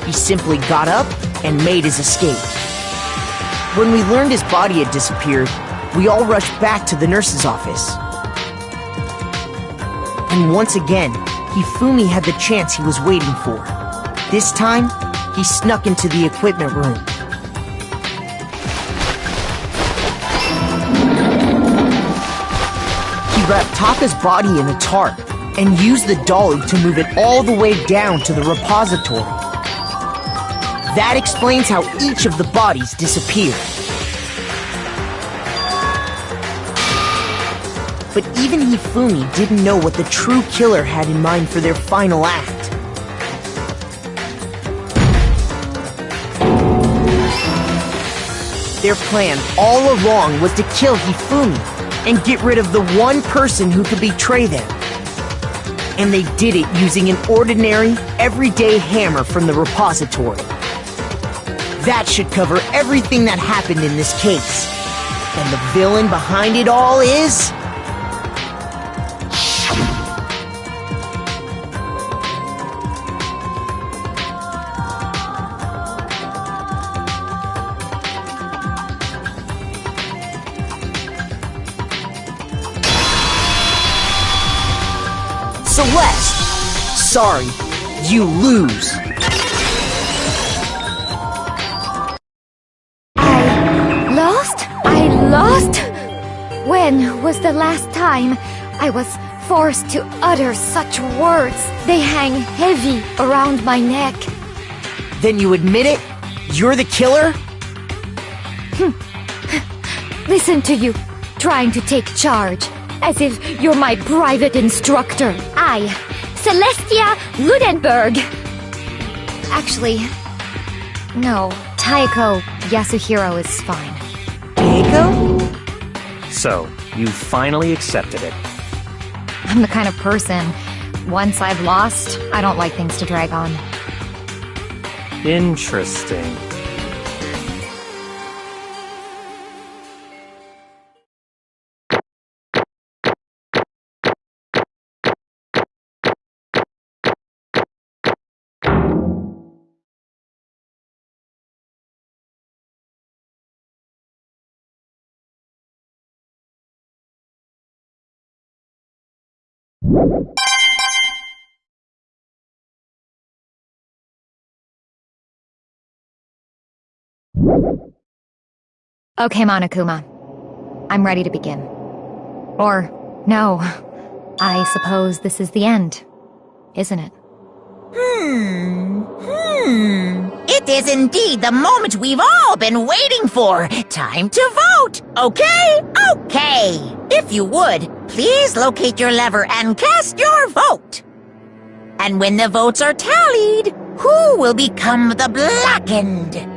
He simply got up and made his escape. When we learned his body had disappeared, we all rushed back to the nurse's office. And once again, Hifumi had the chance he was waiting for. This time, he snuck into the equipment room. He wrapped Taka's body in a tarp and used the dolly to move it all the way down to the repository. That explains how each of the bodies disappeared. But even Hifumi didn't know what the true killer had in mind for their final act. Their plan all along was to kill Hifumi and get rid of the one person who could betray them. And they did it using an ordinary, everyday hammer from the repository. That should cover everything that happened in this case. And the villain behind it all is... Celeste! Sorry, you lose. I lost? When was the last time I was forced to utter such words? They hang heavy around my neck. Then you admit it? You're the killer? Listen to you, trying to take charge, as if you're my private instructor. I, Celestia Ludenberg. Actually, no, Taeko Yasuhiro is fine. Kyoko? So, you finally accepted it. I'm the kind of person, once I've lost, I don't like things to drag on. Interesting. Okay, Monokuma. I'm ready to begin. Or, no. I suppose this is the end, isn't it? It is indeed the moment we've all been waiting for. Time to vote. Okay? Okay. If you would, please locate your lever and cast your vote. And when the votes are tallied, who will become the blackened?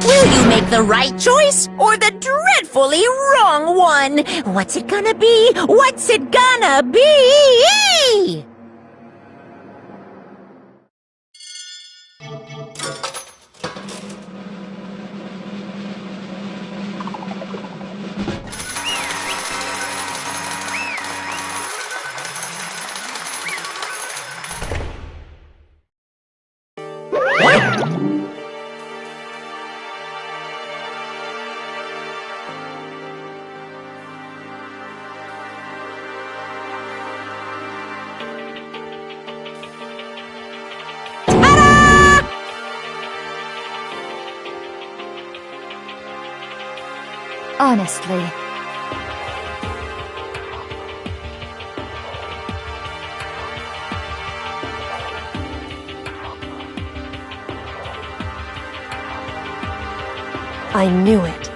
Will you make the right choice or the dreadfully wrong one? What's it gonna be? What's it gonna be? Honestly. I knew it.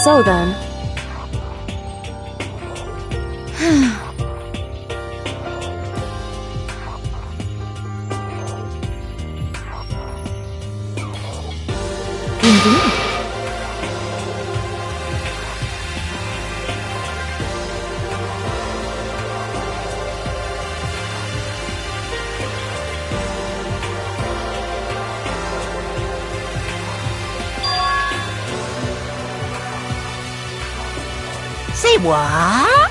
So then... Indeed. Say what?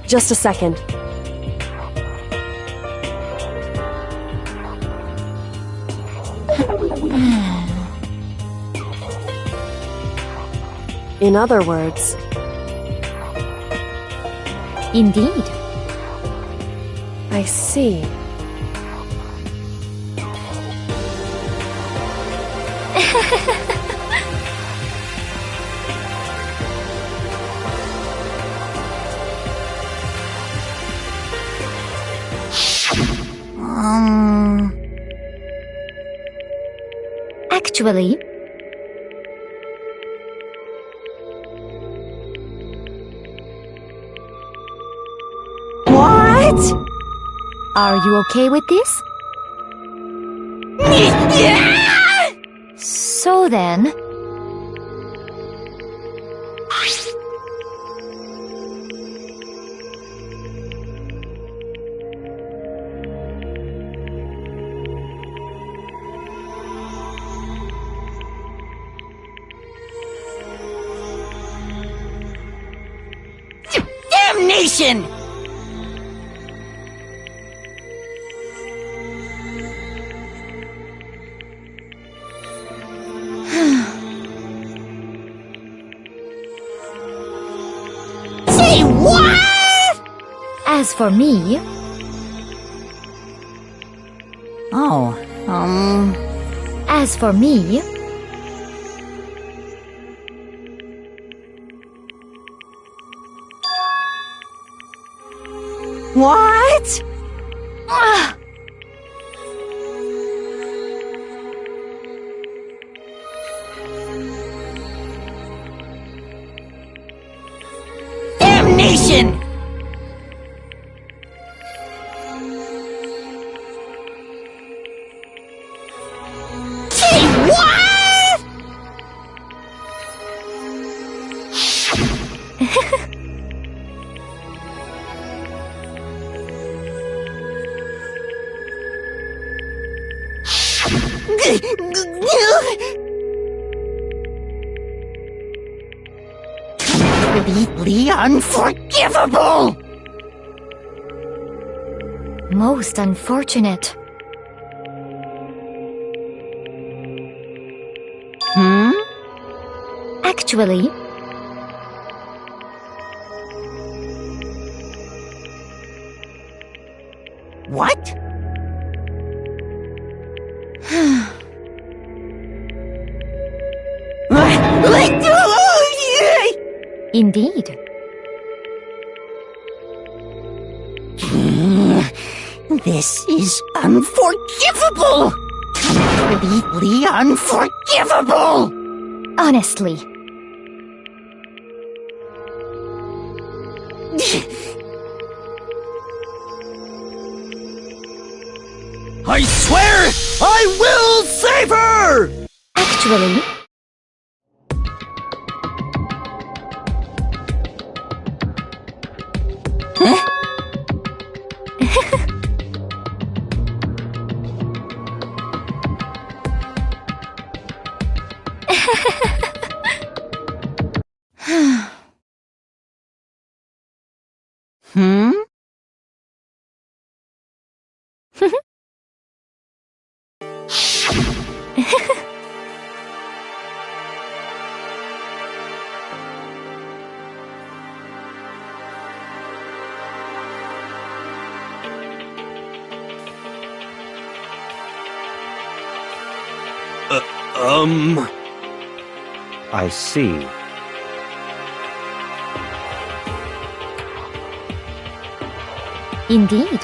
Just a second. In other words... Indeed. I see. Actually, What? are you okay with this? So then, Damnation! Say what? as for me, as for me, What? Damnation! Say what? Completely unforgivable! most unfortunate. Actually, What? indeed. This is unforgivable! Completely unforgivable! Honestly, I swear I will save her! actually, I see. indeed.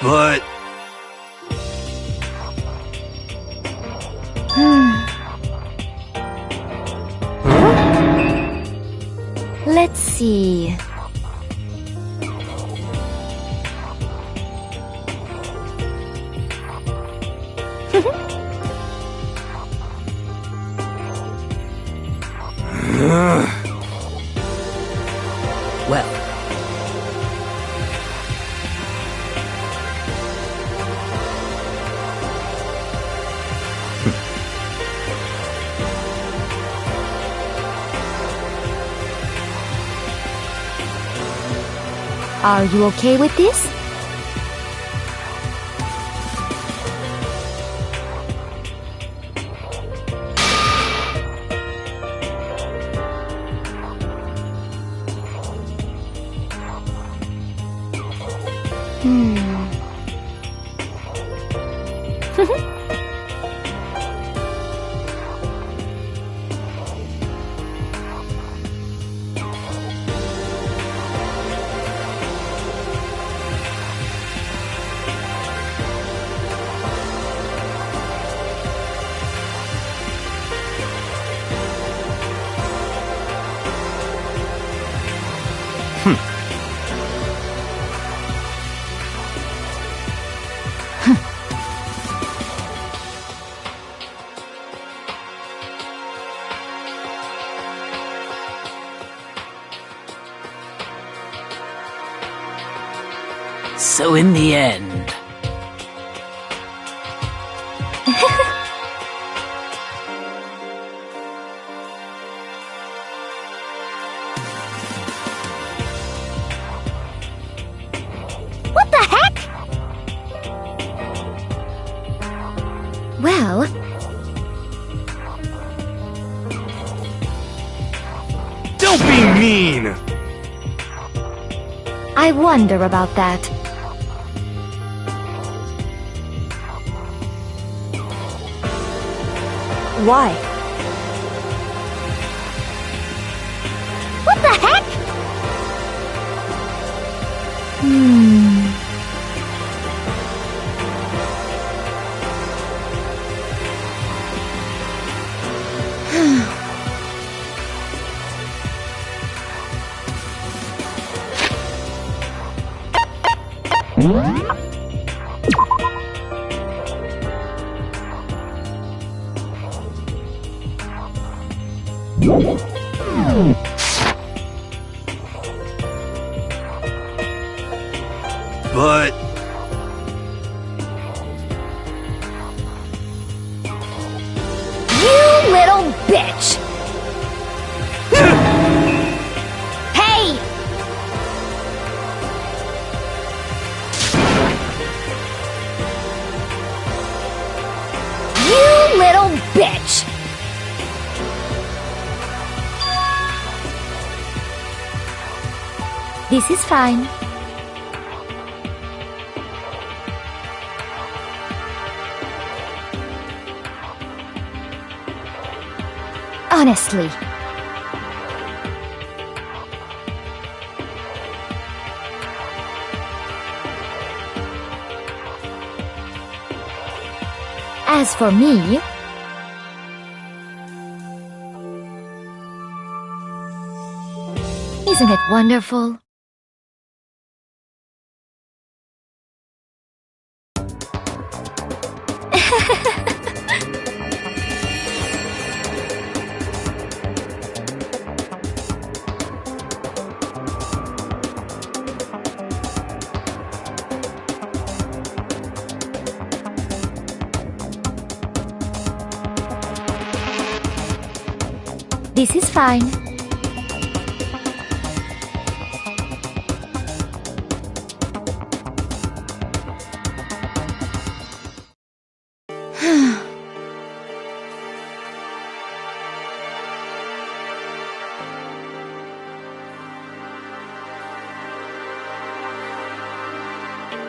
But Let's see. Well, Are you okay with this? So in the end... What the heck? Well, Don't be mean! I wonder about that. Why? What the heck? But... You little bitch! Hey! You little bitch! This is fine. Honestly. As for me, isn't it wonderful? This is fine.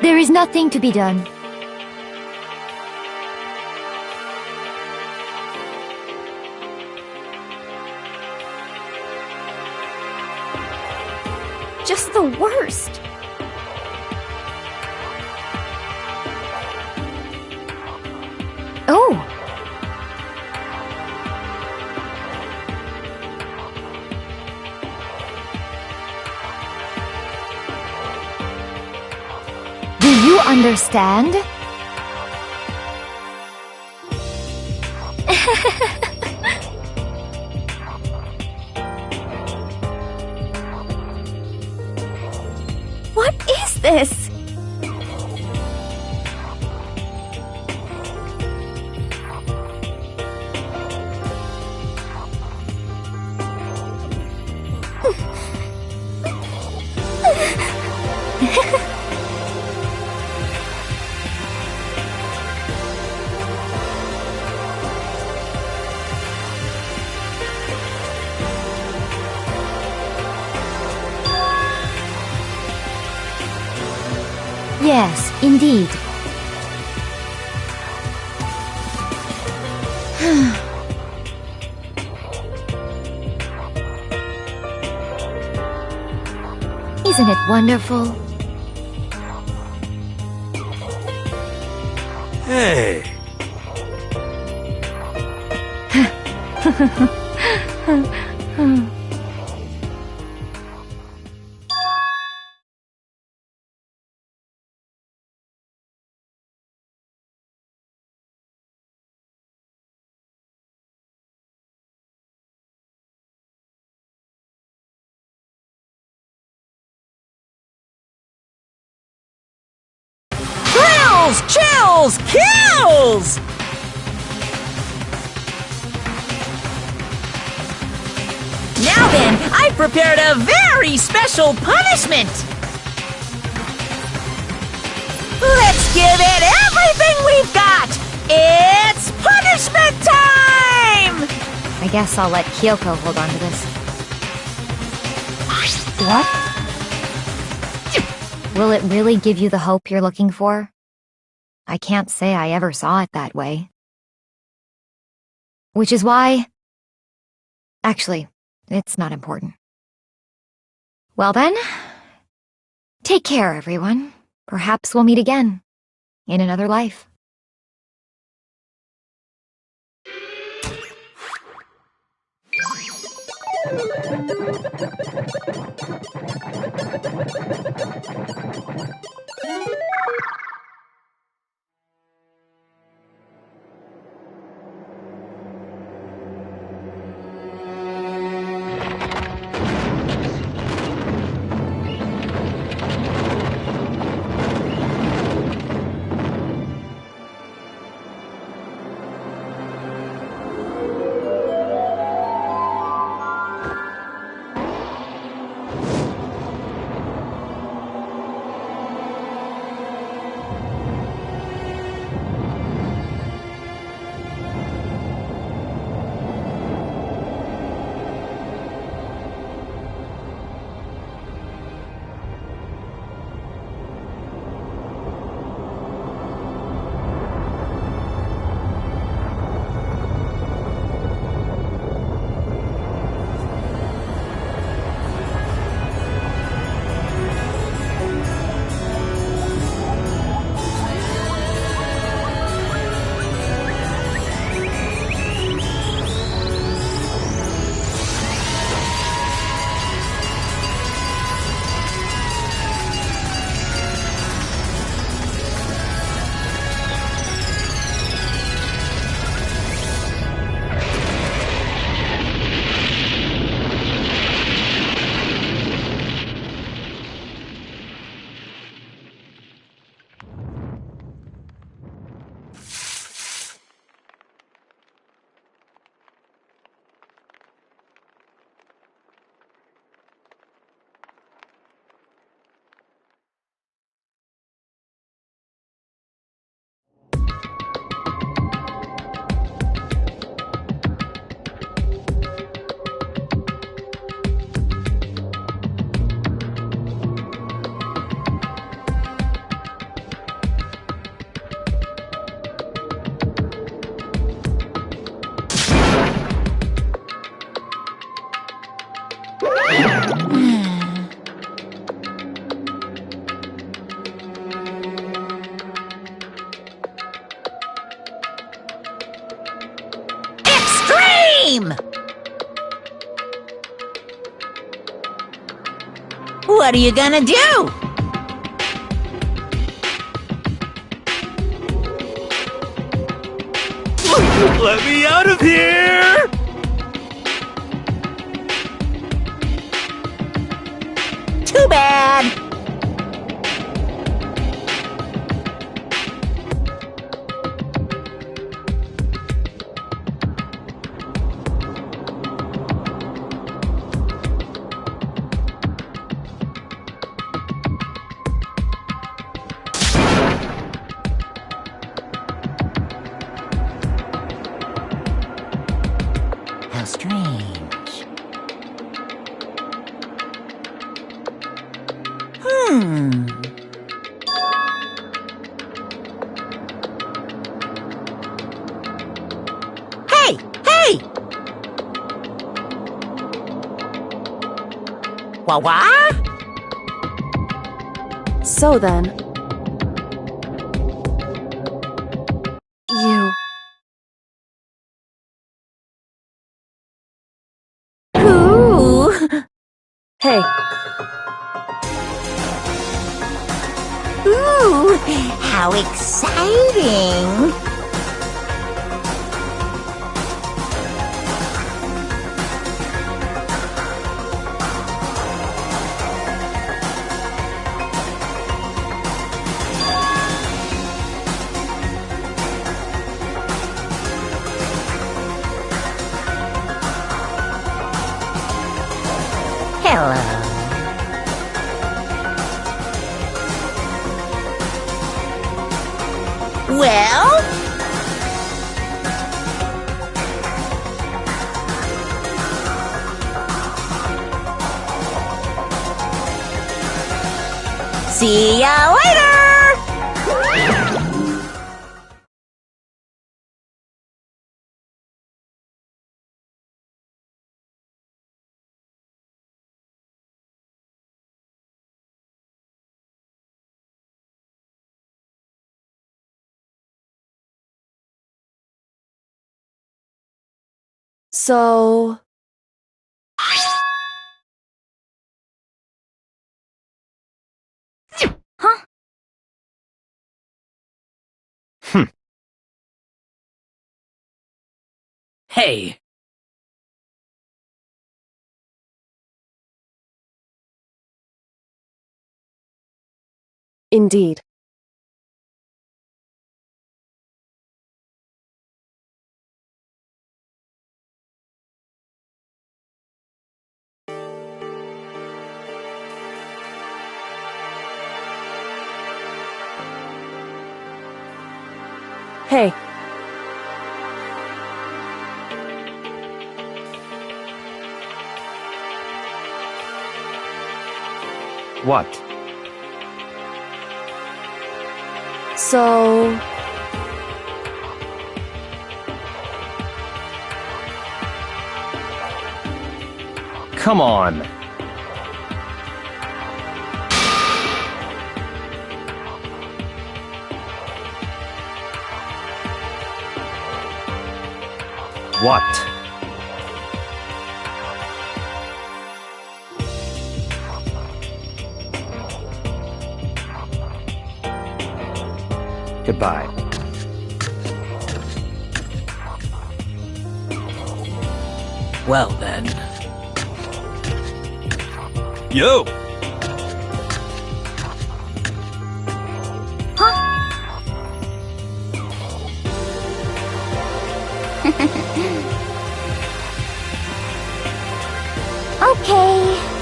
There is nothing to be done. Just the worst. Oh! Do you understand? What is this? Yes, indeed. Isn't it wonderful? Hey! Thrills, chills, kills! Now then, I've prepared a very special punishment! Let's give it everything we've got! It's punishment time! I guess I'll let Kyoko hold on to this. What? Will it really give you the hope you're looking for? I can't say I ever saw it that way. Which is why... Actually, it's not important. Well then, take care, everyone. Perhaps we'll meet again, in another life. What are you gonna do? Let me out of here! Too bad! Wah? So then... You... Ooh! Hey, Ooh! How exciting! Hello. Well? See ya later! so... Huh? Hey, Indeed. Hey, What? so... Come on. What? Goodbye. well then. Yo! Okay.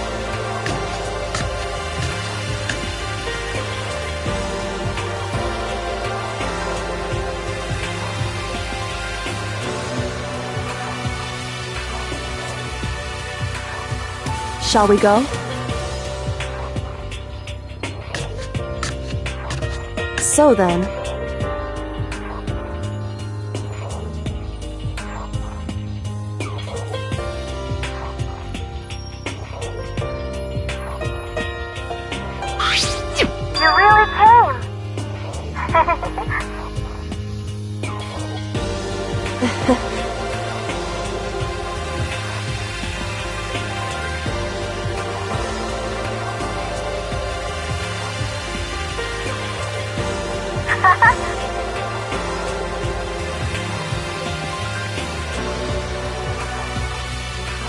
Shall we go? So then... You really came.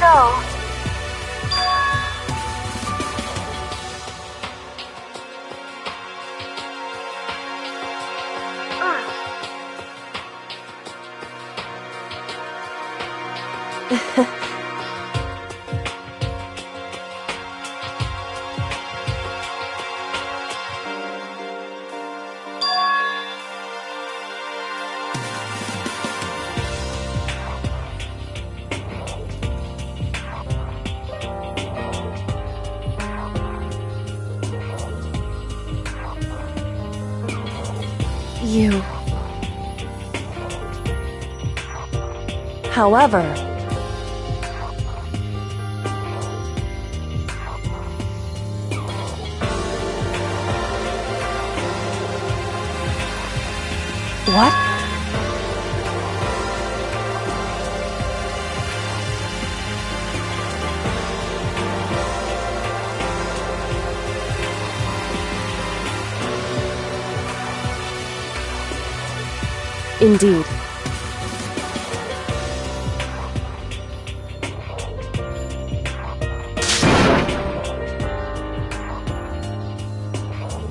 So, You... However... What? Indeed.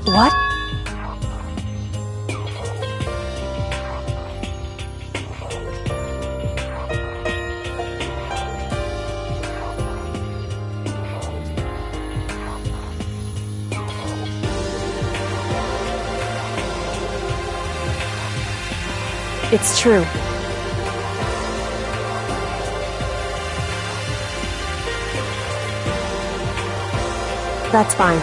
What? It's true. That's fine.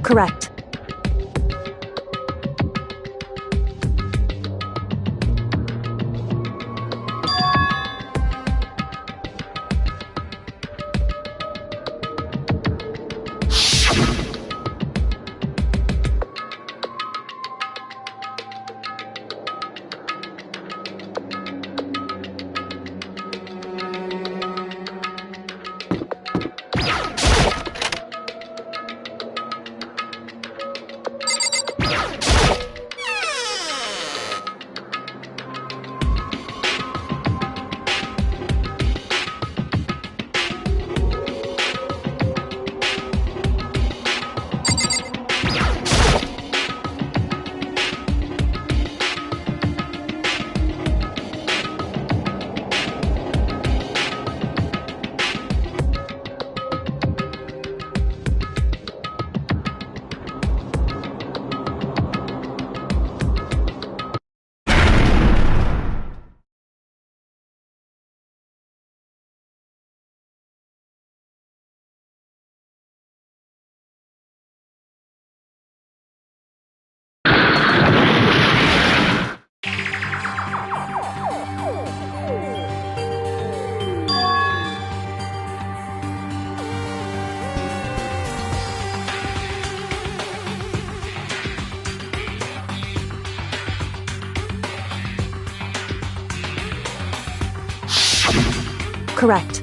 Correct. Correct.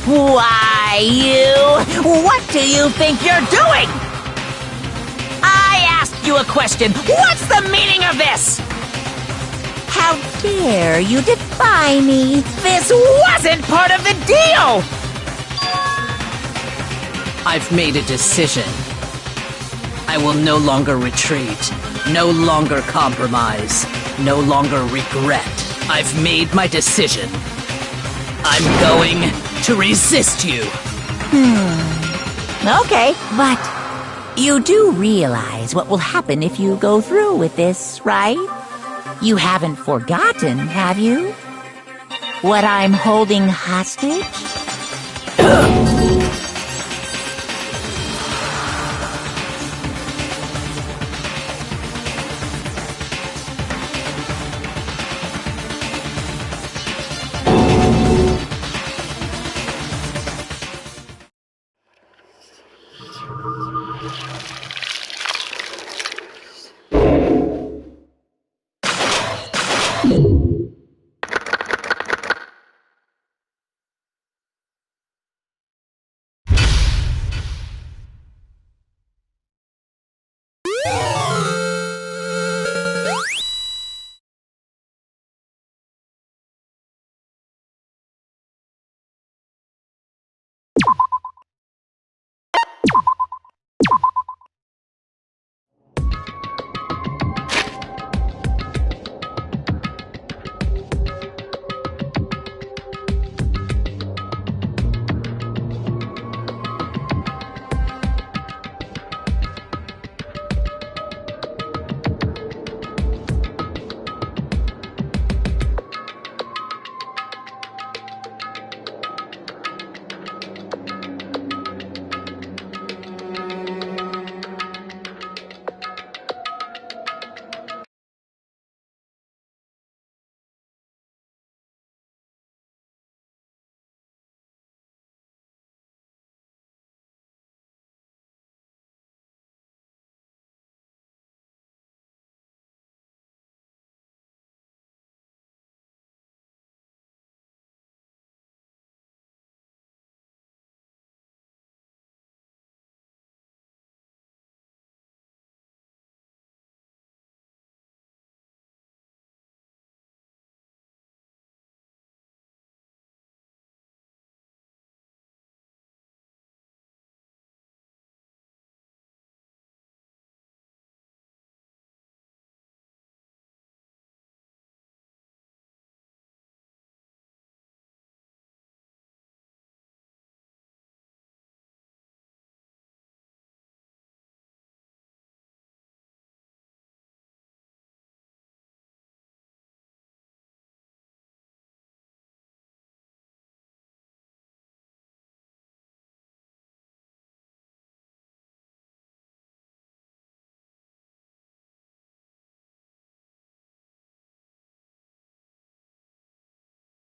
Why, what do you think you're doing? I asked you a question. What's the meaning of this? How dare you defy me? This wasn't part of the deal! I've made a decision. I will no longer retreat, no longer compromise, no longer regret. I've made my decision. I'm going to resist you. Okay, but you do realize what will happen if you go through with this, right? You haven't forgotten, have you? What I'm holding hostage?